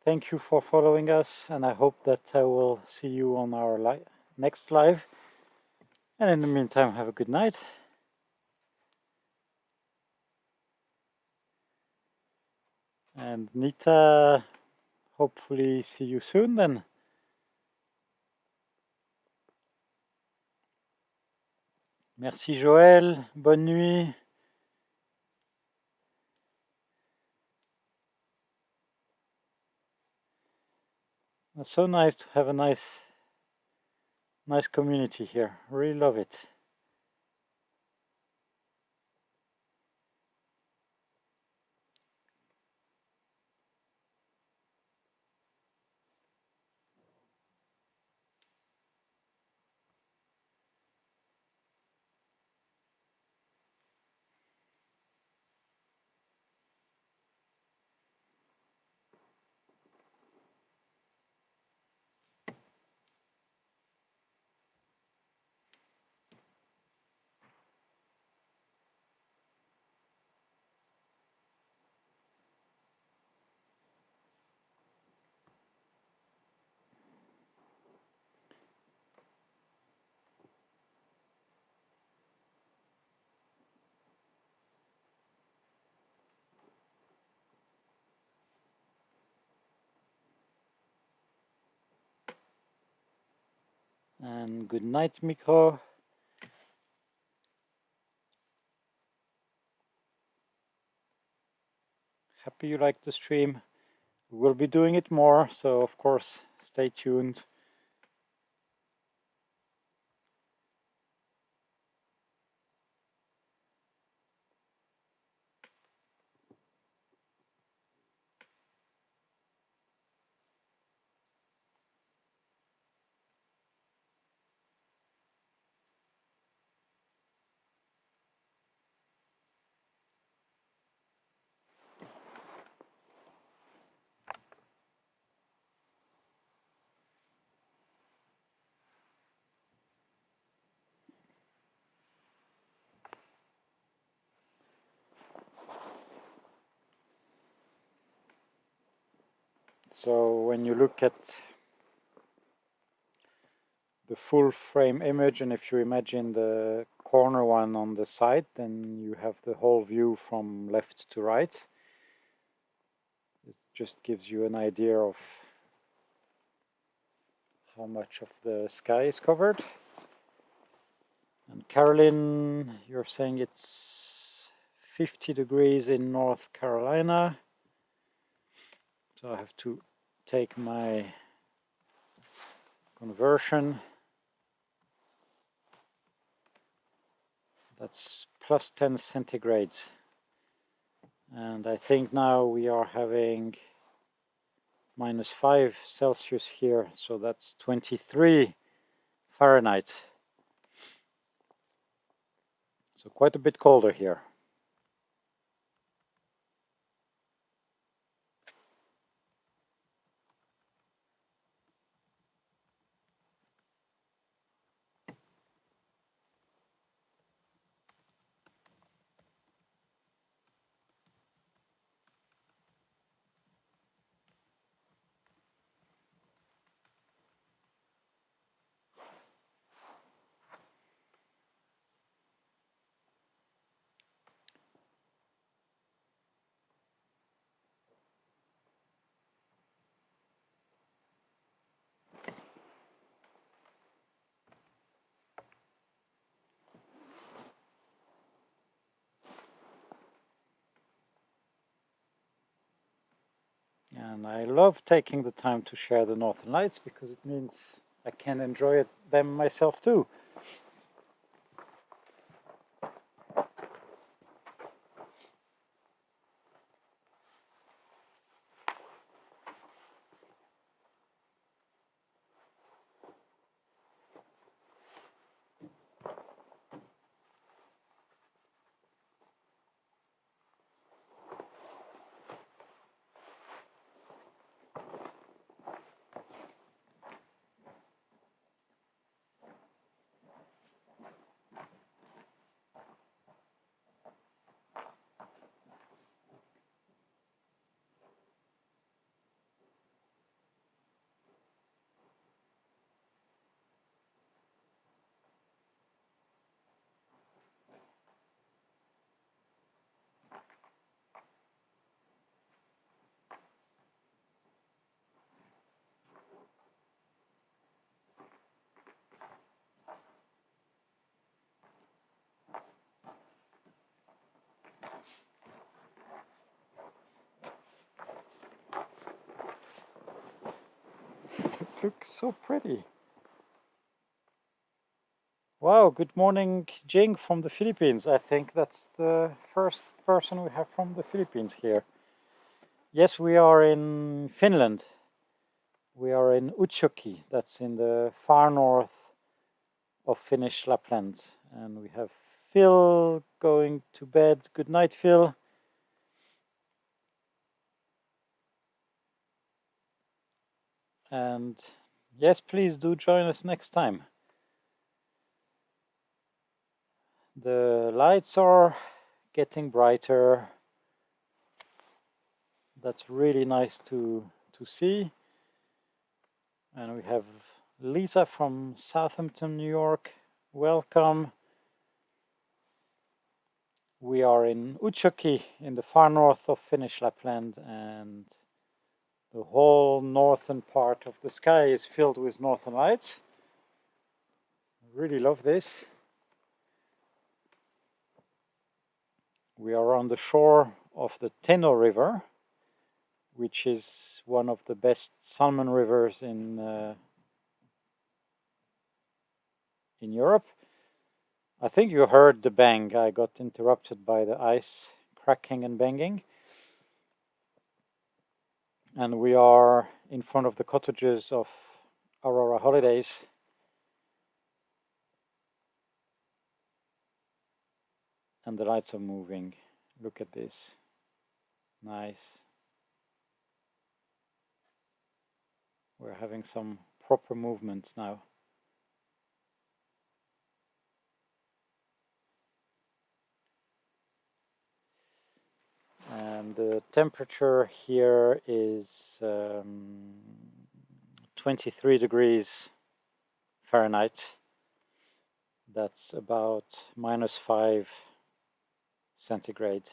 Thank you for following us, and I hope that I will see you on our next live. And in the meantime, have a good night. And Nita, hopefully see you soon then. Merci Joël, bonne nuit. It's so nice to have a nice community here. Really love it. And good night, Mikro. Happy you liked the stream. We'll be doing it more, so of course, stay tuned. So when you look at the full frame image, and if you imagine the corner one on the side, then you have the whole view from left to right. It just gives you an idea of how much of the sky is covered. And Caroline, you're saying it's 50 degrees in North Carolina. So I have to take my conversion. That's plus 10 centigrades. And I think now we are having minus 5 Celsius here, so that's 23 Fahrenheit. So quite a bit colder here. And I love taking the time to share the Northern Lights because it means I can enjoy them myself too. looks so pretty. Wow, good morning, Jing from the Philippines. I think that's the first person we have from the Philippines here. Yes, we are in Finland. We are in Utsjoki, that's in the far north of Finnish Lapland. And we have Phil going to bed. Good night, Phil. And yes, please do join us next time. The lights are getting brighter. That's really nice to see. And we have Lisa from Southampton, New York. Welcome. We are in Utsjoki in the far north of Finnish Lapland, and the whole northern part of the sky is filled with northern lights. I really love this. We are on the shore of the Teno River, which is one of the best salmon rivers in Europe. I think you heard the bang. I got interrupted by the ice cracking and banging. And we are in front of the cottages of Aurora Holidays. And the lights are moving. Look at this. Nice. We're having some proper movements now. And the temperature here is 23 degrees Fahrenheit. That's about -5 centigrade.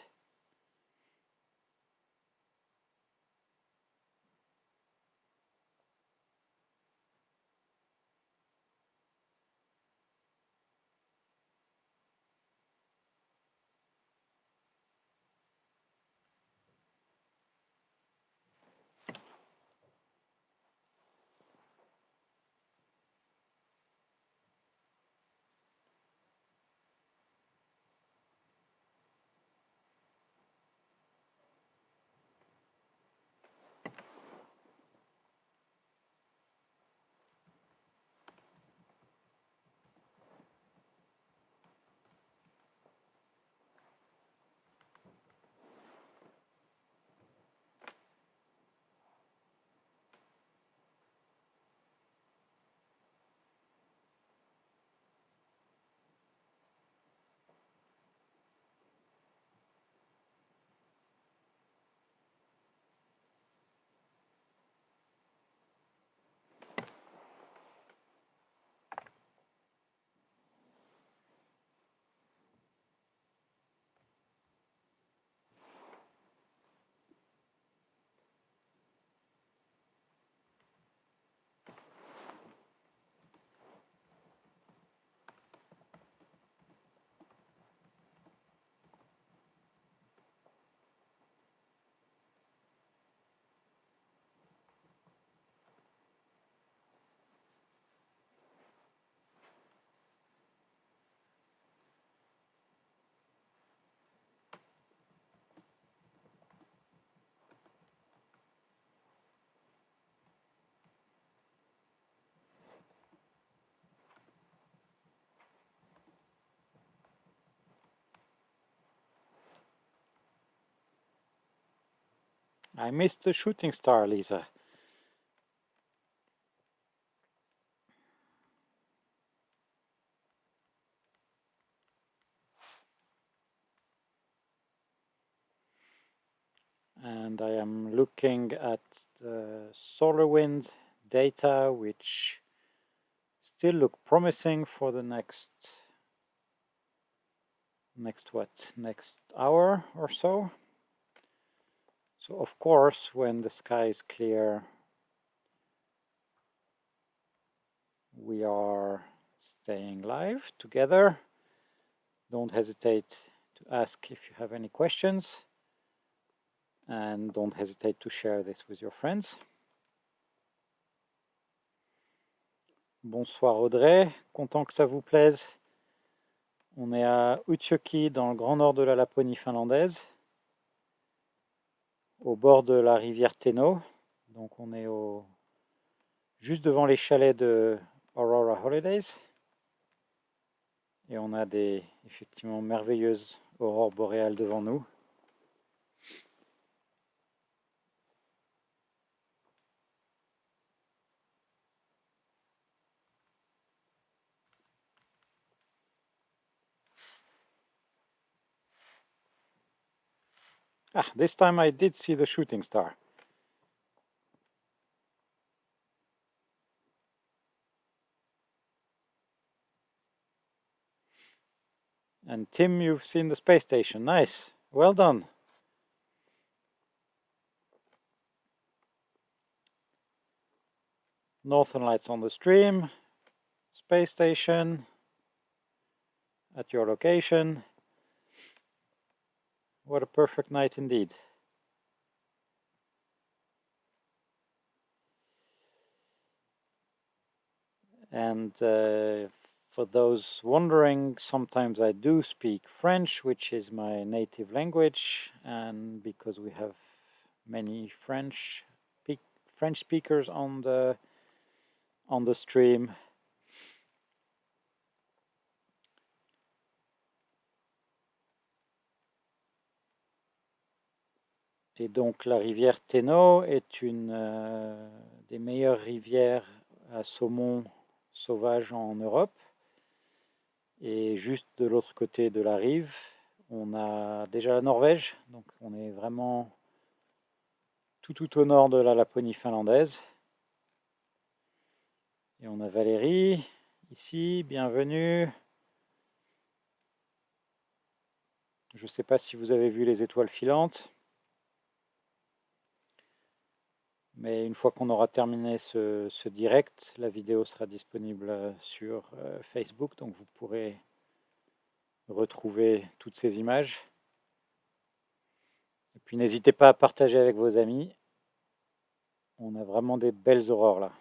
I missed the shooting star, Lisa. And I am looking at the solar wind data, which still look promising for the next hour or so. So of course, when the sky is clear, we are staying live together. Don't hesitate to ask if you have any questions, and don't hesitate to share this with your friends. Bonsoir Audrey, content que ça vous plaise. On est à Utsjoki dans le grand nord de la Laponie finlandaise, au bord de la rivière Teno. Donc on est juste devant les chalets de Aurora Holidays. Et on a des effectivement merveilleuses aurores boréales devant nous. Ah, this time I did see the shooting star. And Tim, you've seen the space station. Nice. Well done. Northern Lights on the stream. Space station at your location. What a perfect night indeed. And for those wondering, sometimes I do speak French, which is my native language, and because we have many French speakers on the stream. Et donc la rivière Teno est une des meilleures rivières à saumon sauvage en Europe. Et juste de l'autre côté de la rive, on a déjà la Norvège, donc on est vraiment tout au nord de la Laponie finlandaise. Et on a Valérie ici, bienvenue. Je ne sais pas si vous avez vu les étoiles filantes. Mais une fois qu'on aura terminé ce direct, la vidéo sera disponible sur Facebook, donc vous pourrez retrouver toutes ces images. Et puis n'hésitez pas à partager avec vos amis. On a vraiment des belles aurores là.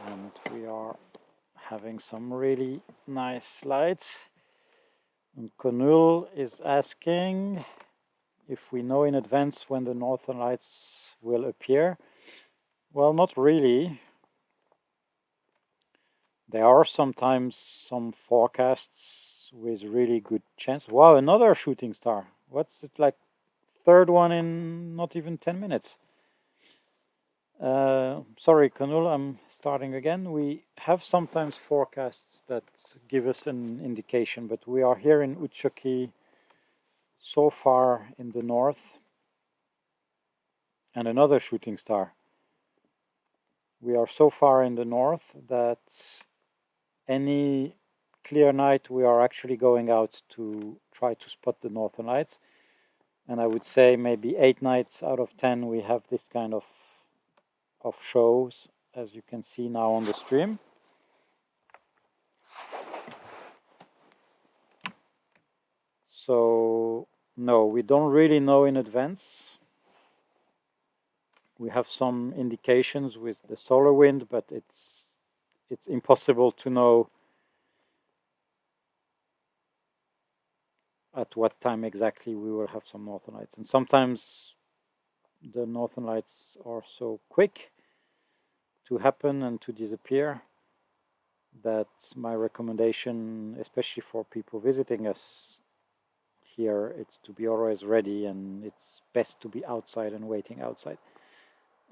And we are having some really nice lights. And Konul is asking if we know in advance when the northern lights will appear. Well, not really. There are sometimes some forecasts with really good chance. Wow, another shooting star. What's it like? Third one in not even 10 minutes. Sorry, Kanul, I'm starting again. We have sometimes forecasts that give us an indication, but we are here in Utsjoki so far in the north. And another shooting star. We are so far in the north that any clear night we are actually going out to try to spot the northern lights. And I would say maybe 8 nights out of 10 we have this kind of shows, as you can see now on the stream. So no, we don't really know in advance. We have some indications with the solar wind, but it's impossible to know at what time exactly we will have some northern lights. And sometimes the northern lights are so quick to happen and to disappear that my recommendation, especially for people visiting us here, it's to be always ready, and it's best to be outside and waiting outside.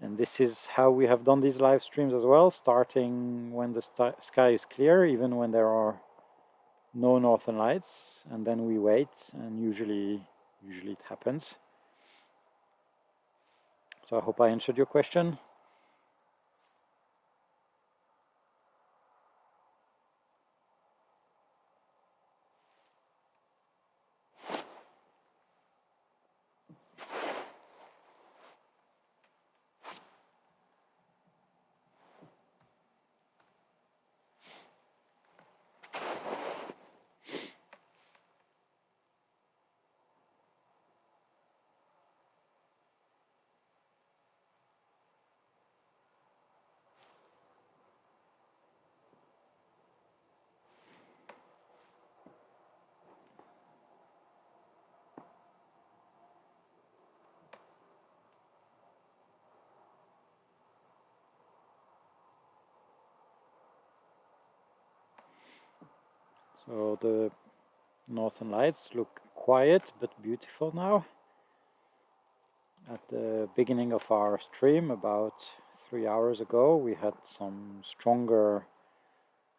And this is how we have done these live streams as well, starting when the sky is clear, even when there are no northern lights, and then we wait, and usually it happens. So I hope I answered your question. So the Northern Lights look quiet but beautiful now. At the beginning of our stream, about 3 hours ago, we had some stronger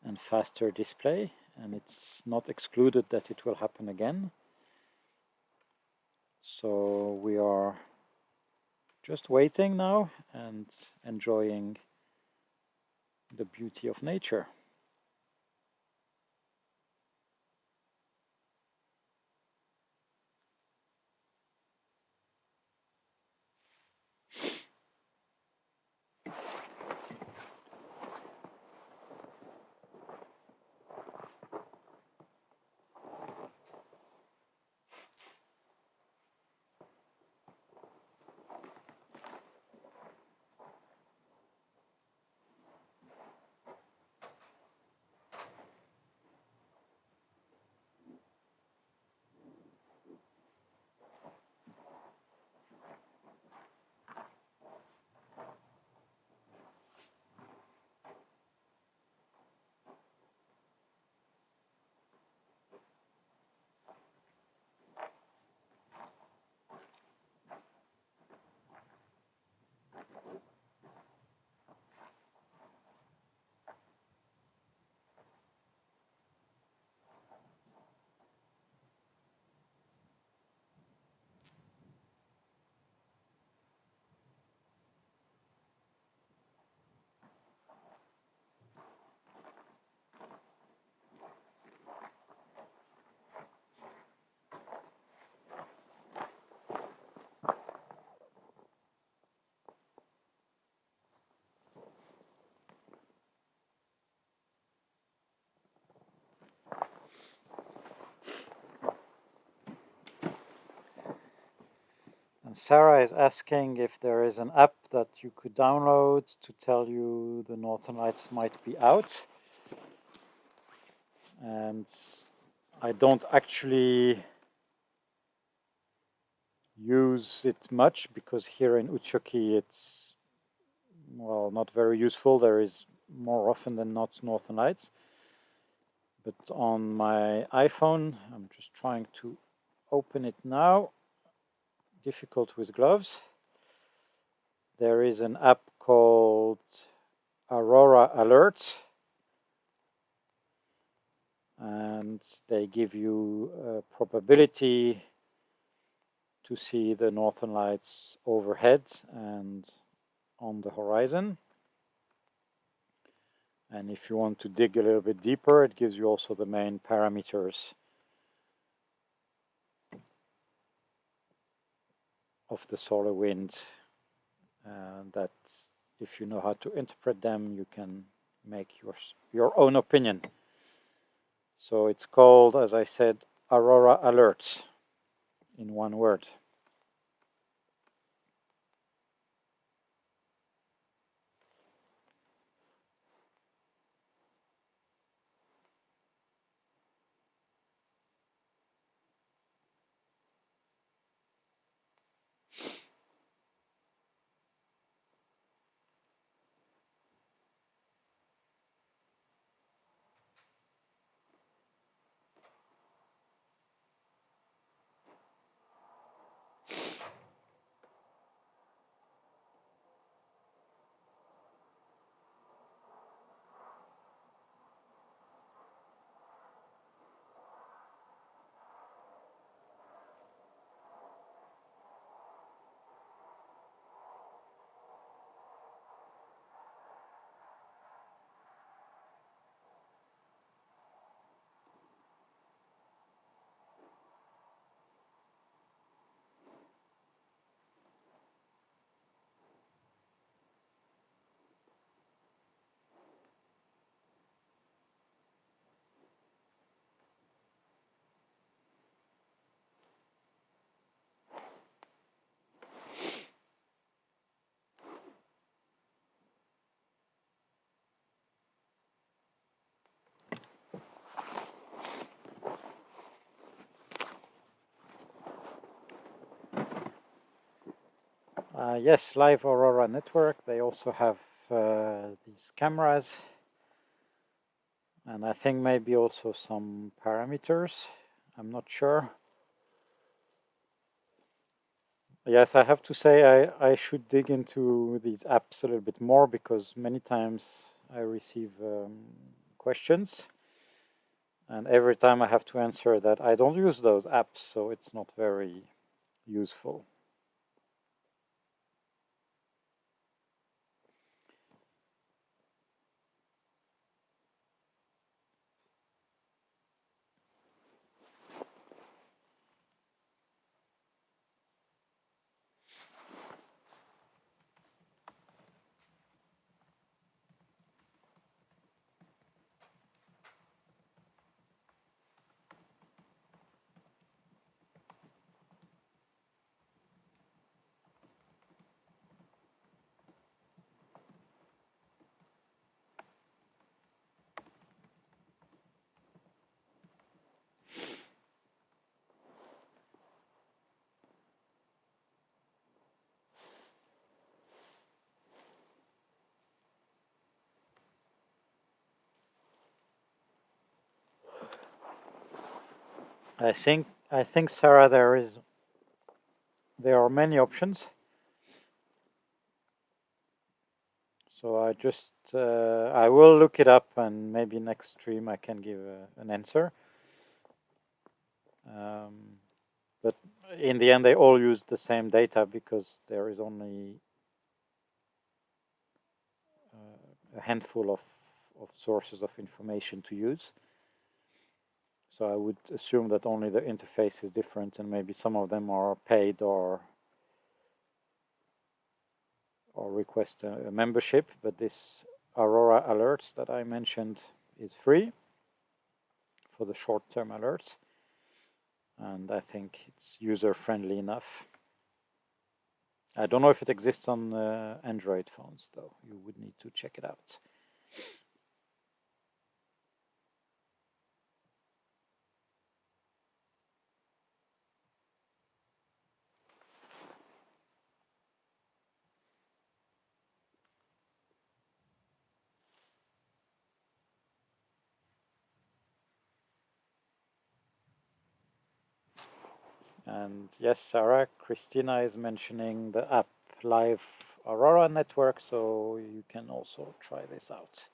and faster display, and it's not excluded that it will happen again. So we are just waiting now and enjoying the beauty of nature. And Sarah is asking if there is an app that you could download to tell you the Northern Lights might be out. And I don't actually use it much because here in Utsjoki it's, well, not very useful. There is more often than not Northern Lights. But on my iPhone, I'm just trying to open it now. Difficult with gloves. There is an app called Aurora Alert, and they give you a probability to see the Northern Lights overhead and on the horizon. And if you want to dig a little bit deeper, it gives you also the main parameters of the solar wind, that if you know how to interpret them, you can make your own opinion. So it's called, as I said, Aurora Alert in one word. Yes, Live Aurora Network. They also have these cameras. And I think maybe also some parameters. I'm not sure. Yes, I have to say I should dig into these apps a little bit more because many times I receive questions and every time I have to answer that I don't use those apps, so it's not very useful. I think Sarah, there are many options. So I will look it up and maybe next stream I can give an answer. But in the end, they all use the same data because there is only a handful of sources of information to use. So I would assume that only the interface is different and maybe some of them are paid or request a membership, but this Aurora alerts that I mentioned is free for the short-term alerts. And I think it's user-friendly enough. I don't know if it exists on Android phones, though. You would need to check it out. And yes, Sarah, Christina is mentioning the app Live Aurora Network, so you can also try this out.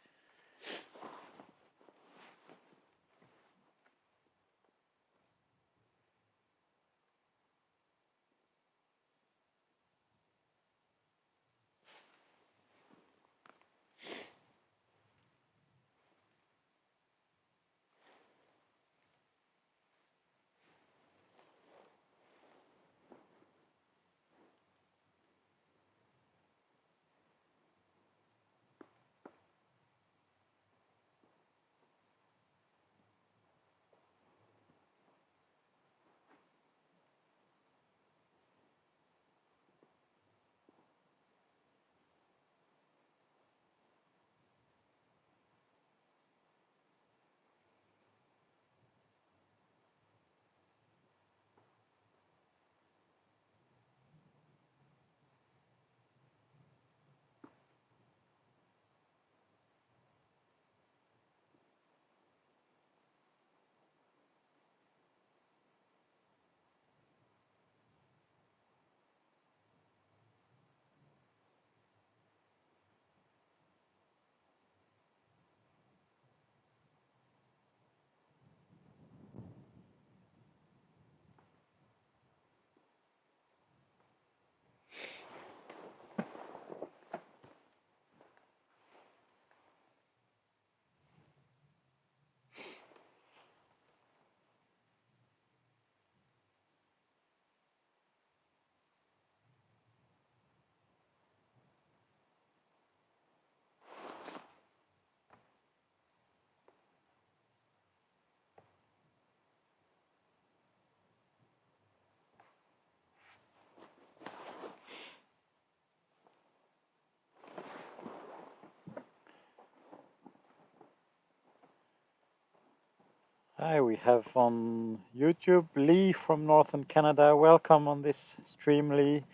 Hi, we have on YouTube Lee from Northern Canada. Welcome on this stream, Lee.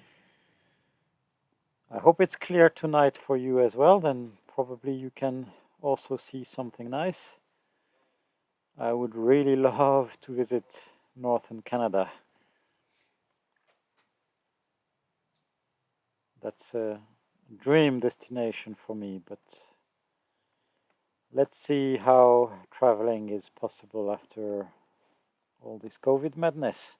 I hope it's clear tonight for you as well, then probably you can also see something nice. I would really love to visit northern Canada. That's a dream destination for me, but let's see how traveling is possible after all this COVID madness.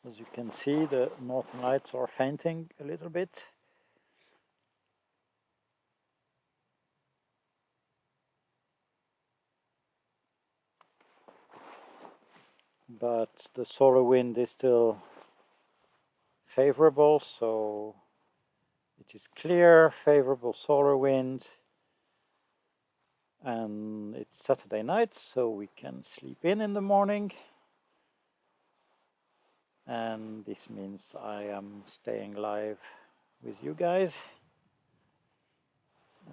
As you can see, the northern lights are fainting a little bit. But the solar wind is still favorable, so it is clear, favorable solar wind, and it's Saturday night, so we can sleep in the morning, and this means I am staying live with you guys,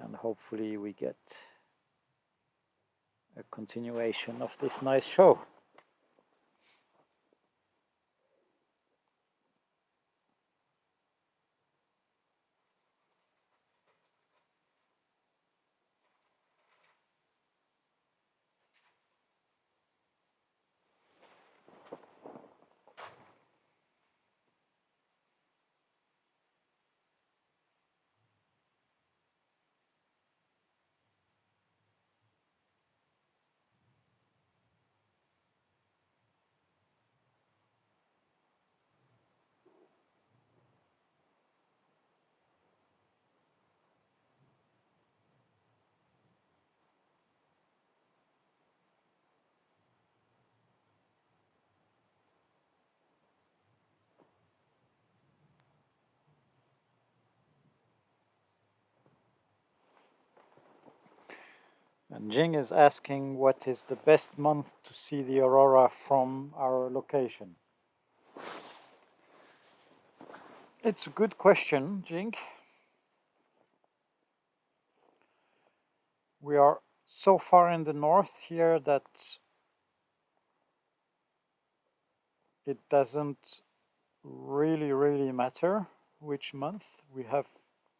and hopefully we get a continuation of this nice show. And Jing is asking what is the best month to see the aurora from our location. It's a good question, Jing. We are so far in the north here that it doesn't really matter which month. We have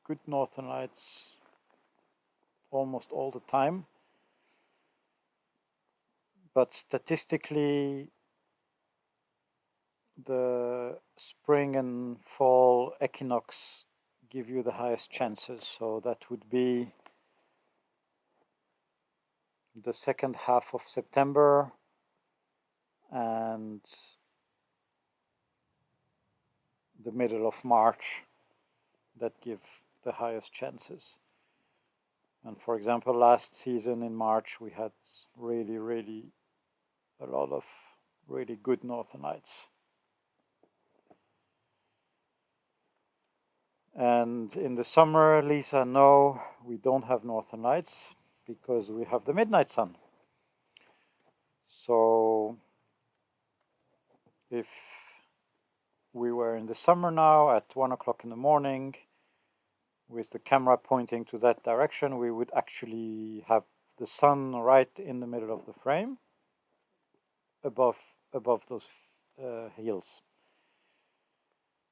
good northern lights almost all the time. But statistically, the spring and fall equinox give you the highest chances. So that would be the second half of September and the middle of March that give the highest chances. And for example, last season in March, we had really a lot of really good northern lights. And in the summer, Lisa, no, we don't have northern lights because we have the midnight sun. So if we were in the summer now at 1 o'clock in the morning with the camera pointing to that direction, we would actually have the sun right in the middle of the frame above those hills.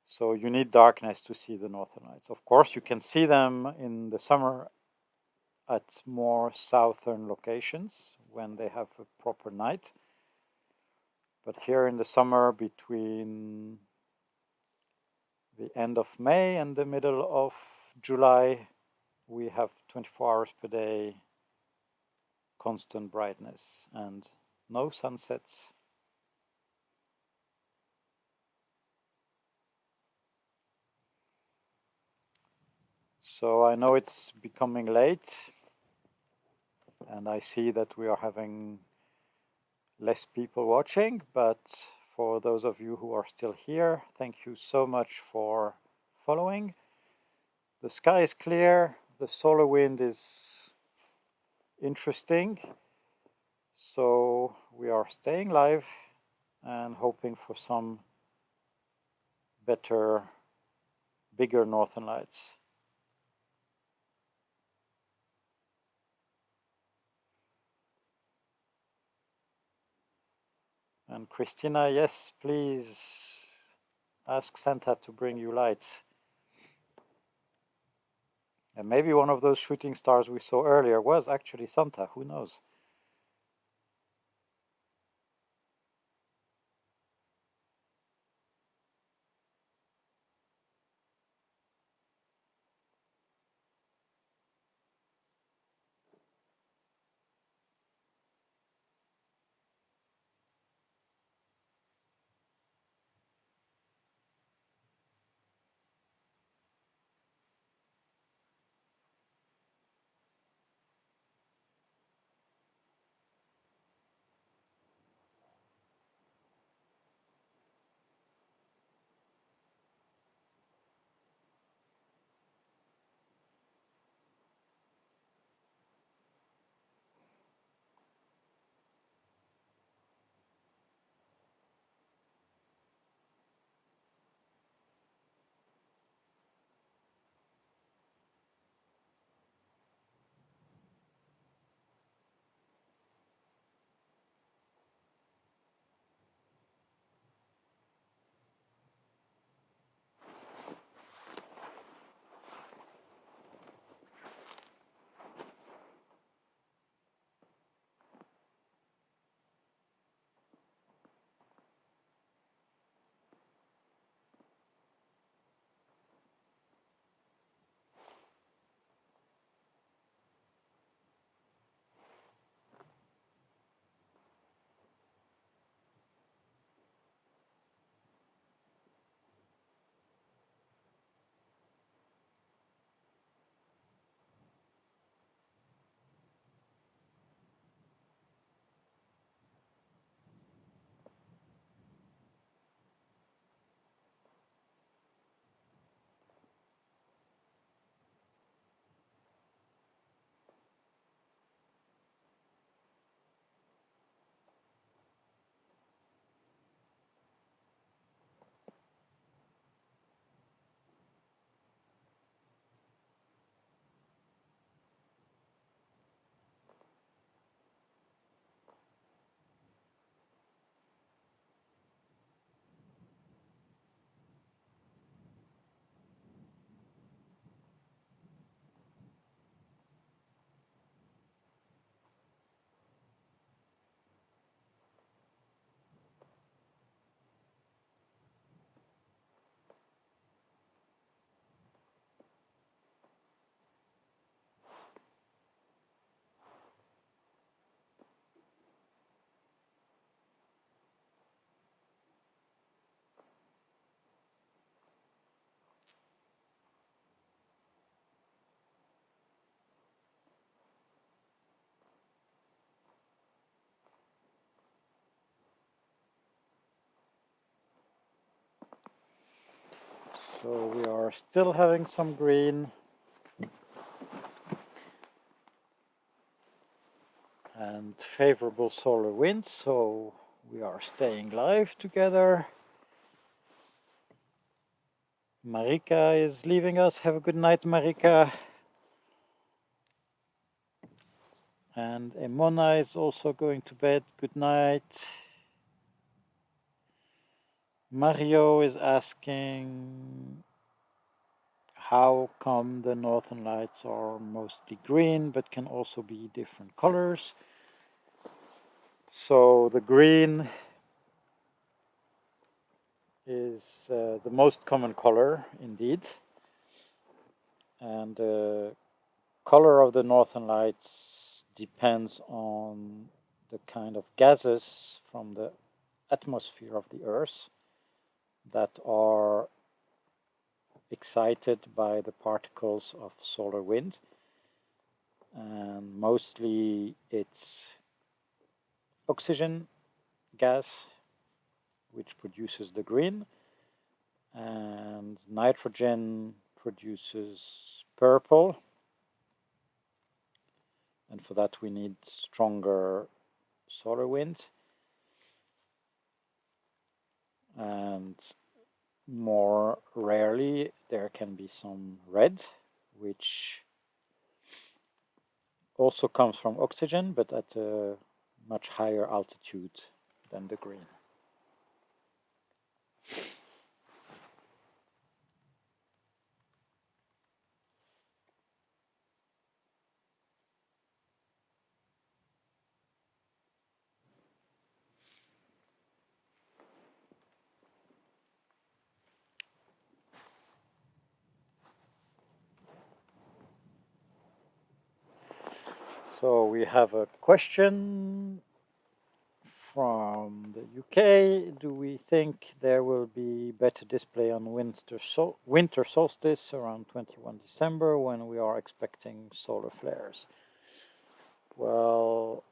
So you need darkness to see the northern lights. Of course, you can see them in the summer at more southern locations when they have a proper night. But here in the summer, between the end of May and the middle of July, we have 24 hours per day constant brightness and no sunsets. So I know it's becoming late, and I see that we are having less people watching, but for those of you who are still here, thank you so much for following. The sky is clear, the solar wind is interesting, so we are staying live and hoping for some better, bigger northern lights. And Christina, yes, please ask Santa to bring you lights. And maybe one of those shooting stars we saw earlier was actually Santa, who knows? So we are still having some green. And favorable solar winds, so we are staying live together. Marika is leaving us. Have a good night, Marika. And Emona is also going to bed. Good night. Mario is asking how come the northern lights are mostly green but can also be different colors. So the green is the most common color indeed, and the color of the northern lights depends on the kind of gases from the atmosphere of the Earth that are excited by the particles of solar wind, and mostly it's oxygen gas which produces the green, and nitrogen produces purple, and for that we need stronger solar wind, and more rarely there can be some red, which also comes from oxygen but at a much higher altitude than the green. So we have a question from the UK. Do we think there will be better display on winter solstice around 21 December when we are expecting solar flares? Well,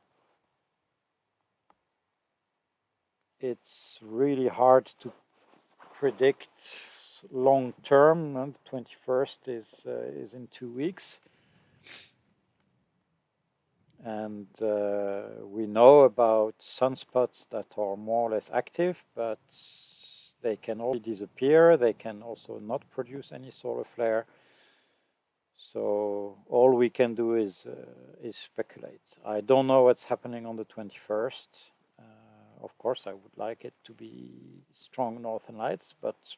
it's really hard to predict long term, and the 21st is in 2 weeks. And we know about sunspots that are more or less active, but they can also disappear. They can also not produce any solar flare. So all we can do is speculate. I don't know what's happening on the 21st. Of course, I would like it to be strong northern lights, but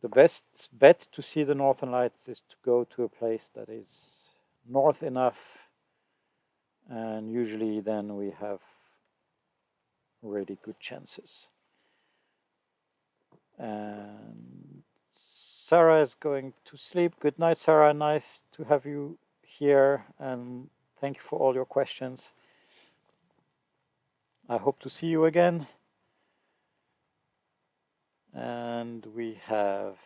the best bet to see the northern lights is to go to a place that is north enough, and usually then we have really good chances. And Sarah is going to sleep. Good night, Sarah. Nice to have you here, and thank you for all your questions. I hope to see you again. And we have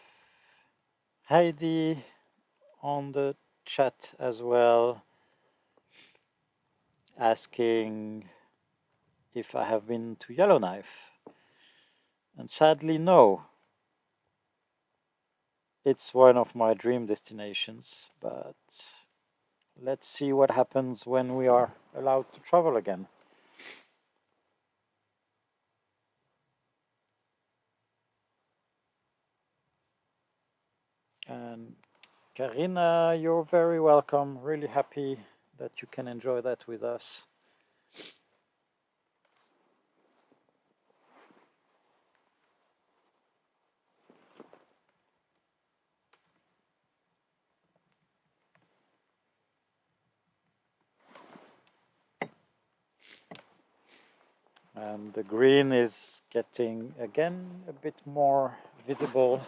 Heidi on the chat as well, asking if I have been to Yellowknife. And sadly, no. It's one of my dream destinations, but let's see what happens when we are allowed to travel again. And Karina, you're very welcome. Really happy that you can enjoy that with us. And the green is getting again a bit more visible.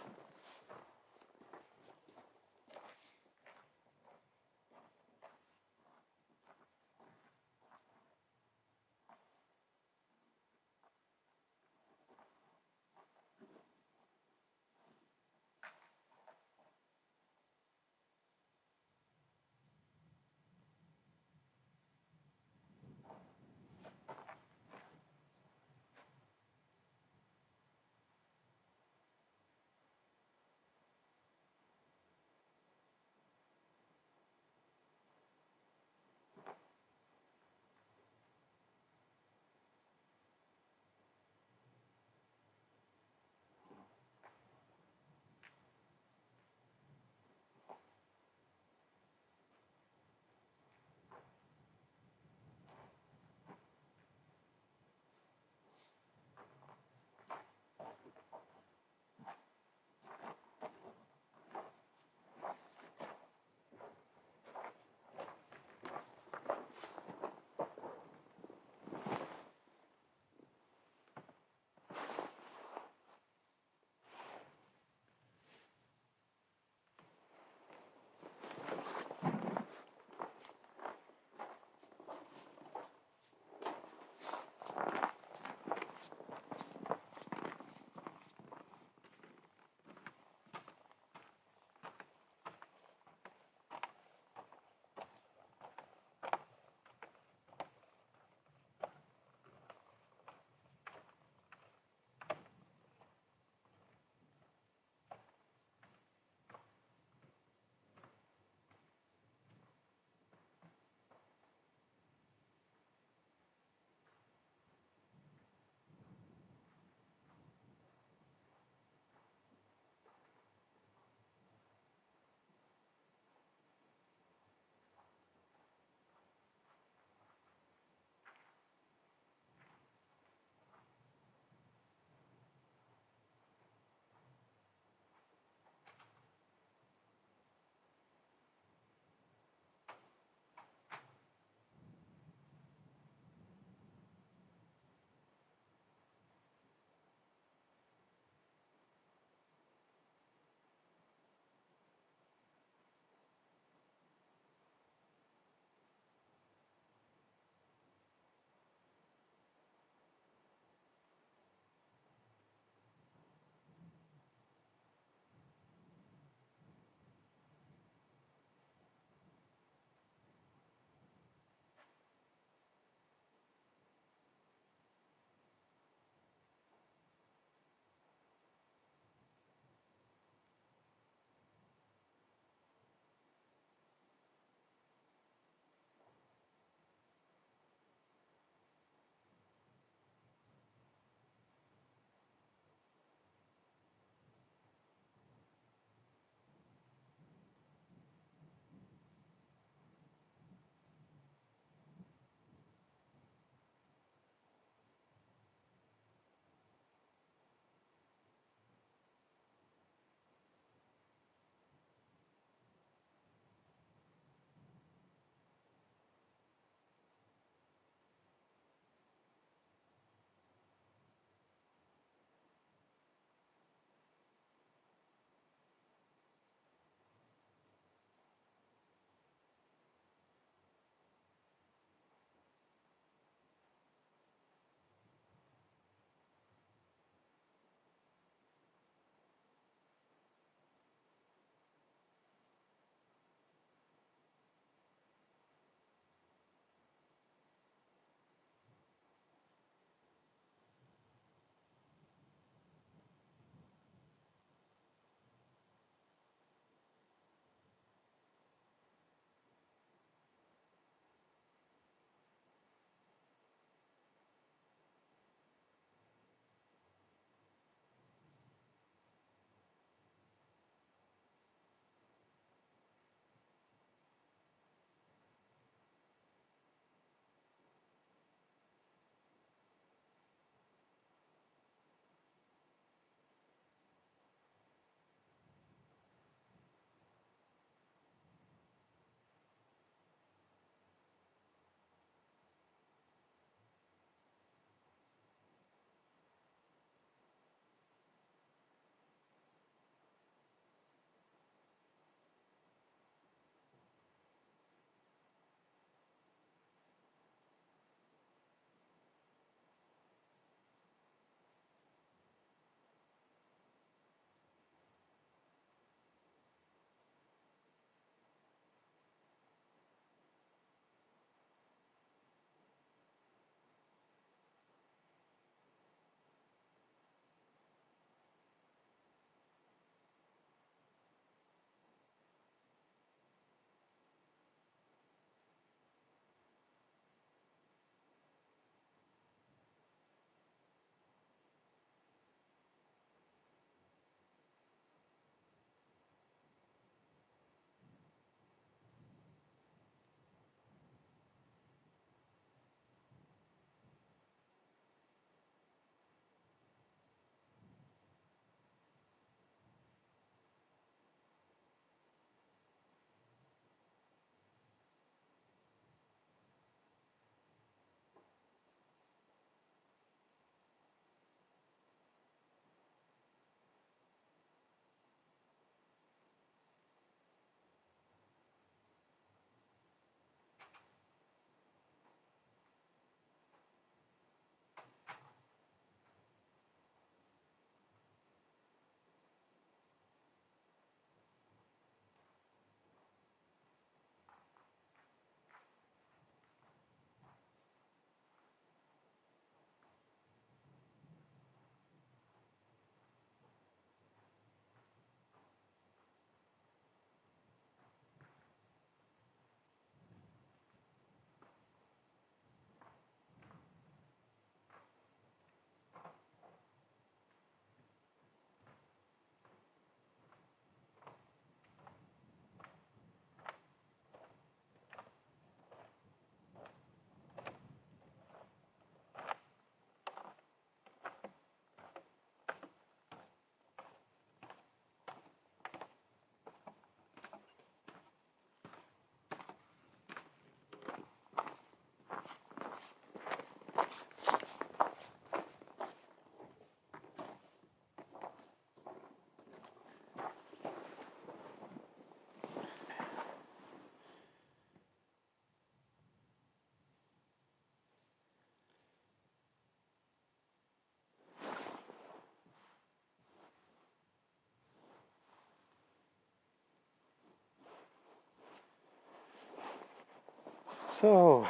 So,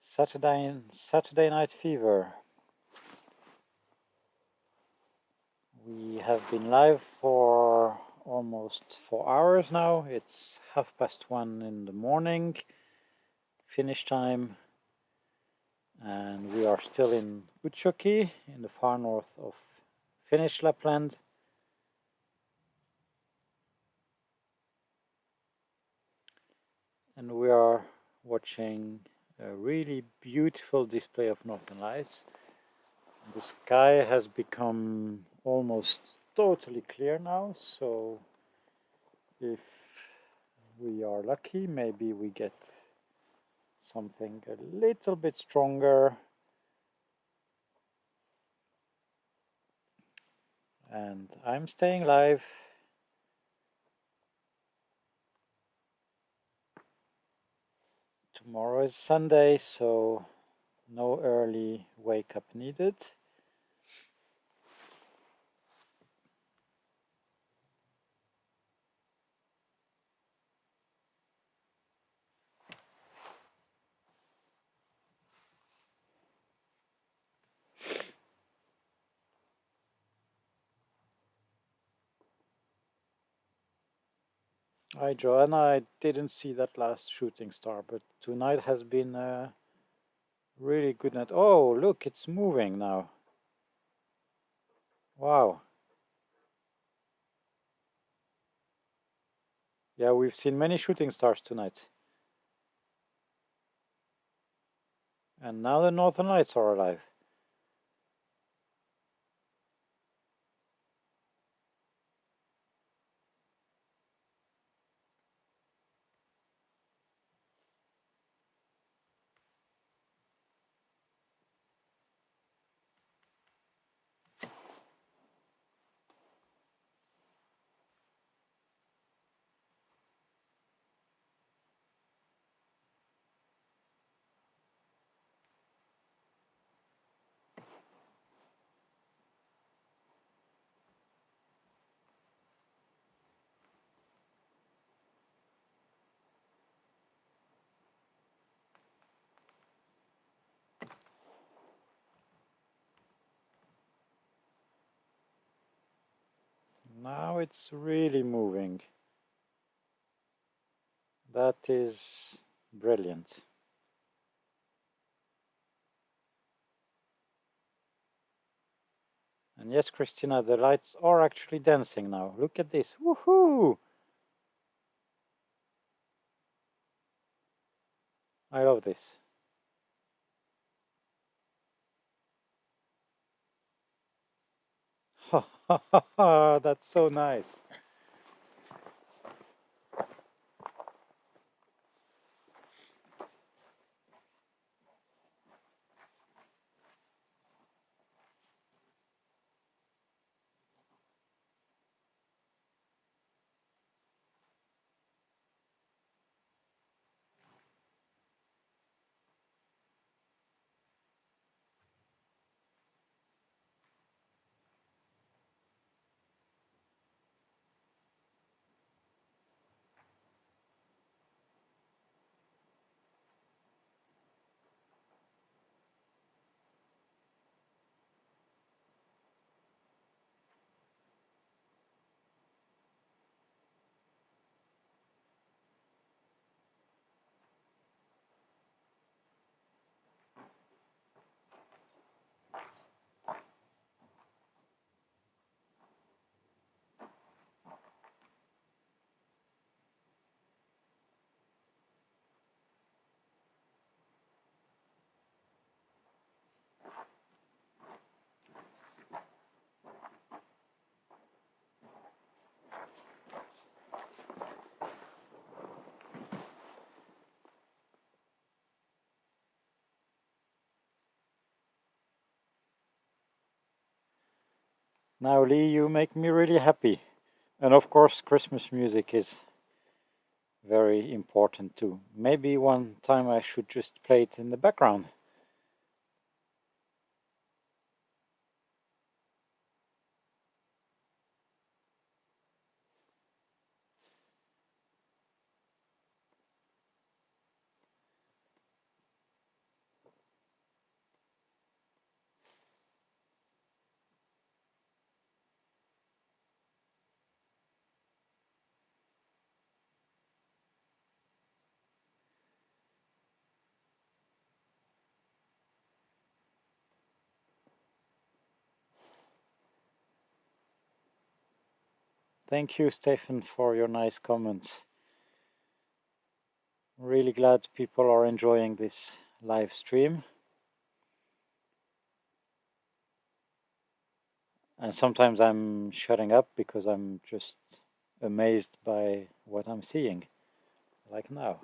Saturday Night Fever. We have been live for almost 4 hours now. It's 1:30 in the morning, Finnish time, and we are still in Utsjoki in the far north of Finnish Lapland. And we are watching a really beautiful display of northern lights. The sky has become almost totally clear now, so if we are lucky, maybe we get something a little bit stronger. And I'm staying live. Tomorrow is Sunday, so no early wake up needed. Hi Joanna, I didn't see that last shooting star, but tonight has been a really good night. Oh, look, it's moving now. Wow. Yeah, we've seen many shooting stars tonight. And now the Northern Lights are alive. Now it's really moving. That is brilliant. And yes, Christina, the lights are actually dancing now. Look at this. Woohoo! I love this. Ha ha ha ha! That's so nice. Now, Lee, you make me really happy. And of course, Christmas music is very important too. Maybe one time I should just play it in the background. Thank you, Stefan, for your nice comments. Really glad people are enjoying this live stream. And sometimes I'm shutting up because I'm just amazed by what I'm seeing, like now.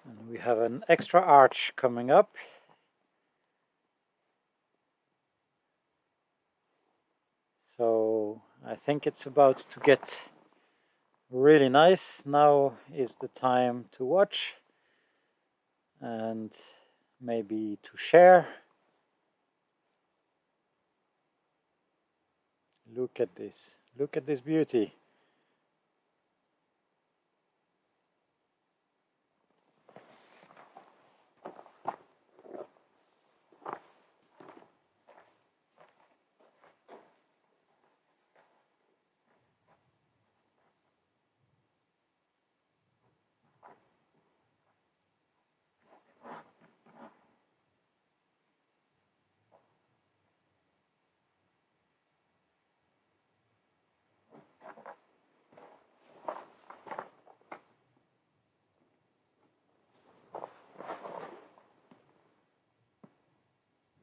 And we have an extra arch coming up. So I think it's about to get really nice. Now is the time to watch and maybe to share. Look at this beauty.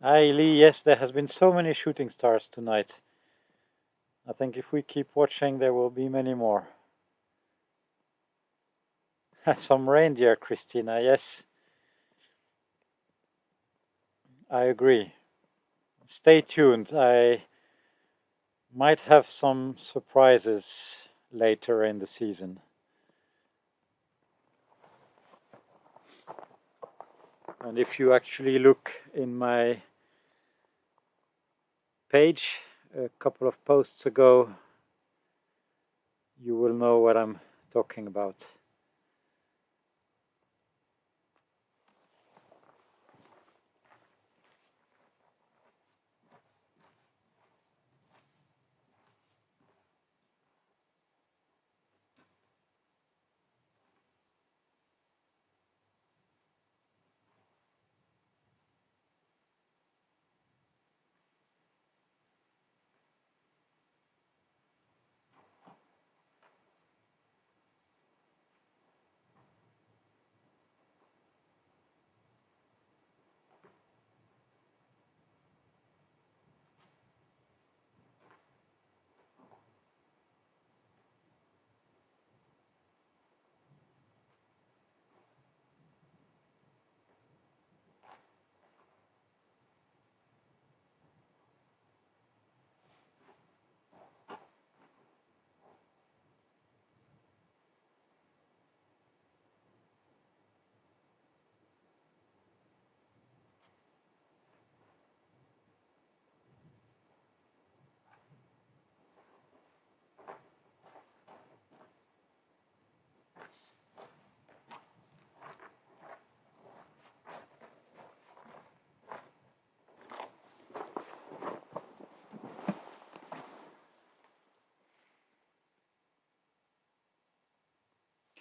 Hi Lee, yes, there has been so many shooting stars tonight. I think if we keep watching, there will be many more. Some reindeer, Christina, yes. I agree. Stay tuned. I might have some surprises later in the season. And if you actually look in my page a couple of posts ago, you will know what I'm talking about.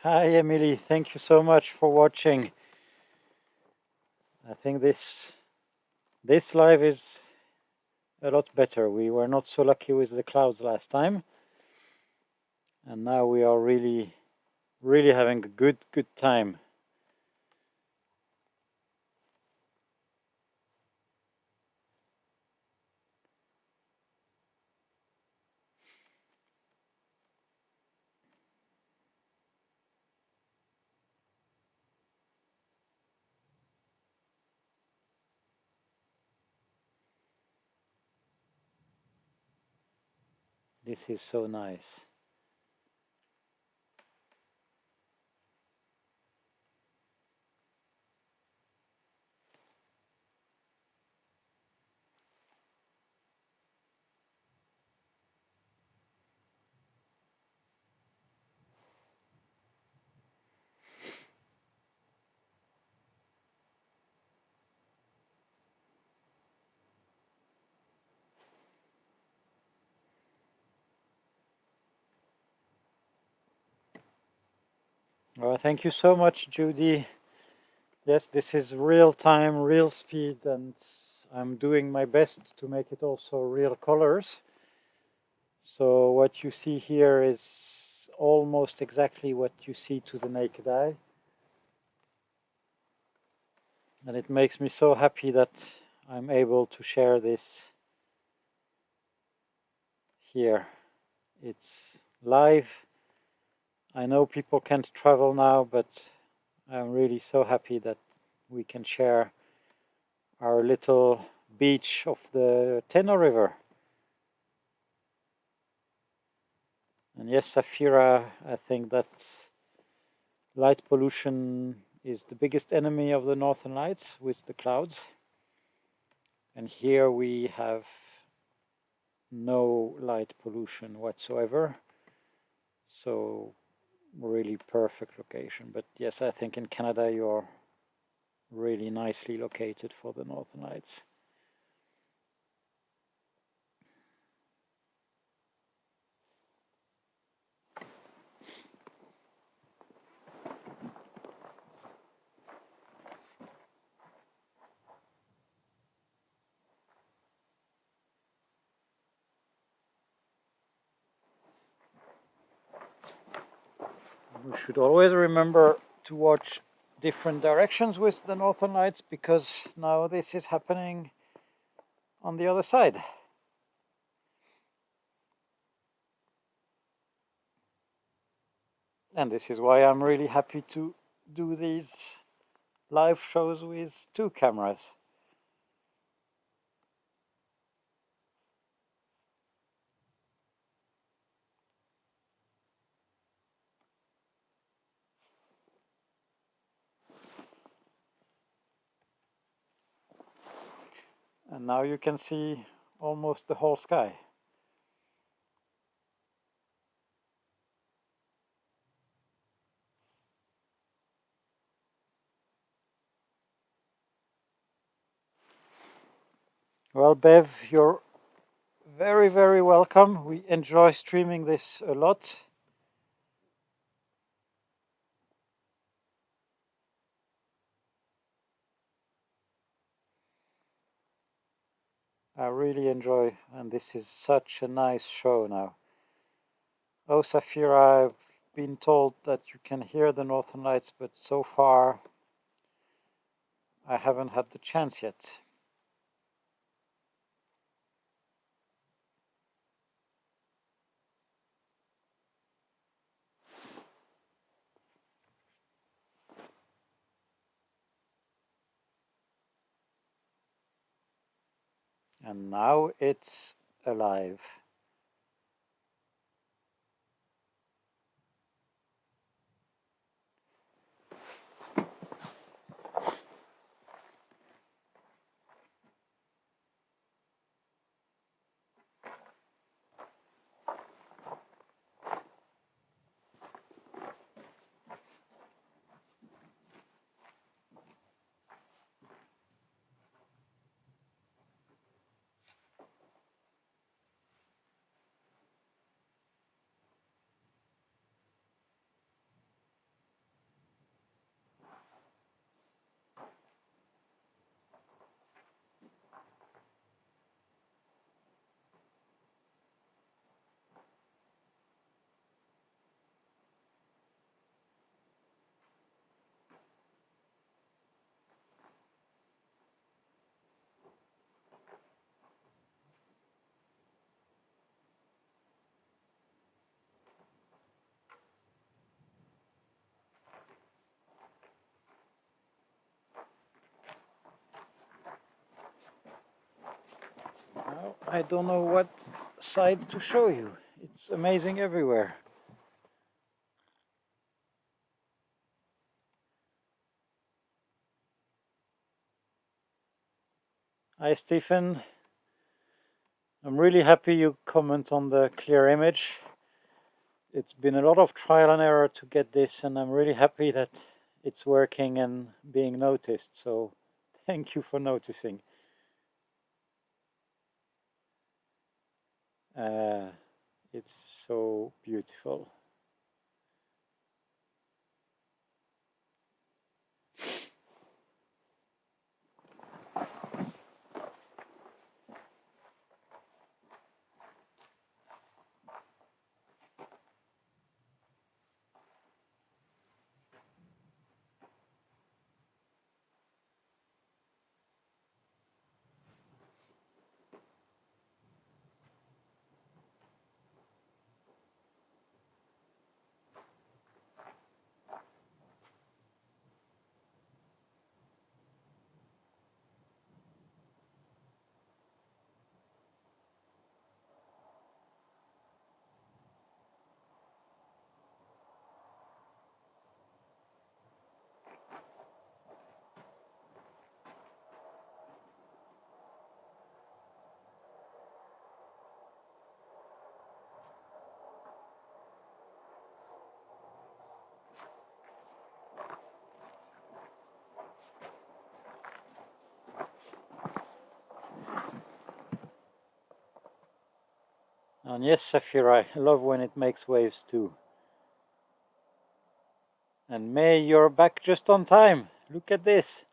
Hi Emily, thank you so much for watching. I think this live is a lot better. We were not so lucky with the clouds last time, and now we are really having a good time. This is so nice. Well, thank you so much, Judy. Yes, this is real time, real speed, and I'm doing my best to make it also real colors. So what you see here is almost exactly what you see to the naked eye. And it makes me so happy that I'm able to share this here. It's live. I know people can't travel now, but I'm really so happy that we can share our little beach of the Teno River. And yes, Safira, I think that light pollution is the biggest enemy of the Northern Lights with the clouds. And here we have no light pollution whatsoever. So really perfect location. But yes, I think in Canada you're really nicely located for the Northern Lights. We should always remember to watch different directions with the Northern Lights, because now this is happening on the other side. And this is why I'm really happy to do these live shows with two cameras. And now you can see almost the whole sky. Well, Bev, you're very, very welcome. We enjoy streaming this a lot. I really enjoy, and this is such a nice show now. Oh, Safira, I've been told that you can hear the Northern Lights, but so far I haven't had the chance yet. And now it's alive. Now I don't know what side to show you. It's amazing everywhere. Hi Stephen, I'm really happy you comment on the clear image. It's been a lot of trial and error to get this, and I'm really happy that it's working and being noticed, so thank you for noticing. It's so beautiful. And yes, Safira, I love when it makes waves too. And May, you're back just on time. Look at this.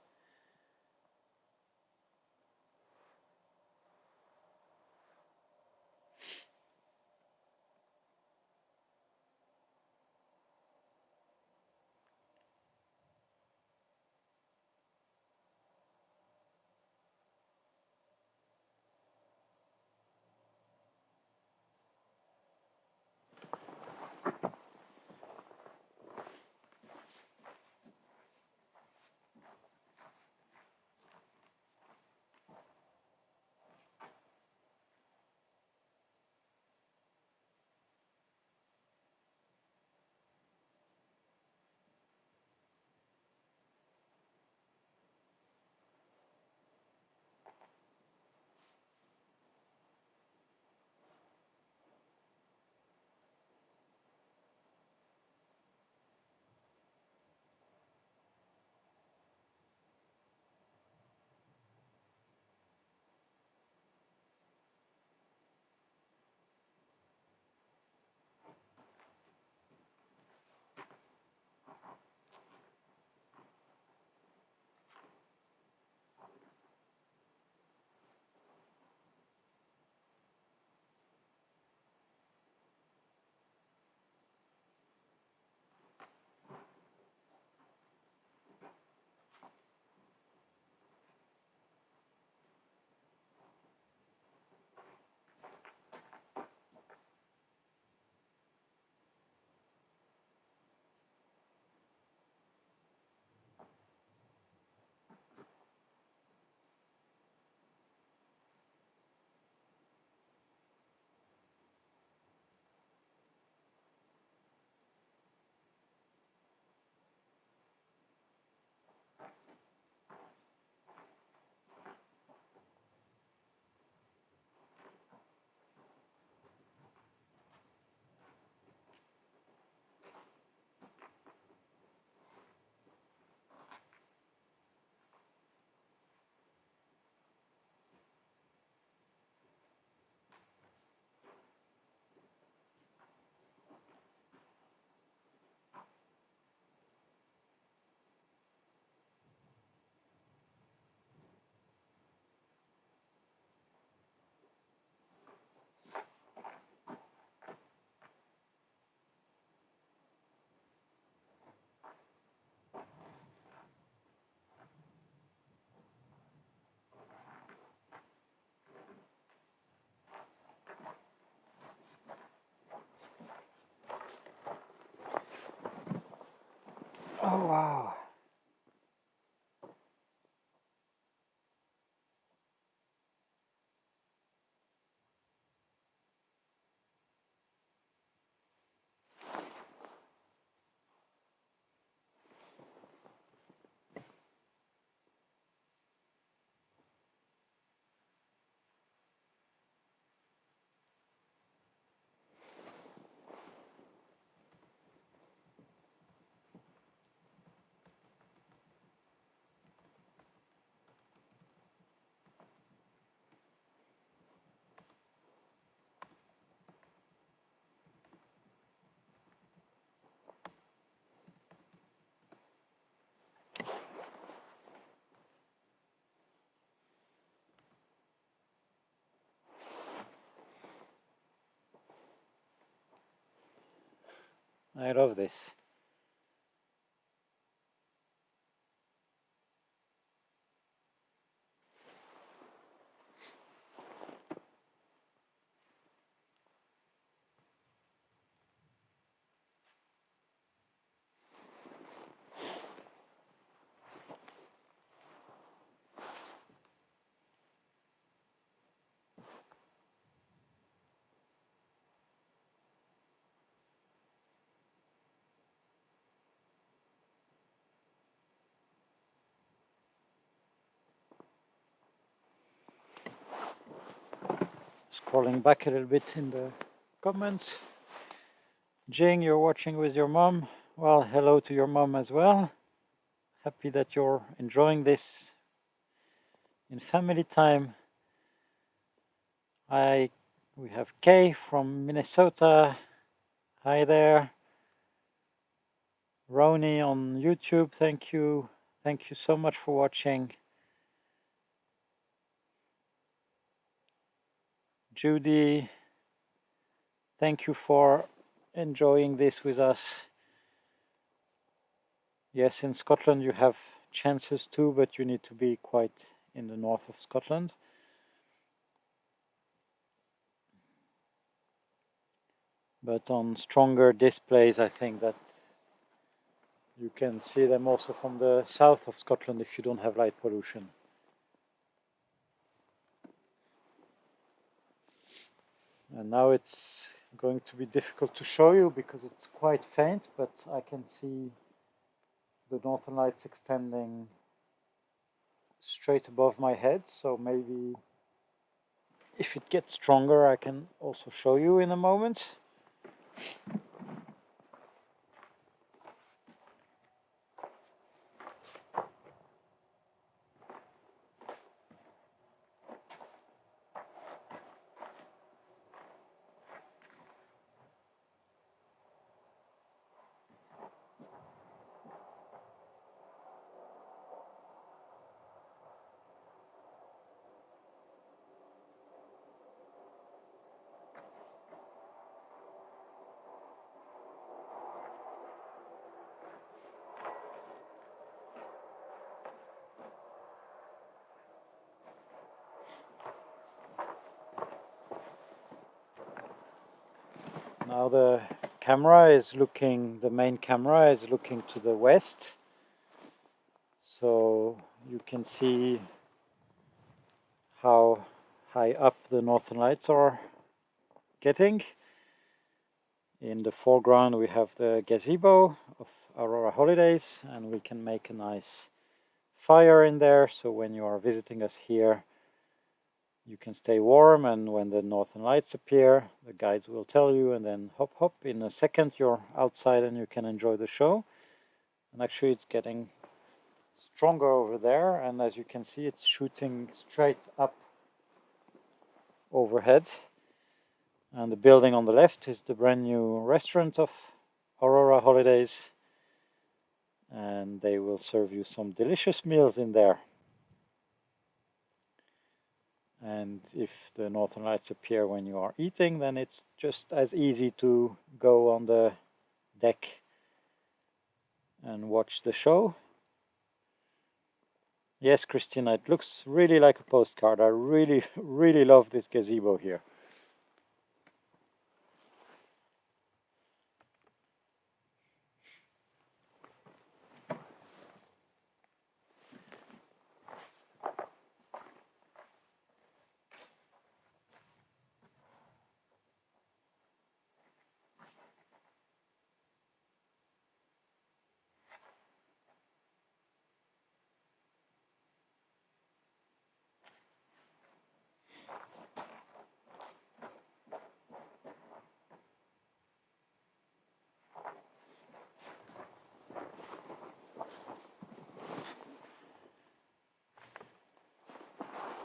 Oh, wow. I love this. Scrolling back a little bit in the comments. Jing, you're watching with your mom. Well, hello to your mom as well. Happy that you're enjoying this in family time. We have Kay from Minnesota. Hi there. Roni on YouTube, thank you. Thank you so much for watching. Judy, thank you for enjoying this with us. Yes, in Scotland you have chances too, but you need to be quite in the north of Scotland. But on stronger displays, I think that you can see them also from the south of Scotland if you don't have light pollution. And now it's going to be difficult to show you because it's quite faint, but I can see the northern lights extending straight above my head, so maybe if it gets stronger I can also show you in a moment. Now the main camera is looking to the west, so you can see how high up the northern lights are getting. In the foreground we have the gazebo of Aurora Holidays, and we can make a nice fire in there, so when you are visiting us here you can stay warm, and when the northern lights appear the guides will tell you, and then hop hop, in a second you're outside and you can enjoy the show. And actually it's getting stronger over there, and as you can see it's shooting straight up overhead. And the building on the left is the brand new restaurant of Aurora Holidays, and they will serve you some delicious meals in there. And if the northern lights appear when you are eating, then it's just as easy to go on the deck and watch the show. Yes, Christina, it looks really like a postcard. I really love this gazebo here.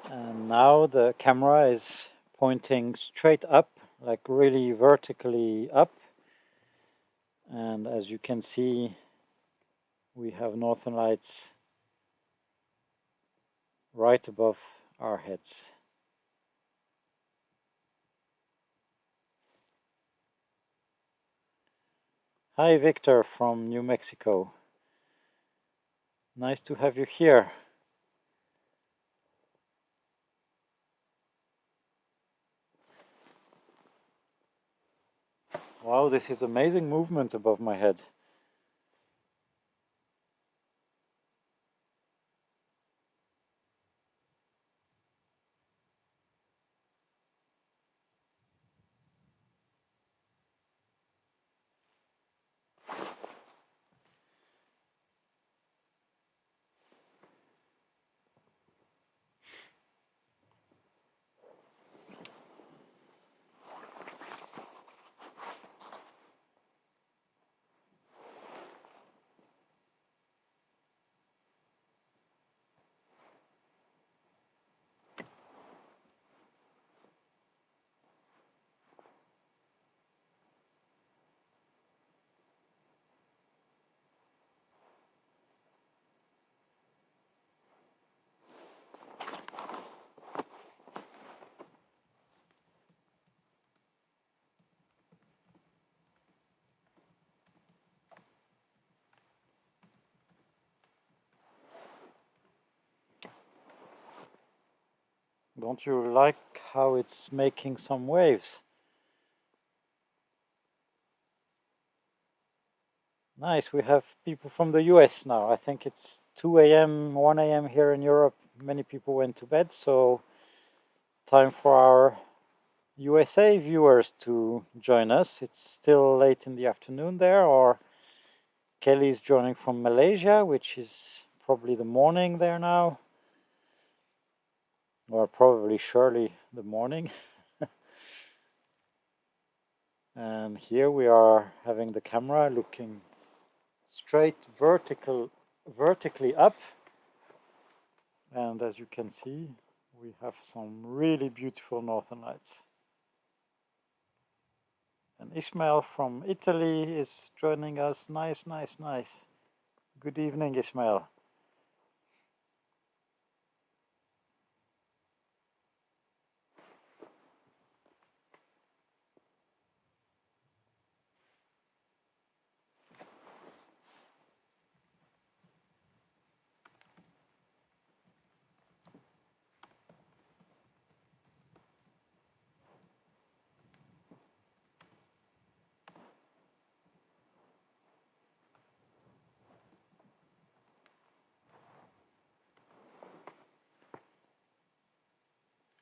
And now the camera is pointing straight up, like really vertically up. And as you can see, we have northern lights right above our heads. Hi Victor from New Mexico. Nice to have you here. Wow, this is amazing movement above my head. Don't you like how it's making some waves? Nice, we have people from the US now. I think it's 2 a.m., 1 a.m. here in Europe. Many people went to bed, so time for our USA viewers to join us. It's still late in the afternoon there, or Kelly's joining from Malaysia, which is probably the morning there now, or probably surely the morning. And here we are having the camera looking straight vertically up, and as you can see, we have some really beautiful northern lights. And Ismail from Italy is joining us. Nice. Good evening, Ismail.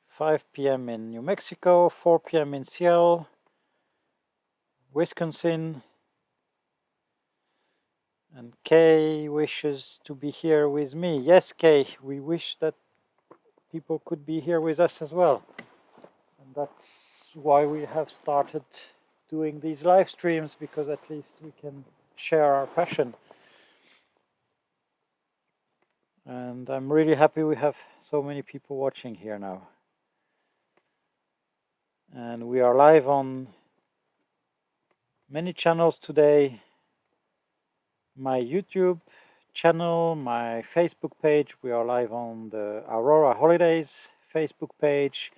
Five p.m. in New Mexico, 4 p.m. in Seattle, Wisconsin, and Kay wishes to be here with me. Yes, Kay, we wish that people could be here with us as well. And that's why we have started doing these live streams, because at least we can share our passion. And I'm really happy we have so many people watching here now. And we are live on many channels today. My YouTube channel, my Facebook page. We are live on the Aurora Holidays Facebook page.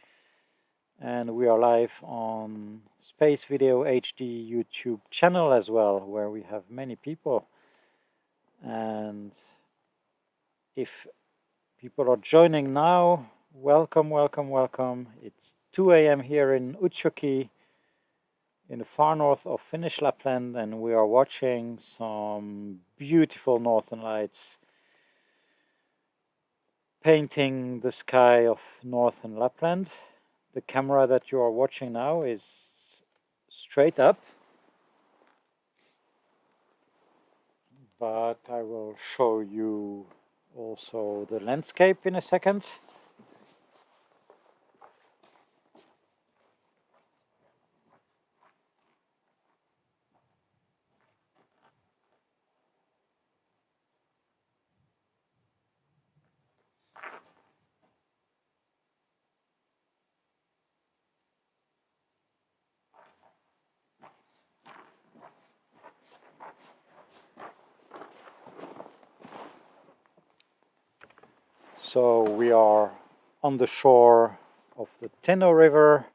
And we are live on Space Video HD YouTube channel as well, where we have many people. And if people are joining now, welcome. It's 2 a.m. here in Utsjoki, in the far north of Finnish Lapland, and we are watching some beautiful northern lights painting the sky of northern Lapland. The camera that you are watching now is straight up, but I will show you also the landscape in a second. So we are on the shore of the Teno River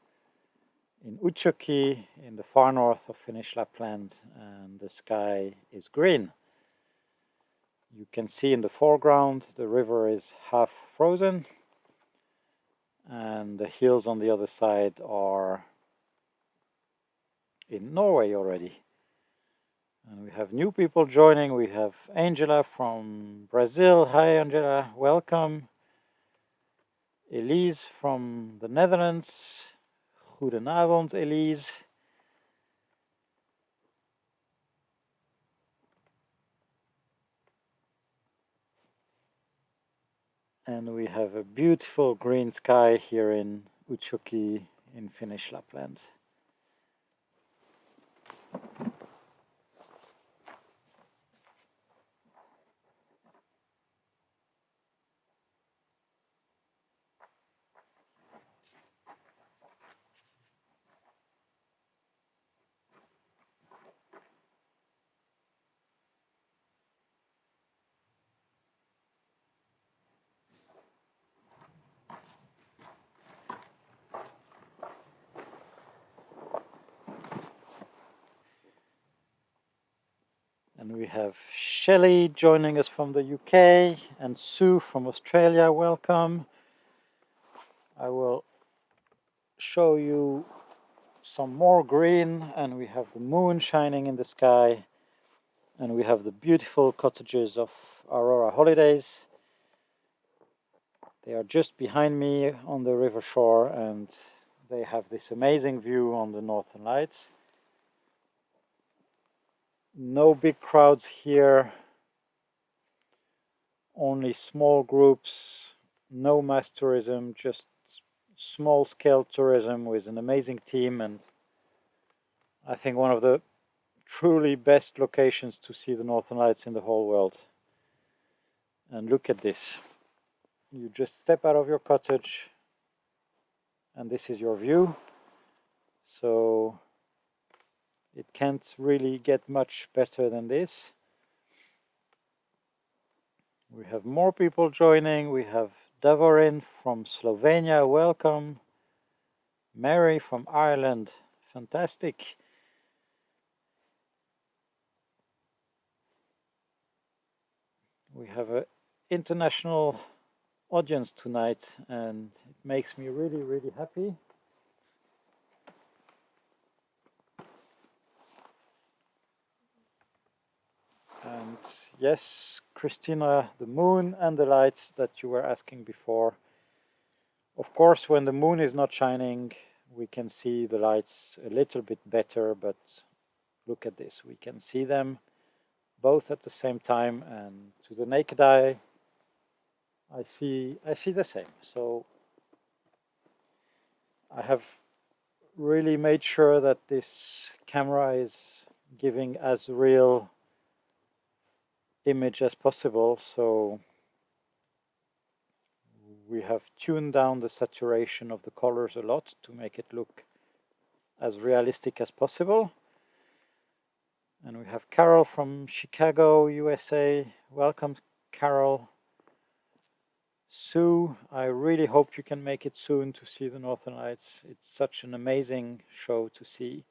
in Utsjoki in the far north of Finnish Lapland, and the sky is green. You can see in the foreground the river is half frozen, and the hills on the other side are in Norway already. And we have new people joining. We have Angela from Brazil. Hi Angela, welcome. Elise from the Netherlands. Goedenavond Elise. And we have a beautiful green sky here in Utsjoki in Finnish Lapland. And we have Shelley joining us from the UK and Sue from Australia, welcome. I will show you some more green, and we have the moon shining in the sky, and we have the beautiful cottages of Aurora Holidays. They are just behind me on the river shore, and they have this amazing view on the Northern Lights. No big crowds here, only small groups, no mass tourism, just small scale tourism with an amazing team, and I think one of the truly best locations to see the Northern Lights in the whole world. And look at this. You just step out of your cottage and this is your view. So it can't really get much better than this. We have more people joining. We have Davorin from Slovenia, welcome. Mary from Ireland, fantastic. We have an international audience tonight, and it makes me really, really happy. And yes, Christina, the moon and the lights that you were asking before. Of course, when the moon is not shining, we can see the lights a little bit better, but look at this. We can see them both at the same time, and to the naked eye, I see the same. So I have really made sure that this camera is giving as real image as possible, so we have tuned down the saturation of the colors a lot to make it look as realistic as possible. And we have Carol from Chicago, USA. Welcome, Carol. Sue, I really hope you can make it soon to see the Northern Lights. It's such an amazing show to see.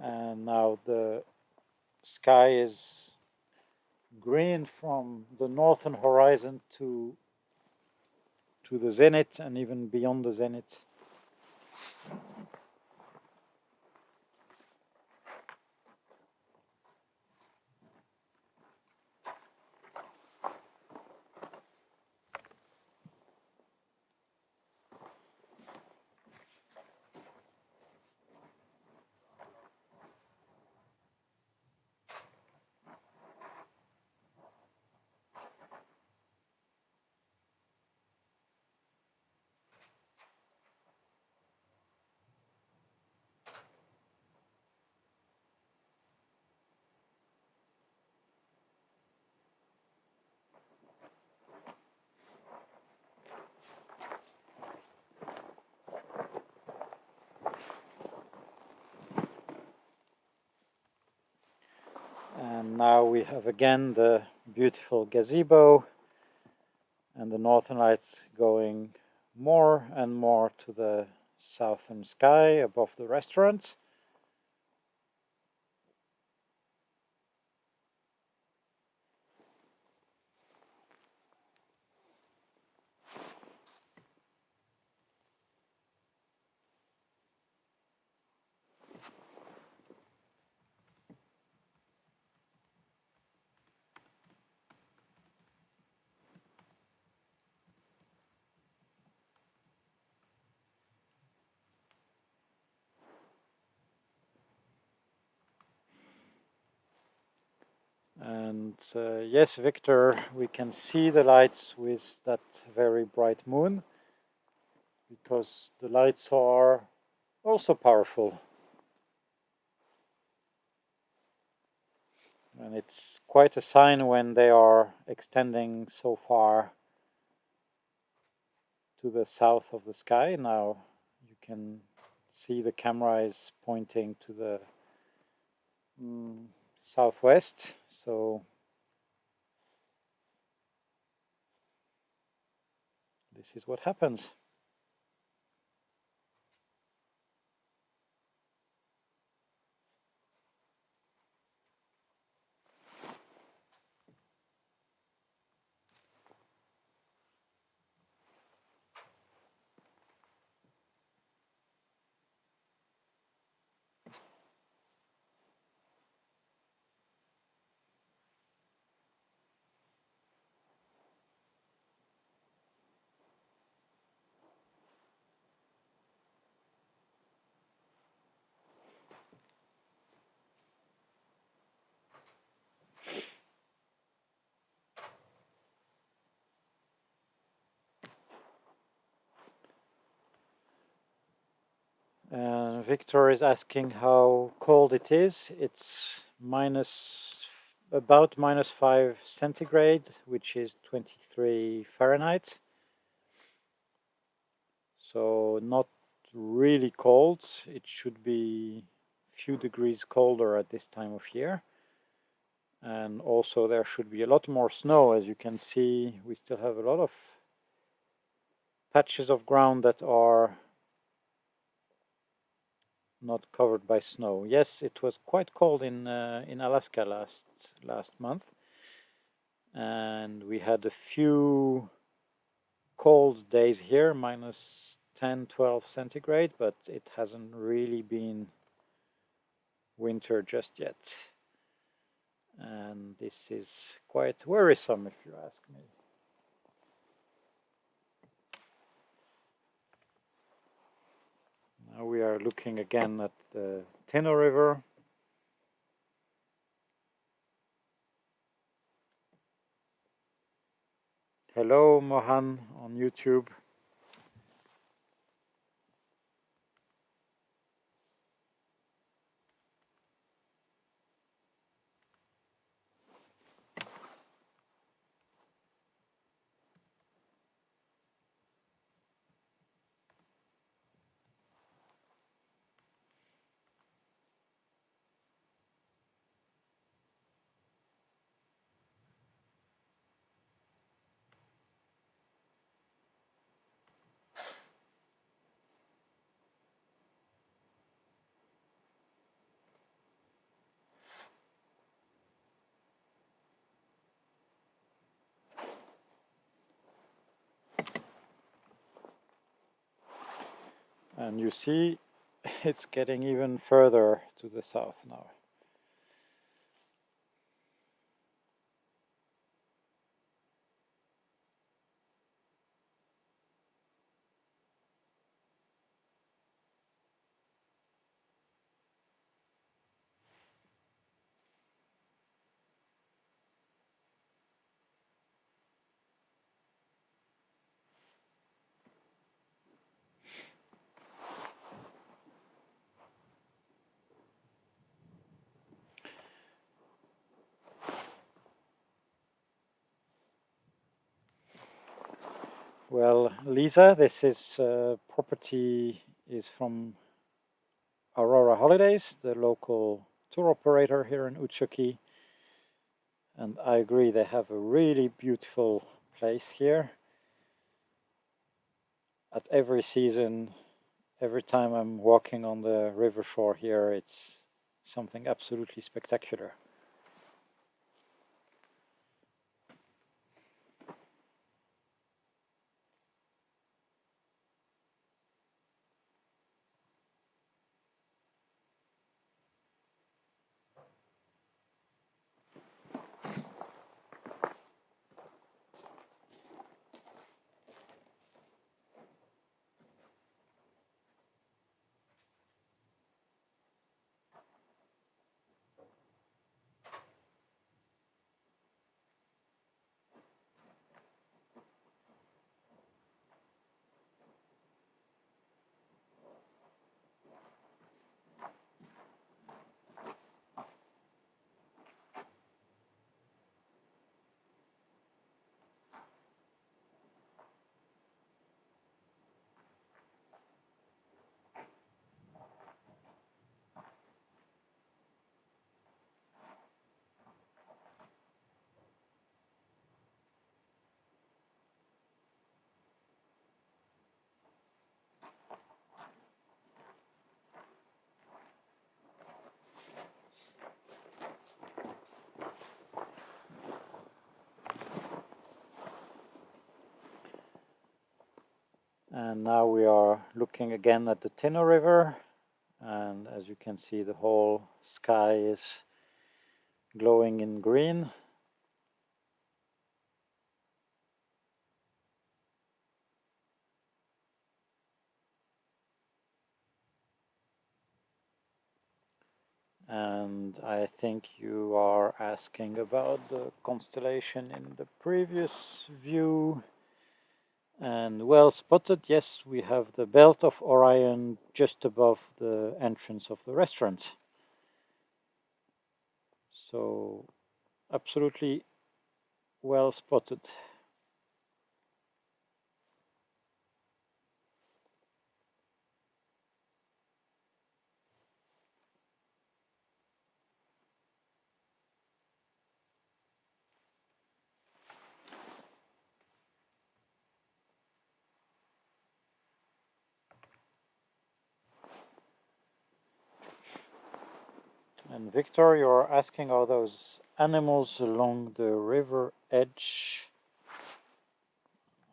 And now the sky is green from the northern horizon to the zenith and even beyond the zenith. And now we have again the beautiful gazebo and the northern lights going more and more to the southern sky above the restaurant. And yes, Victor, we can see the lights with that very bright moon, because the lights are also powerful. And it's quite a sign when they are extending so far to the south of the sky. Now you can see the camera is pointing to the southwest, so this is what happens. Victor is asking how cold it is. It's about -5 centigrade, which is 23 Fahrenheit. So not really cold. It should be a few degrees colder at this time of year. And also there should be a lot more snow. As you can see, we still have a lot of patches of ground that are not covered by snow. Yes, it was quite cold in Alaska last month, and we had a few cold days here, -10, 12 centigrade, but it hasn't really been winter just yet. And this is quite worrisome, if you ask me. Now we are looking again at the Teno River. Hello, Mohan on YouTube. And you see, it's getting even further to the south now. Well, Lisa, this is property is from Aurora Holidays, the local tour operator here in Utsjoki. And I agree, they have a really beautiful place here. At every season, every time I'm walking on the river shore here, it's something absolutely spectacular. And now we are looking again at the Teno River, and as you can see, the whole sky is glowing in green. And I think you are asking about the constellation in the previous view. And well spotted, yes, we have the belt of Orion just above the entrance of the restaurant. So absolutely well spotted. And Victor, you're asking, are those animals along the river edge?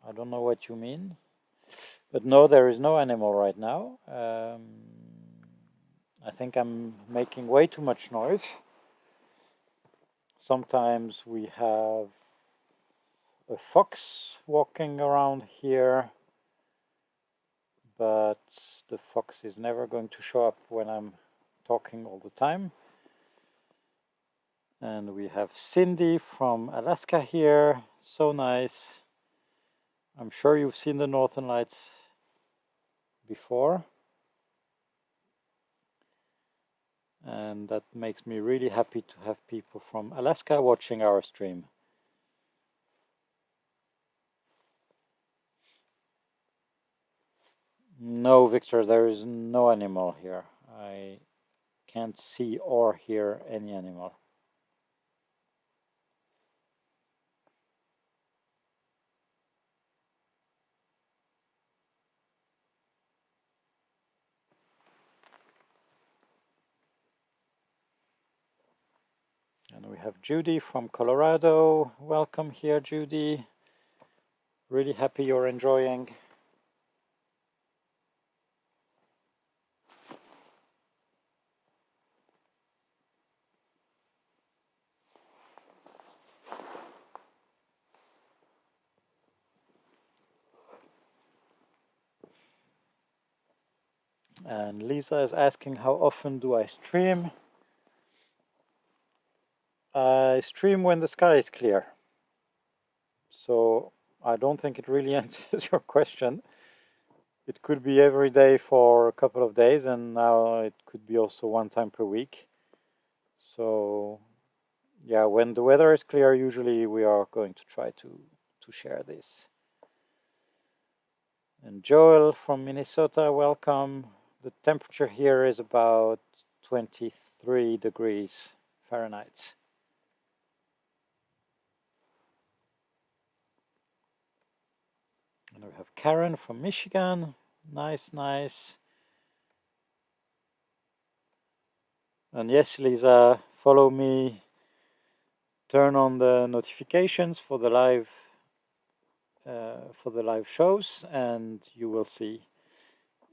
I don't know what you mean. But no, there is no animal right now. I think I'm making way too much noise. Sometimes we have a fox walking around here, but the fox is never going to show up when I'm talking all the time. And we have Cindy from Alaska here, so nice. I'm sure you've seen the Northern Lights before. And that makes me really happy to have people from Alaska watching our stream. No, Victor, there is no animal here. I can't see or hear any animal. And we have Judy from Colorado. Welcome here, Judy. Really happy you're enjoying. And Lisa is asking, how often do I stream? I stream when the sky is clear. So I don't think it really answers your question. It could be every day for a couple of days, and now it could be also one time per week. So yeah, when the weather is clear, usually we are going to try to share this. And Joel from Minnesota, welcome. The temperature here is about 23 degrees Fahrenheit. And we have Karen from Michigan. Nice, nice. And yes, Lisa, follow me. Turn on the notifications for the live shows, and you will see.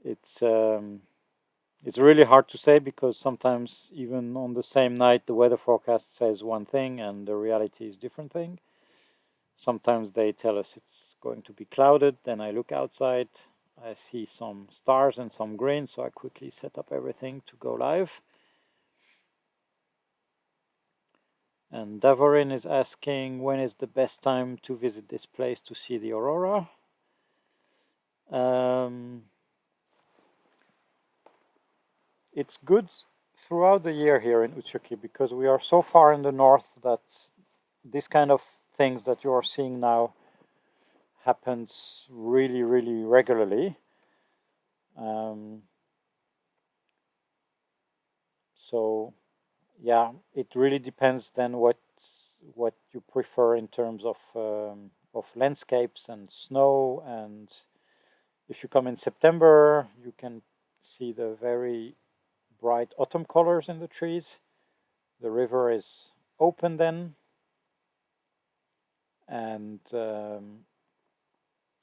It's really hard to say because sometimes even on the same night the weather forecast says one thing and the reality is different thing. Sometimes they tell us it's going to be clouded, then I look outside, I see some stars and some green, so I quickly set up everything to go live. And Davorin is asking, when is the best time to visit this place to see the aurora? It's good throughout the year here in Utsjoki because we are so far in the north that this kind of things that you are seeing now happens really, really regularly. So yeah, it really depends then what you prefer in terms of landscapes and snow. And if you come in September, you can see the very bright autumn colors in the trees. The river is open then, and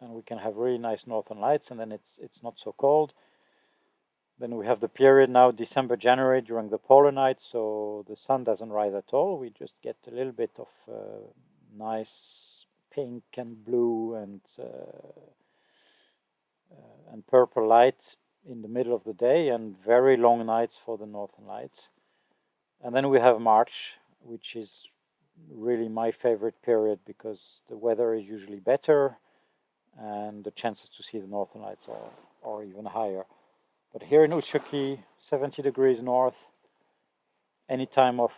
we can have really nice northern lights, and then it's not so cold. Then we have the period now, December, January, during the polar night, so the sun doesn't rise at all. We just get a little bit of nice pink and blue and purple light in the middle of the day, and very long nights for the northern lights. And then we have March, which is really my favorite period because the weather is usually better and the chances to see the northern lights are even higher. But here in Utsjoki, 70 degrees north, any time of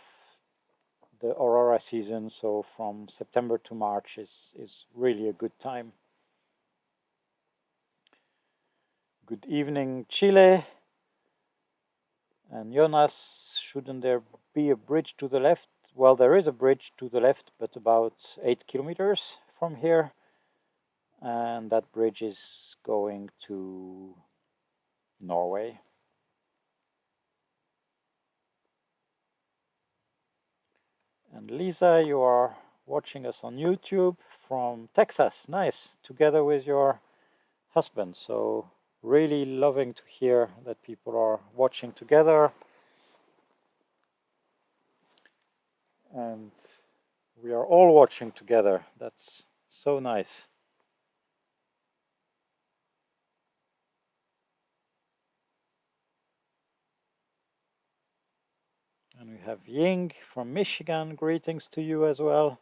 the aurora season, so from September to March is really a good time. Good evening, Chile. And Jonas, shouldn't there be a bridge to the left? Well, there is a bridge to the left, but about 8 kilometers from here. And that bridge is going to Norway. And Lisa, you are watching us on YouTube from Texas. Nice, together with your husband. So really loving to hear that people are watching together. And we are all watching together. That's so nice. And we have Ying from Michigan. Greetings to you as well.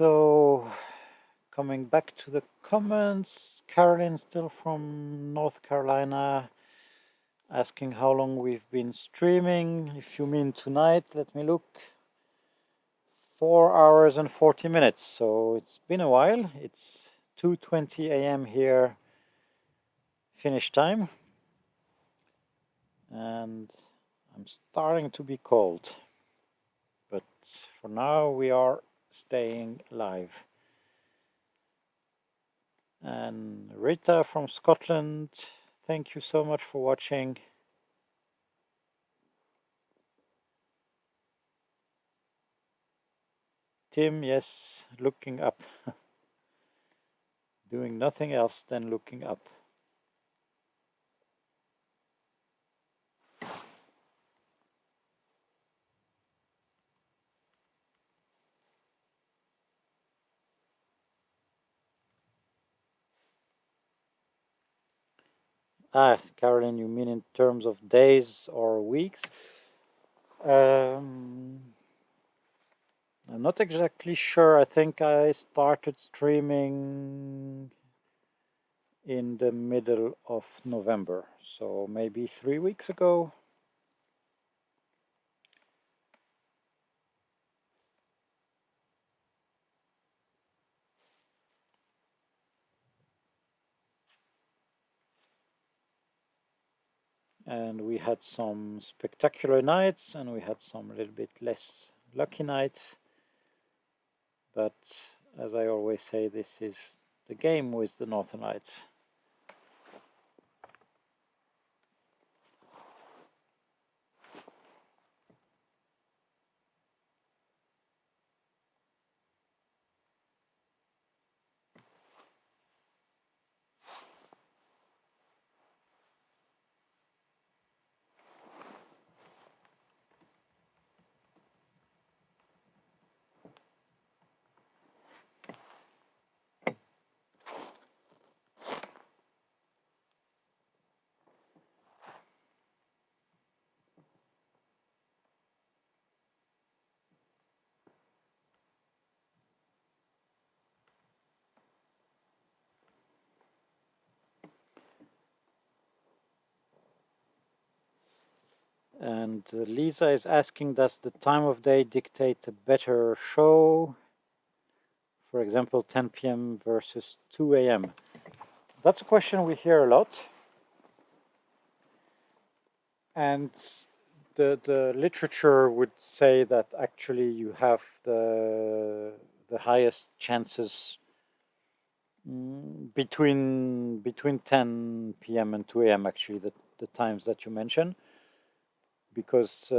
So, coming back to the comments, Caroline, still from North Carolina, asking how long we've been streaming. If you mean tonight, let me look. 4 hours and 40 minutes, so it's been a while. It's 2:20 a.m. here, Finnish time, and I'm starting to be cold, but for now we are staying live. And Rita from Scotland, thank you so much for watching. Tim, yes, looking up. Doing nothing else than looking up. Caroline, you mean in terms of days or weeks? I'm not exactly sure. I think I started streaming in the middle of November, so maybe 3 weeks ago. And we had some spectacular nights and we had some a little bit less lucky nights. But as I always say, this is the game with the Northern Lights. And Lisa is asking, does the time of day dictate a better show? For example, 10 p.m. versus 2 a.m. That's a question we hear a lot. And the literature would say that actually you have the highest chances between 10 p.m. and 2 a.m. actually, the times that you mentioned, because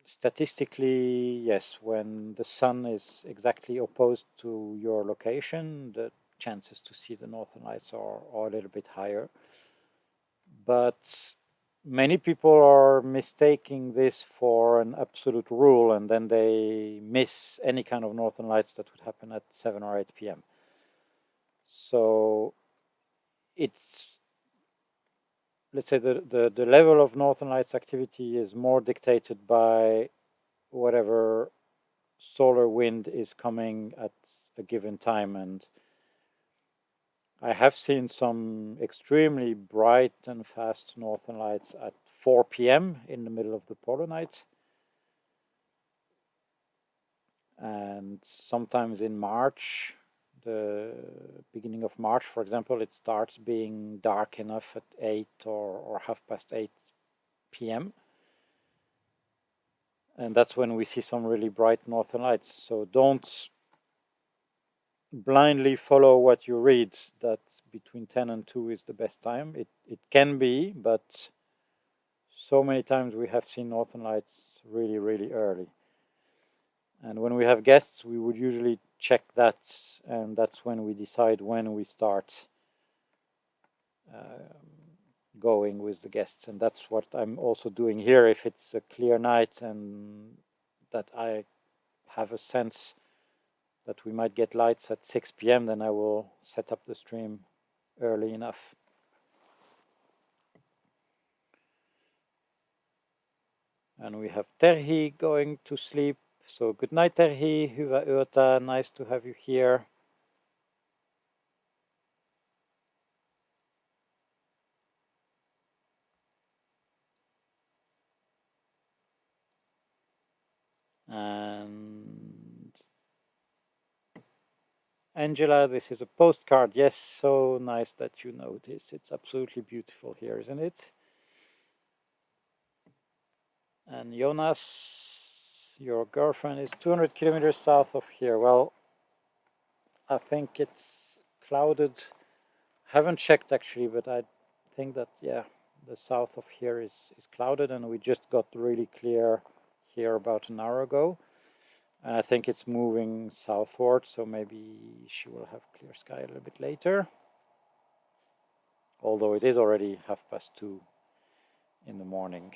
statistically, yes, when the sun is exactly opposed to your location, the chances to see the northern lights are a little bit higher. But many people are mistaking this for an absolute rule, and then they miss any kind of northern lights that would happen at 7 or 8 p.m. So it's, let's say, the level of northern lights activity is more dictated by whatever solar wind is coming at a given time. And I have seen some extremely bright and fast northern lights at 4 p.m. in the middle of the polar night. And sometimes in March, the beginning of March, for example, it starts being dark enough at 8 or half past 8 p.m. And that's when we see some really bright northern lights. So don't blindly follow what you read, that between 10 and 2 is the best time. It can be, but so many times we have seen northern lights really, really early. And when we have guests, we would usually check that, and that's when we decide when we start going with the guests. And that's what I'm also doing here. If it's a clear night and that I have a sense that we might get lights at 6 p.m., then I will set up the stream early enough. And we have Terhi going to sleep So good night Terhi, hyvää yötä, nice to have you here. And Angela, this is a postcard. Yes, so nice that you notice. It's absolutely beautiful here, isn't it? And Jonas, your girlfriend is 200 kilometers south of here. Well, I think it's clouded. Haven't checked actually, but I think that, yeah, the south of here is clouded, and we just got really clear here about an hour ago. And I think it's moving southward, so maybe she will have clear sky a little bit later. Although it is already 2:30 in the morning.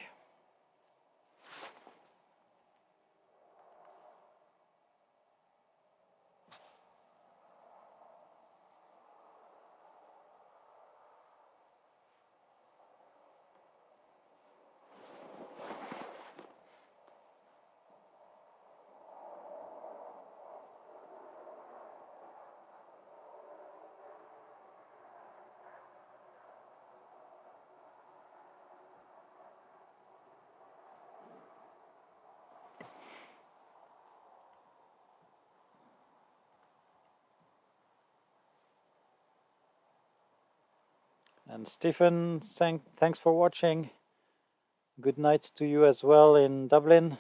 And Stephen, thanks for watching. Good night to you as well in Dublin.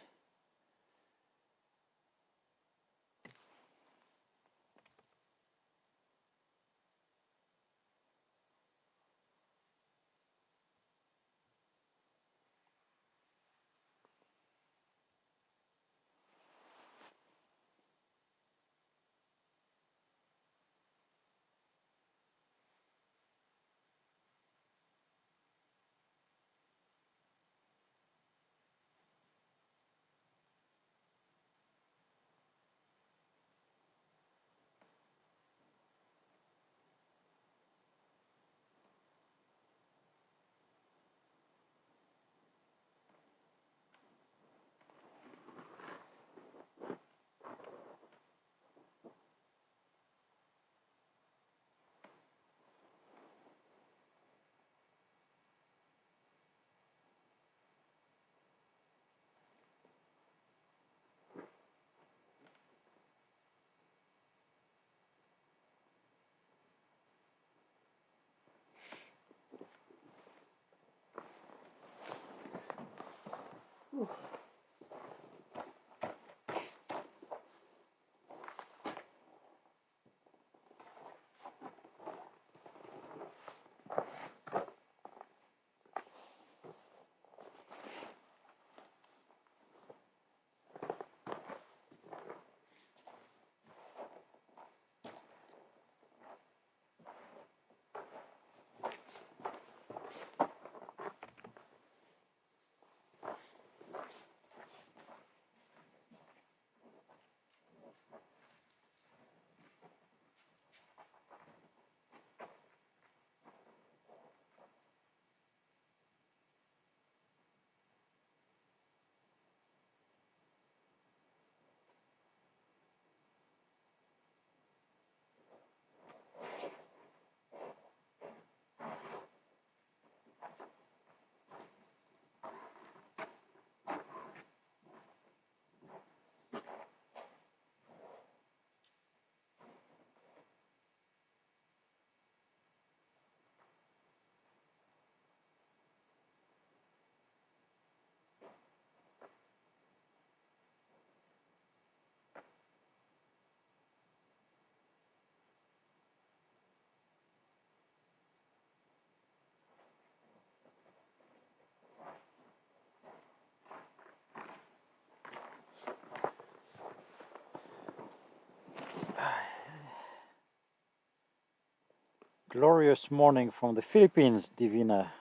Glorious morning from the Philippines, Divina.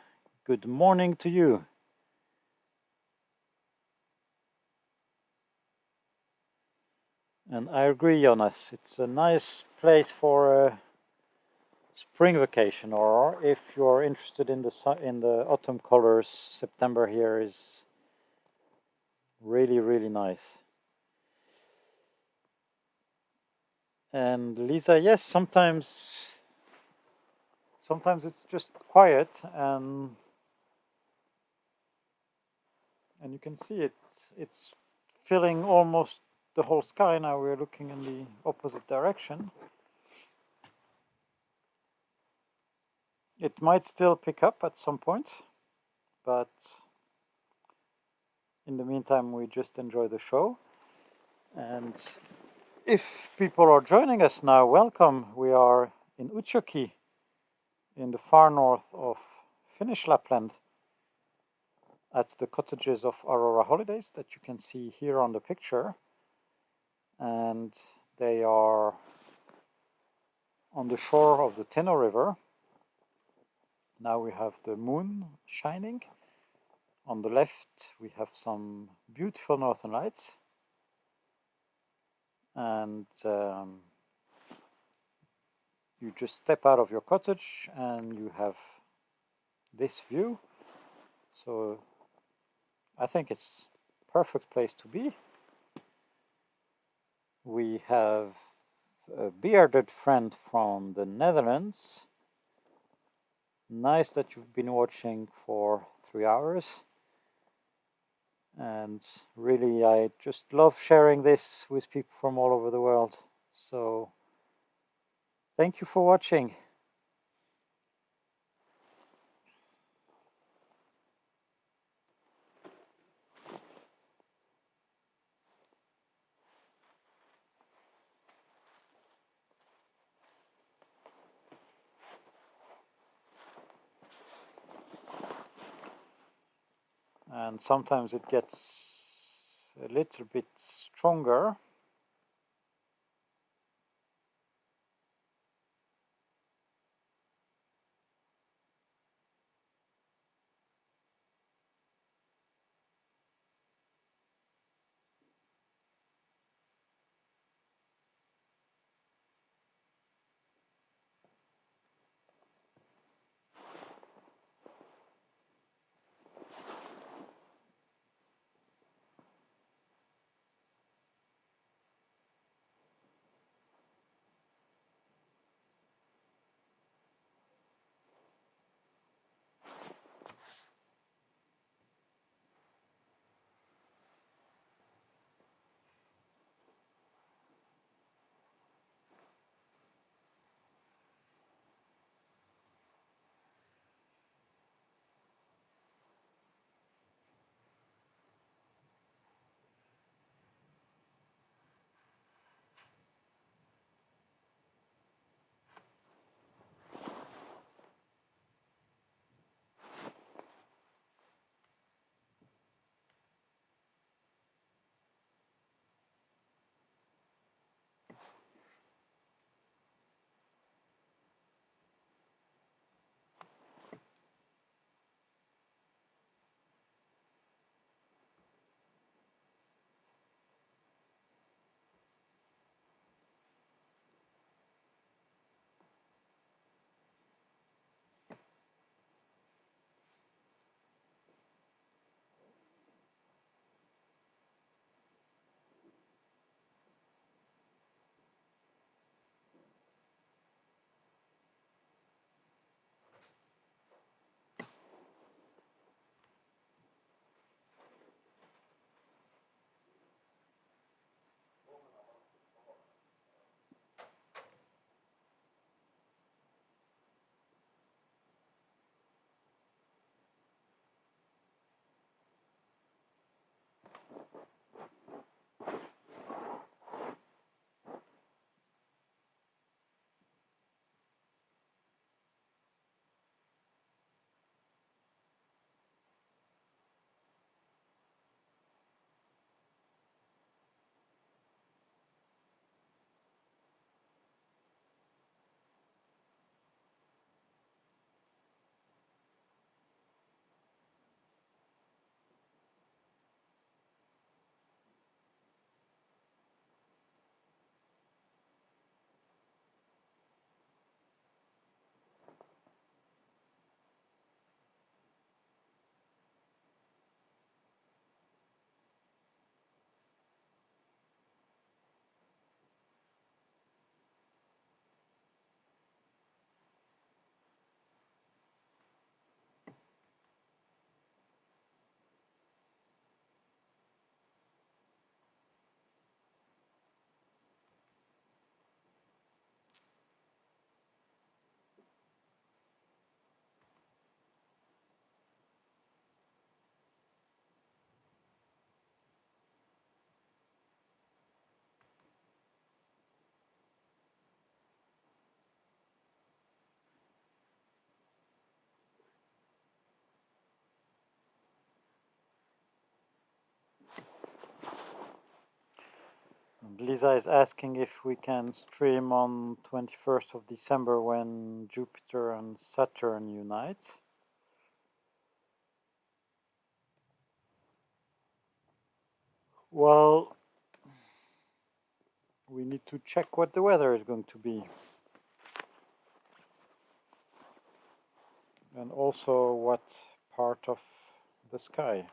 Good morning to you. And I agree, Jonas. It's a nice place for a spring vacation, or if you're interested in the autumn colors, September here is really, really nice. And Lisa, yes, sometimes it's just quiet, and you can see it's filling almost the whole sky. Now we're looking in the opposite direction. It might still pick up at some point, but in the meantime we just enjoy the show. And if people are joining us now, welcome. We are in Utsjoki, in the far north of Finnish Lapland, at the cottages of Aurora Holidays that you can see here on the picture. And they are on the shore of the Teno River. Now we have the moon shining. On the left we have some beautiful northern lights. And you just step out of your cottage and you have this view. So I think it's a perfect place to be. We have a bearded friend from the Netherlands. Nice that you've been watching for 3 hours. And really, I just love sharing this with people from all over the world. So thank you for watching. And sometimes it gets a little bit stronger. Lisa is asking if we can stream on 21st of December when Jupiter and Saturn unite. Well, we need to check what the weather is going to be. And also what part of the sky.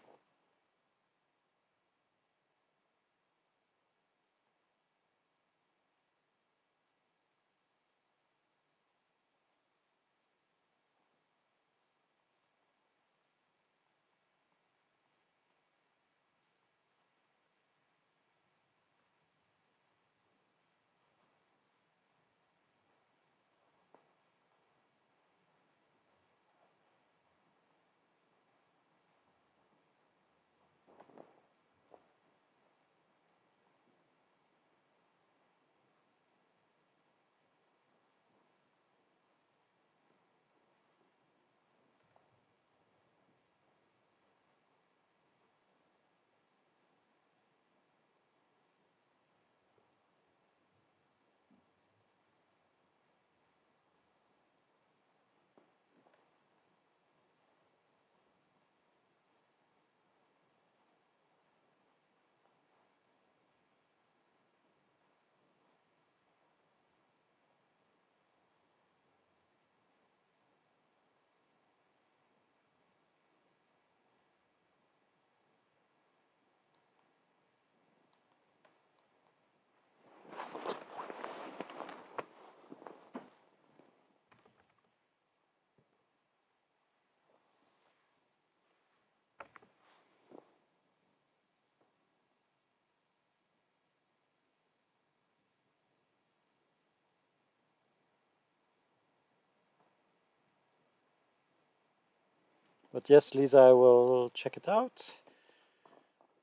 But yes, Lisa, I will check it out.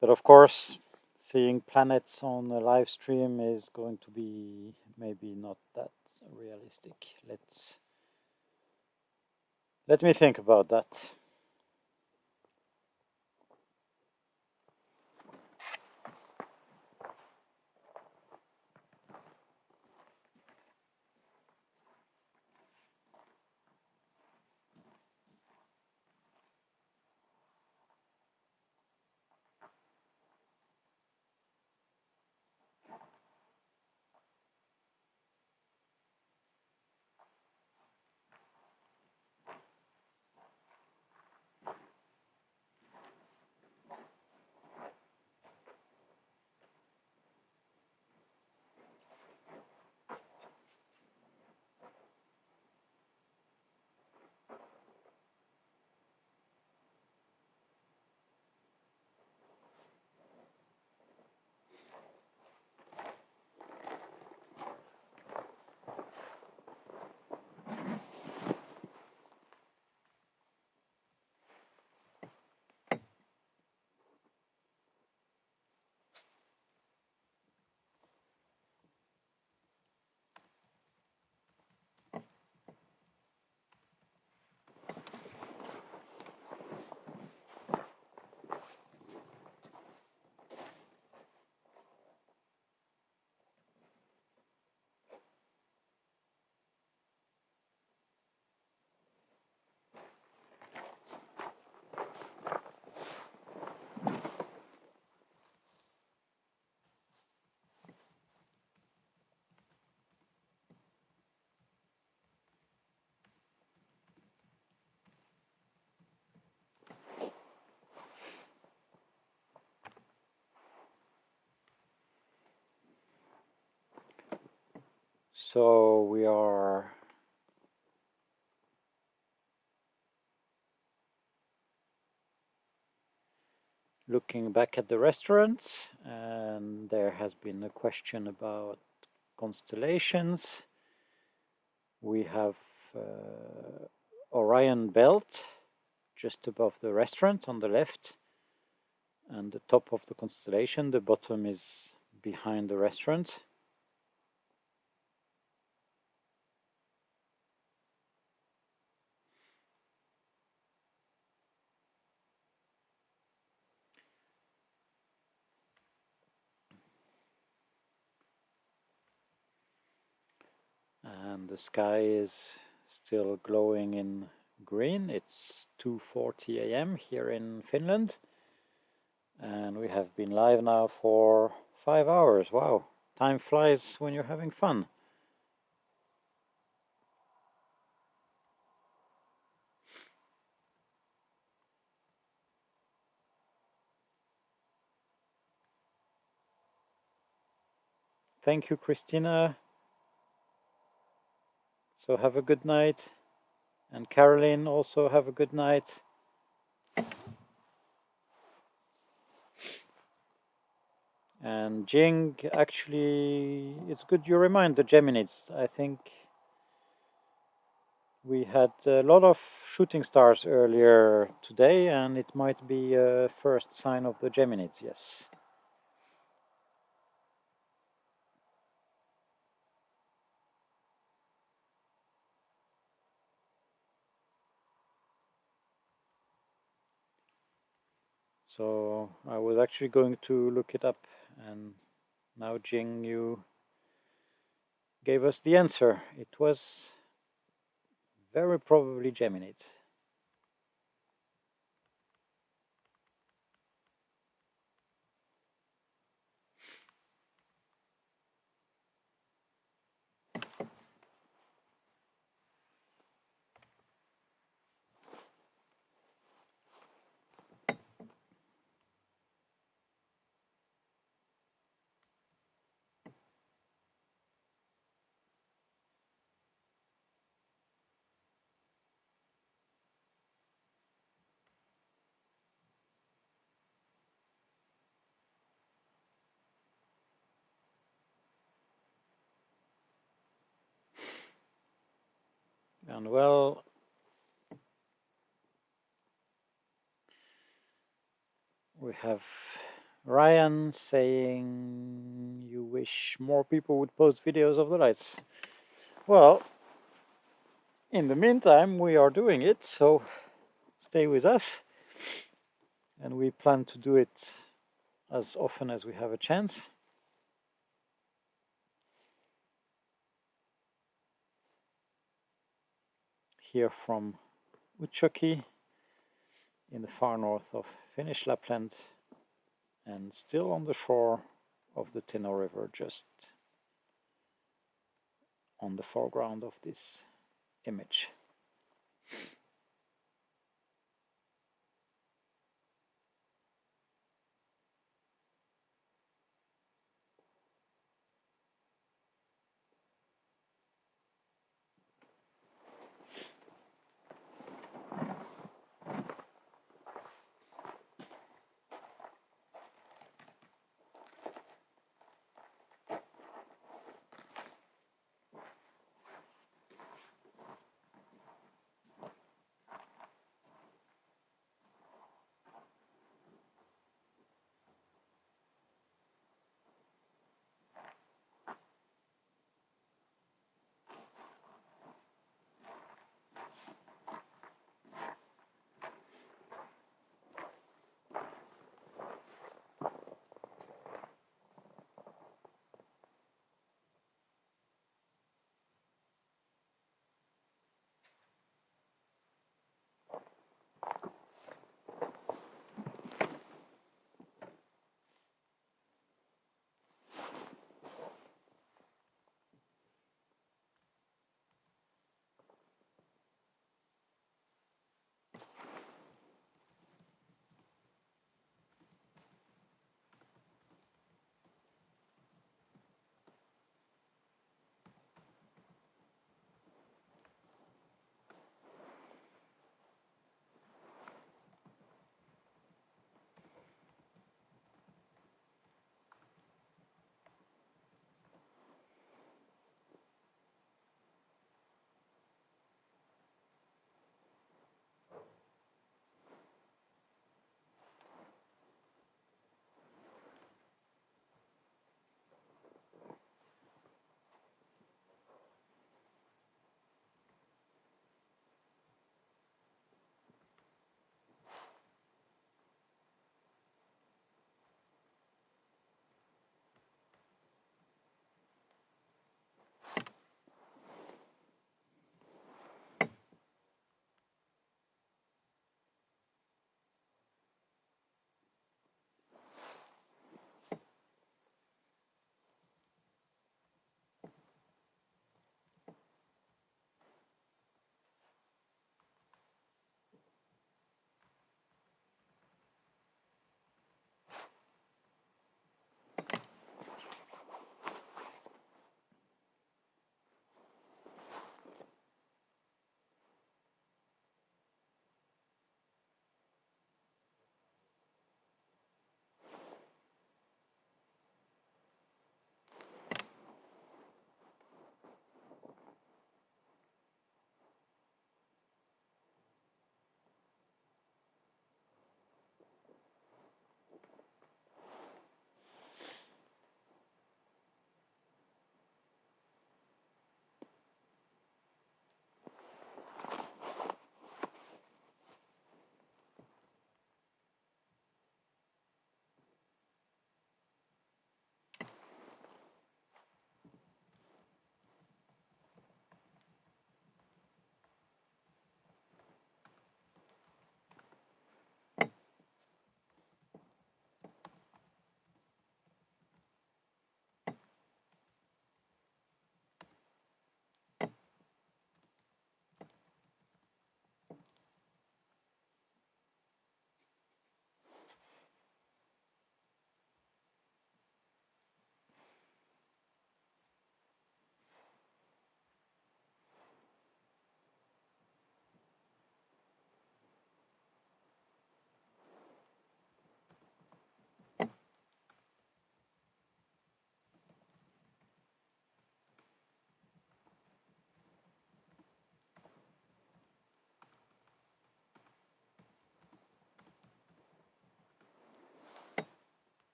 But of course, seeing planets on a live stream is going to be maybe not that realistic. Let me think about that. So we are looking back at the restaurant, and there has been a question about constellations. We have Orion Belt just above the restaurant on the left, and the top of the constellation. The bottom is behind the restaurant. and the sky is still glowing in green. It's 2:40 a.m. here in Finland, and we have been live now for 5 hours. Wow, time flies when you're having fun. Thank you, Christina. So have a good night. And Caroline, also have a good night. And Jing, actually, it's good you remind the Geminids. I think we had a lot of shooting stars earlier today, and it might be a first sign of the Geminids, yes. So I was actually going to look it up, and now Jing, you gave us the answer. It was very probably Geminids. And well, we have Ryan saying you wish more people would post videos of the lights. Well, in the meantime, we are doing it, so stay with us. And we plan to do it as often as we have a chance. Here from Utsjoki in the far north of Finnish Lapland, and still on the shore of the Teno River, just on the foreground of this image.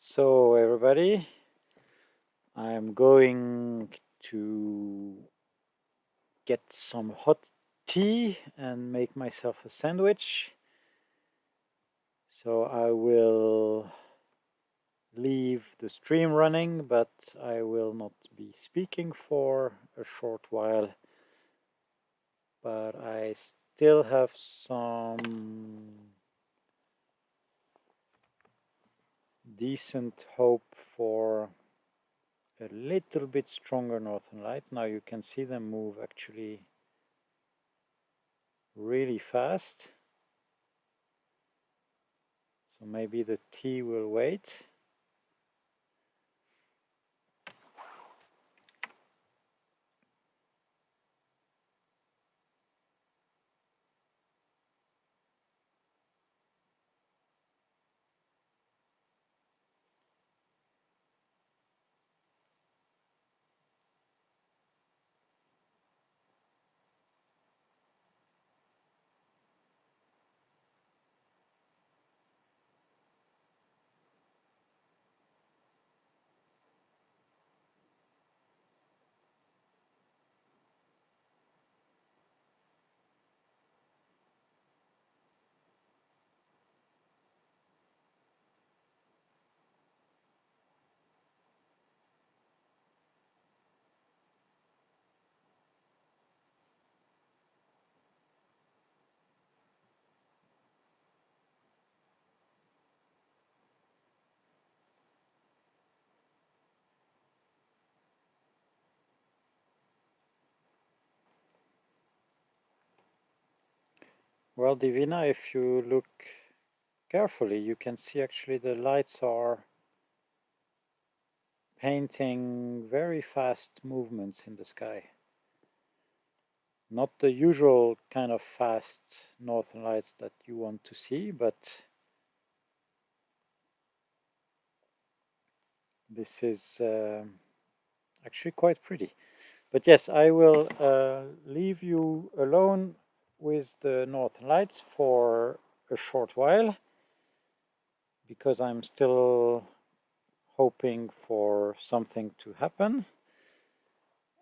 So everybody, I'm going to get some hot tea and make myself a sandwich. So I will leave the stream running, but I will not be speaking for a short while. But I still have some decent hope for a little bit stronger northern lights. Now you can see them move actually really fast. So maybe the tea will wait. Well, Divina, if you look carefully, you can see actually the lights are painting very fast movements in the sky. Not the usual kind of fast northern lights that you want to see, but this is actually quite pretty. But yes, I will leave you alone with the northern lights for a short while because I'm still hoping for something to happen.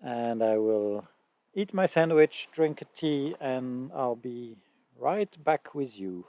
And I will eat my sandwich, drink a tea, and I'll be right back with you.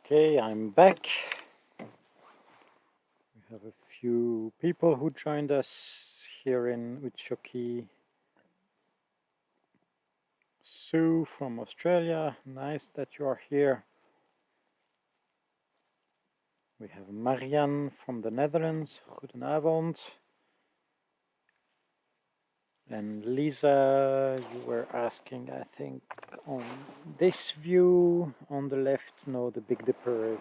Okay, I'm back. We have a few people who joined us here in Utsjoki. Sue from Australia, nice that you are here. We have Marianne from the Netherlands, goedenavond. And Lisa, you were asking, I think, on this view on the left. No, the Big Dipper is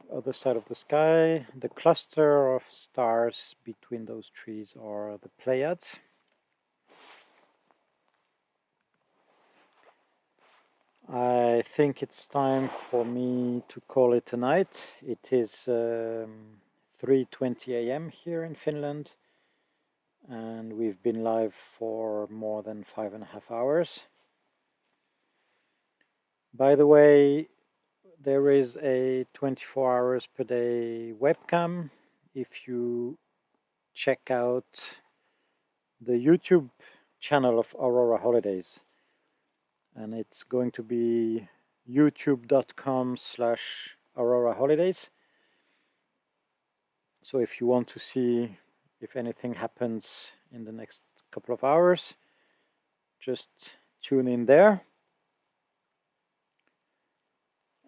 the other side of the sky. The cluster of stars between those trees are the Pleiades. I think it's time for me to call it a night. It is 3:20 a.m. here in Finland, and we've been live for more than 5.5 hours. By the way, there is a 24 hours per day webcam. If you check out the YouTube channel of Aurora Holidays, and it's going to be youtube.com/Aurora Holidays. So if you want to see if anything happens in the next couple of hours, just tune in there.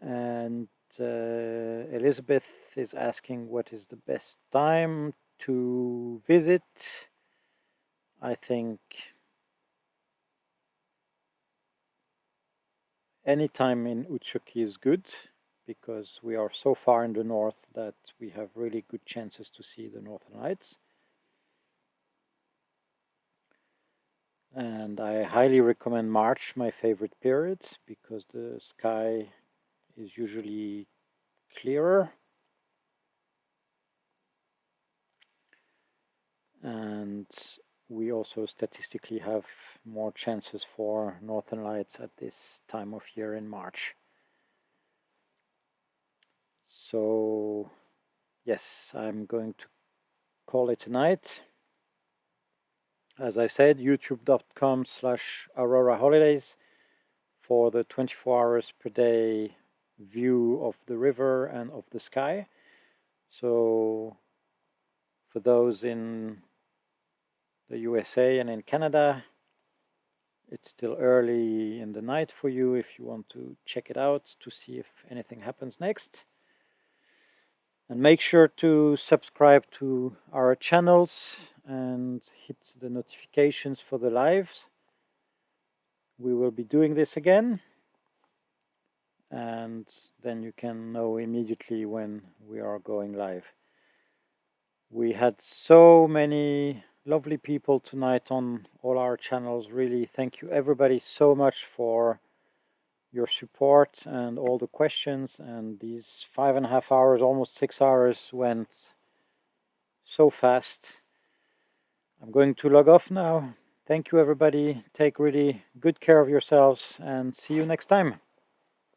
And Elizabeth is asking what is the best time to visit. I think any time in Utsjoki is good, because we are so far in the north that we have really good chances to see the northern lights. And I highly recommend March, my favorite period, because the sky is usually clearer. And we also statistically have more chances for northern lights at this time of year in March. So yes, I'm going to call it a night. As I said, youtube.com/Aurora Holidays for the 24 hours per day view of the river and of the sky. So for those in the USA and in Canada, it's still early in the night for you if you want to check it out to see if anything happens next. And make sure to subscribe to our channels and hit the notifications for the lives. We will be doing this again, and then you can know immediately when we are going live. We had so many lovely people tonight on all our channels. Really, thank you everybody so much for your support and all the questions. And these 5.5 hours, almost 6 hours, went so fast. I'm going to log off now. Thank you everybody. Take really good care of yourselves and see you next time.